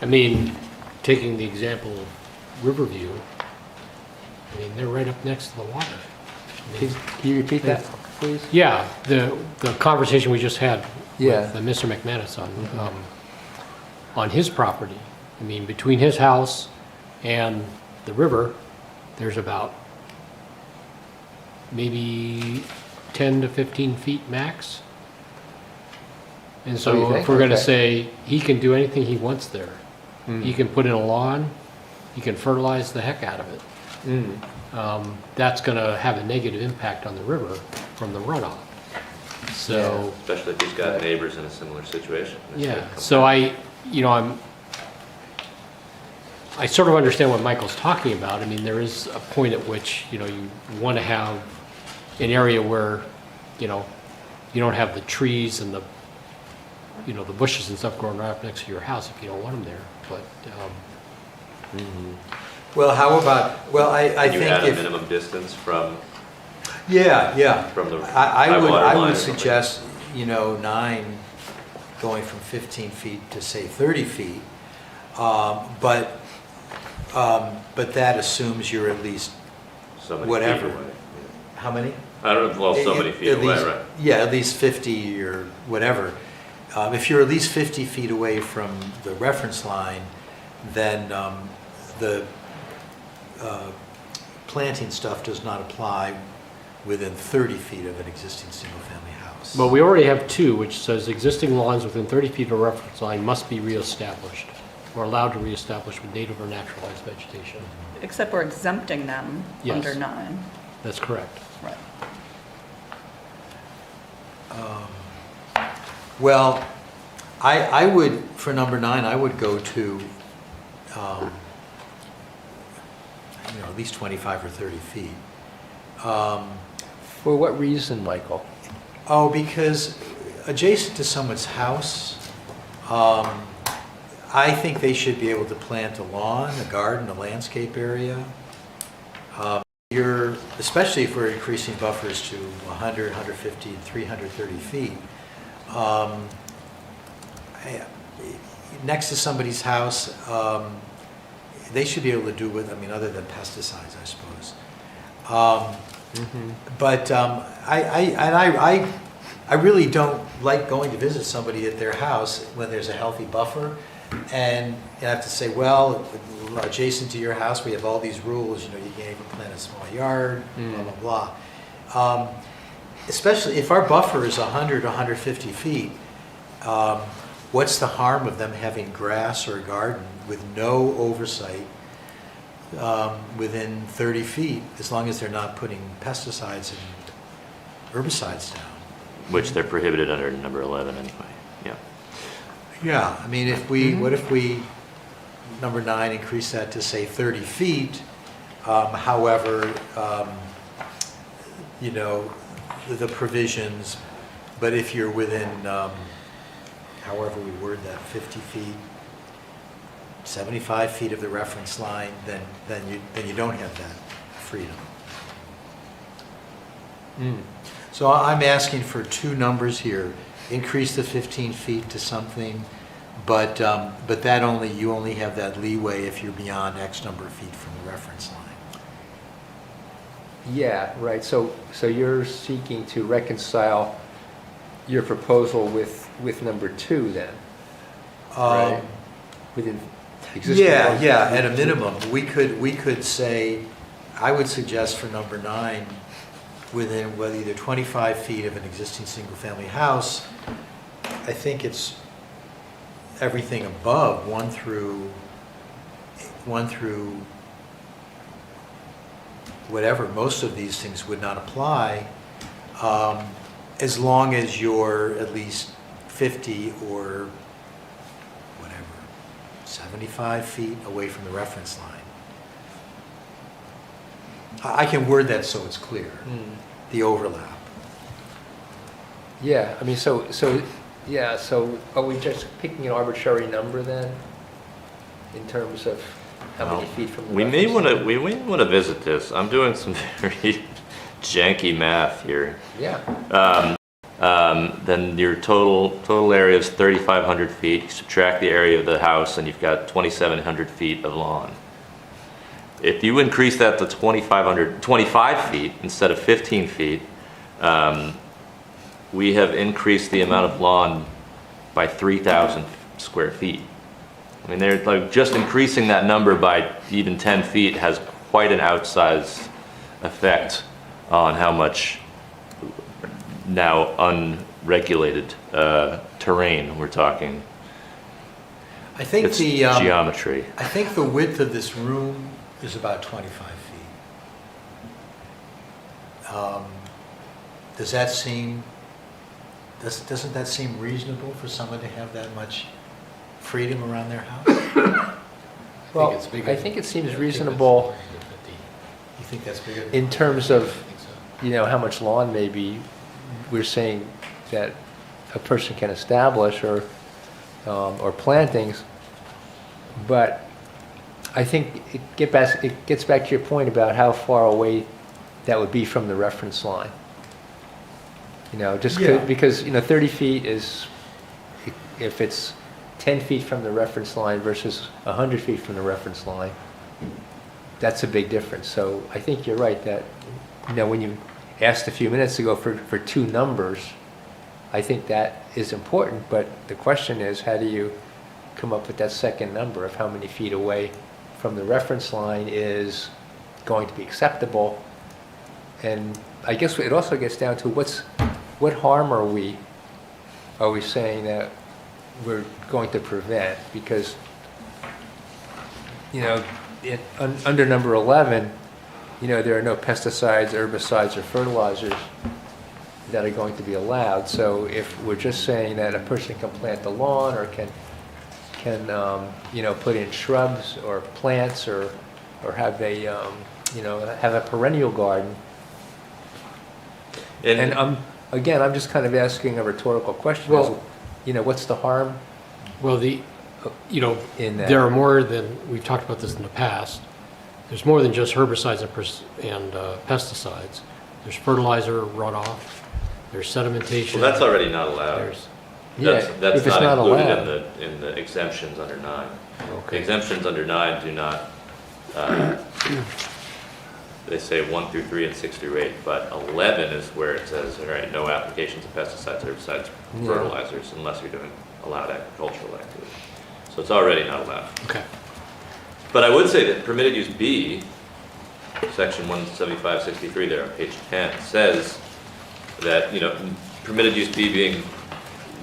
I mean, taking the example of Riverview, I mean, they're right up next to the water. I mean, Can you repeat that, please? yeah, the conversation we just had Yeah. with Mr. McManus on his property. I mean, between his house and the river, there's about maybe 10 to 15 feet max. And Oh, you so think? if we're gonna Okay. say he can do anything he wants there, he can put in a lawn, he can fertilize the heck out of it. That's gonna have a negative impact on the river from the runoff. So, Especially if he's got neighbors in a similar situation. yeah, so I sort of understand what Michael's talking about. I mean, there is a point at which, you want to have an area where, you don't have the trees and the bushes and stuff growing right up next to your house if you don't want them there. But, Well, how about, I You think add a if, minimum distance from yeah. From the I high water would line or something. suggest, 9 going from 15 feet to say 30 feet. But that assumes you're at least, so many whatever. feet away. how many? I don't know, well, so many feet At away, least- right? Yeah, at least 50 or whatever. If you're at least 50 feet away from the reference line, then the planting stuff does not apply within 30 feet of an existing single-family house. but we already have 2, which says existing lawns within 30 feet of a reference line must be reestablished or allowed to reestablish with native or naturalized vegetation. Except we're exempting them Yes. under 9. That's correct. Right. Well, I would, for number 9, I would go to, at least 25 or 30 feet. For what reason, Michael? Oh, because adjacent to someone's house, I think they should be able to plant a lawn, a garden, a landscape area. Especially if we're increasing buffers to 100, 150, and 330 feet. Next to somebody's house, they should be able to do with, I mean, other than pesticides, I suppose. But I really don't like going to visit somebody at their house when there's a healthy buffer, and you have to say, well, adjacent to your house, we have all these rules. You know, you can't even plant a small yard, blah blah blah. Especially if our buffer is 100, 150 feet. What's the harm of them having grass or a garden with no oversight within 30 feet, as long as they're not putting pesticides and herbicides down? Which they're prohibited under number 11 anyway. Yeah. Yeah, I mean, if we, what if we, number 9, increase that to say 30 feet, however, you know, the provisions, but if you're within, however we word that, 50 feet, 75 feet of the reference line, then you don't have that freedom. So I'm asking for 2 numbers here. Increase the 15 feet to something, but that you only have that leeway if you're beyond X number of feet from the reference line. Yeah, right. So you're seeking to reconcile your proposal with number 2 then, right? Within existing. Yeah. At a minimum, we could say, I would suggest for number 9, within either 25 feet of an existing single-family house. I think it's everything above 1 through whatever. Most of these things would not apply, as long as you're at least 50 or whatever, 75 feet away from the reference line. I can word that so it's clear, the overlap. Yeah, I mean, so are we just picking an arbitrary number then, in terms of how many feet from the We may reference want to visit this. I'm doing some very janky math here. Yeah. Then your total area is 3,500 feet. You subtract the area of the house, and you've got 2,700 feet of lawn. If you increase that to 25 feet instead of 15 feet, we have increased the amount of lawn by 3,000 square feet. I mean, they're like just increasing that number by even 10 feet has quite an outsized effect on how much now unregulated terrain we're talking. I think It's geometry. I think the width of this room is about 25 feet. Doesn't that seem reasonable for someone to have that much freedom around their house? Well, I think it seems reasonable You think that's bigger? in terms of, you know, how much lawn maybe we're saying that a person can establish or plantings, but I think it gets back to your point about how far away that would be from the reference line. You know, just because, you know, 30 feet is, if it's 10 feet from the reference line versus 100 feet from the reference line, that's a big difference. So I think you're right that, you know, when you asked a few minutes ago for 2 numbers, I think that is important, but the question is, how do you come up with that second number of how many feet away from the reference line is going to be acceptable? And I guess it also gets down to what harm are we saying that we're going to prevent? Because, you know, under number 11, you know, there are no pesticides, herbicides, or fertilizers that are going to be allowed. So if we're just saying that a person can plant the lawn or can you know, put in shrubs or plants or have a you know, have a perennial garden, And I'm just kind of asking a rhetorical question. Well- What's the harm Well, in that? there are more than, we've talked about this in the past, there's more than just herbicides and pesticides. There's fertilizer runoff, there's sedimentation. Well, that's already not allowed. There's, That's, Yeah, that's if it's not not included allowed. in the exemptions under 9. The Okay. exemptions under 9 do not, they say 1 through 3 and 6 through 8, but 11 is where it says, all right, no applications of pesticides, herbicides, Yeah. fertilizers, unless you're doing allowed agricultural activity. So it's already not allowed. okay. But I would say that permitted use B, section 17563 there on page 10, says that, permitted use B being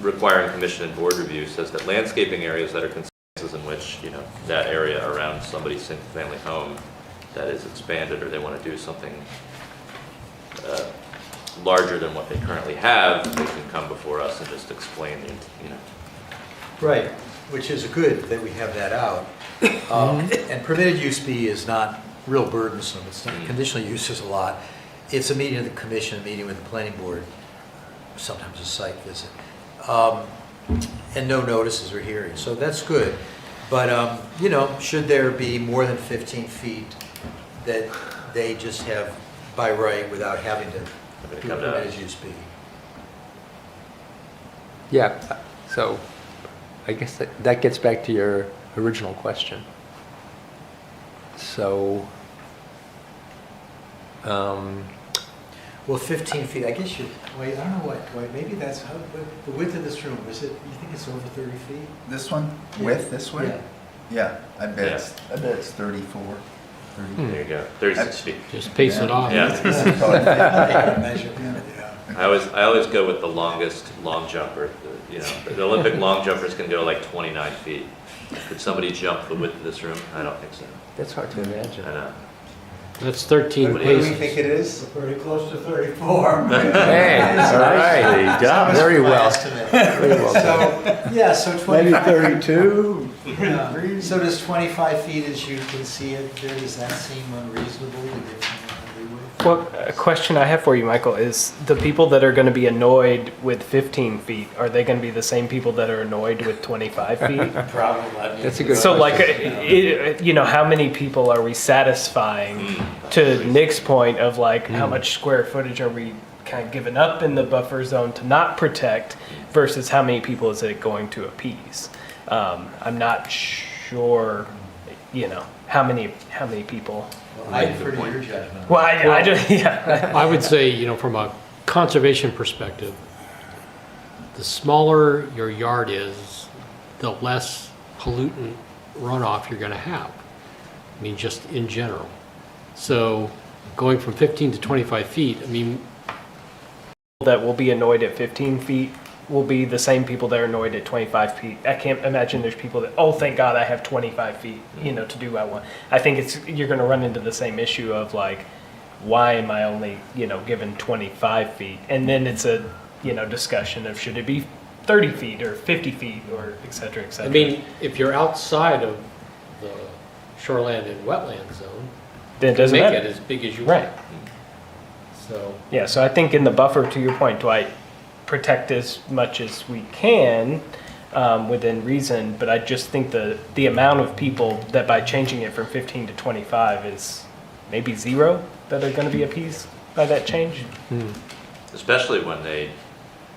requiring commission and board review, says that landscaping areas that are consensus in which, that area around somebody's single-family home that is expanded, or they want to do something larger than what they currently have, they can come before us and just explain, Right, which is good that we have that out. And permitted use B is not real burdensome, it's not, conditional use is a lot. It's a meeting of the commission, a meeting with the planning board, sometimes a site visit. And no notices or hearings, so that's good. But, should there be more than 15 feet that they just have by right without having to do come down. permitted use B? Yeah, so I guess that gets back to your original question. So, Well, 15 feet, I guess wait, I don't know why, maybe that's how, the width of this room, you think it's over 30 feet? This one, width this way? Yeah. Yeah, I bet it's 34, 30. there you go, 36 feet. Just pace it off. Yeah. Measure, yeah. I always go with the longest long jumper. The Olympic long jumpers can go like 29 feet. Could somebody jump the width of this room? I don't think so. that's hard to imagine. I know. That's 13 What do you paces. it is? Pretty close to 34. Hey, all right. Very well. Very well done. So, yeah, so 25. 32. So does 25 feet, as you can see it there, does that seem unreasonable to get from leeway? Well, a question I have for you, Michael, is the people that are going to be annoyed with 15 feet, are they going to be the same people that are annoyed with 25 feet? Probably. That's a good So question. like, how many people are we satisfying? To Nick's point of like, how much square footage are we kind of giving up in the buffer zone to not protect versus how many people is it going to appease? I'm not sure, how many people. I defer to your judgment. Well, I just, yeah. I would say, from a conservation perspective, the smaller your yard is, the less pollutant runoff you're going to have. I mean, just in general. So going from 15 to 25 feet, That will be annoyed at 15 feet will be the same people that are annoyed at 25 feet. I can't imagine there's people that, oh, thank God I have 25 feet, to do what I want. I think you're going to run into the same issue of like, why am I only, given 25 feet? And then it's a, discussion of should it be 30 feet or 50 feet or et cetera, et cetera. if you're outside of the shoreland and wetland zone, then it doesn't make matter. it as big as you Right. want. So, Yeah, so I think in the buffer, to your point, Dwight, protect as much as we can within reason, but I just think the amount of people that by changing it from 15 to 25 is maybe 0 that are going to be appeased by that change. Especially when they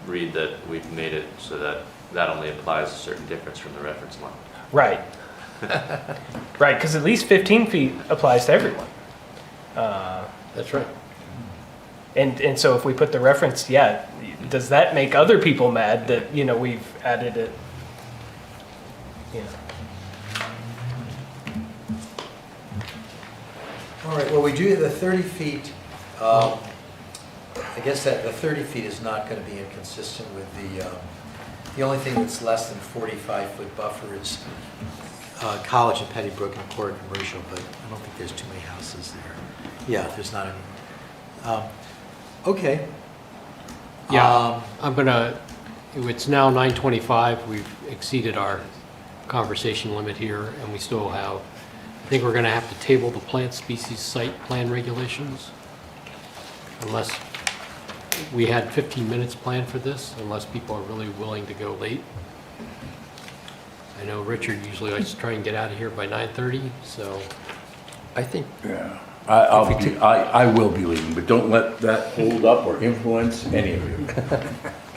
read that we've made it so that only applies a certain difference from the reference line. Right. Right, because at least 15 feet applies to everyone. that's right. And so if we put the reference, does that make other people mad that, we've added it? All right, well, we do have the 30 feet. I guess that the 30 feet is not going to be inconsistent with the only thing that's less than 45-foot buffer is College and Pettibrook and Core Commercial, but I don't think there's too many houses there. Yeah, there's not any. Okay. Yeah, it's now 9:25, we've exceeded our conversation limit here, and we still have, I think we're gonna have to table the plant species site plan regulations, unless we had 15 minutes planned for this, unless people are really willing to go late. I know Richard usually likes to try and get out of here by 9:30, so. I think, Yeah. I will be leaving, but don't let that hold up or influence any of you.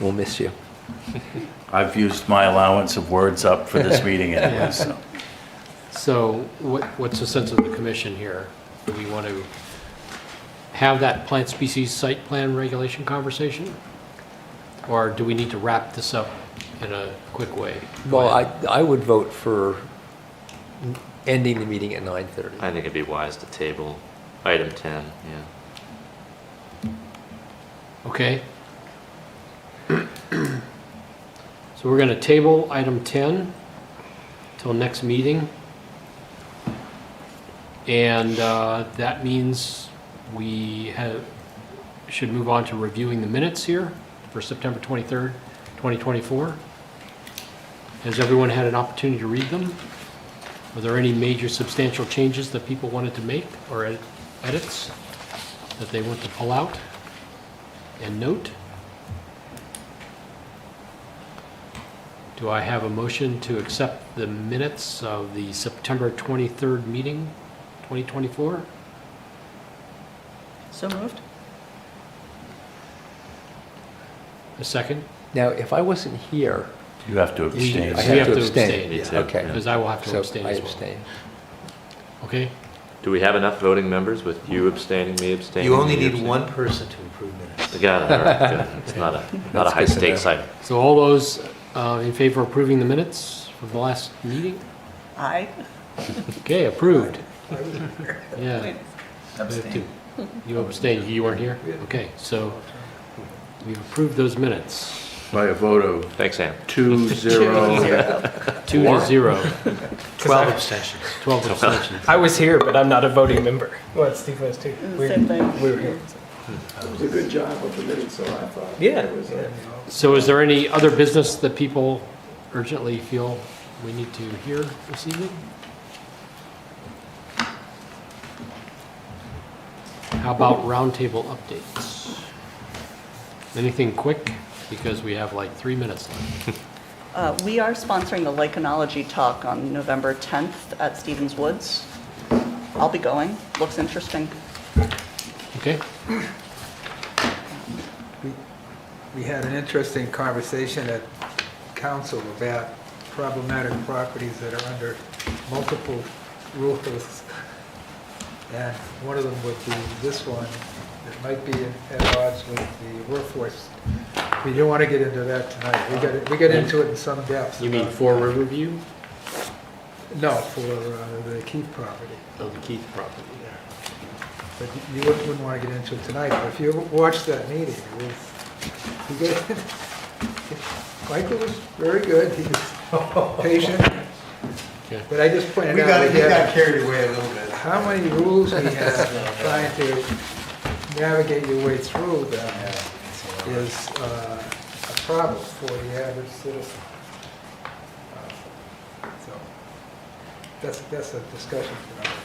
we'll miss you. I've used my allowance of words up for this meeting anyway, so. So what's the sense of the commission here? Do we want to have that plant species site plan regulation conversation? Or do we need to wrap this up in a quick way? Go Well, ahead. I would vote for ending the meeting at 9:30. I think it'd be wise to table item 10, yeah. Okay. So we're going to table item 10 till next meeting. And that means we should move on to reviewing the minutes here for September 23rd, 2024. Has everyone had an opportunity to read them? Were there any major substantial changes that people wanted to make or edits that they want to pull out and note? Do I have a motion to accept the minutes of the September 23rd meeting, 2024? So moved? A second? Now, if I wasn't here, You have to abstain. I We have to abstain. Me yeah, too. Okay. because I will have to So abstain I as well. abstain. Okay, Do we have enough voting members with you abstaining, me abstaining? You only me need abstaining? one person to approve minutes. We got it, all right, good. It's not a high stakes item. so all those in favor of approving the minutes from the last meeting? Aye. Okay, approved. Yeah. Wait. Abstain. You abstained, you weren't here? Okay, so we've approved those minutes. By a vote of Thanks, Ann. 2-0. 2-0, 12 abstentions. 12 abstentions. I was here, but I'm not a voting member. Well, Steve was too. Same thing. We were here. It was a good job of the minutes, so I thought. Yeah. It was, So is there any other business that people urgently feel we need to hear this evening? How about roundtable updates? Anything quick? Because we have like 3 minutes left. We are sponsoring the Lichenology talk on November 10th at Stevens Woods. I'll be going. Looks interesting. Okay? We had an interesting conversation at council about problematic properties that are under multiple rules. And one of them would be this one, that might be at odds with the workforce. We don't want to get into that tonight. We got into it in some depth. You mean for Riverview? No, for the Keith property. Oh, the Keith property. But you wouldn't want to get into it tonight. But if you watched that meeting, it was, Michael was very good. He was patient. Okay. But I just pointed We out. got, we we had- got carried away a little bit. how many rules we have trying to navigate your way through them is a problem for the average citizen. So that's a discussion for another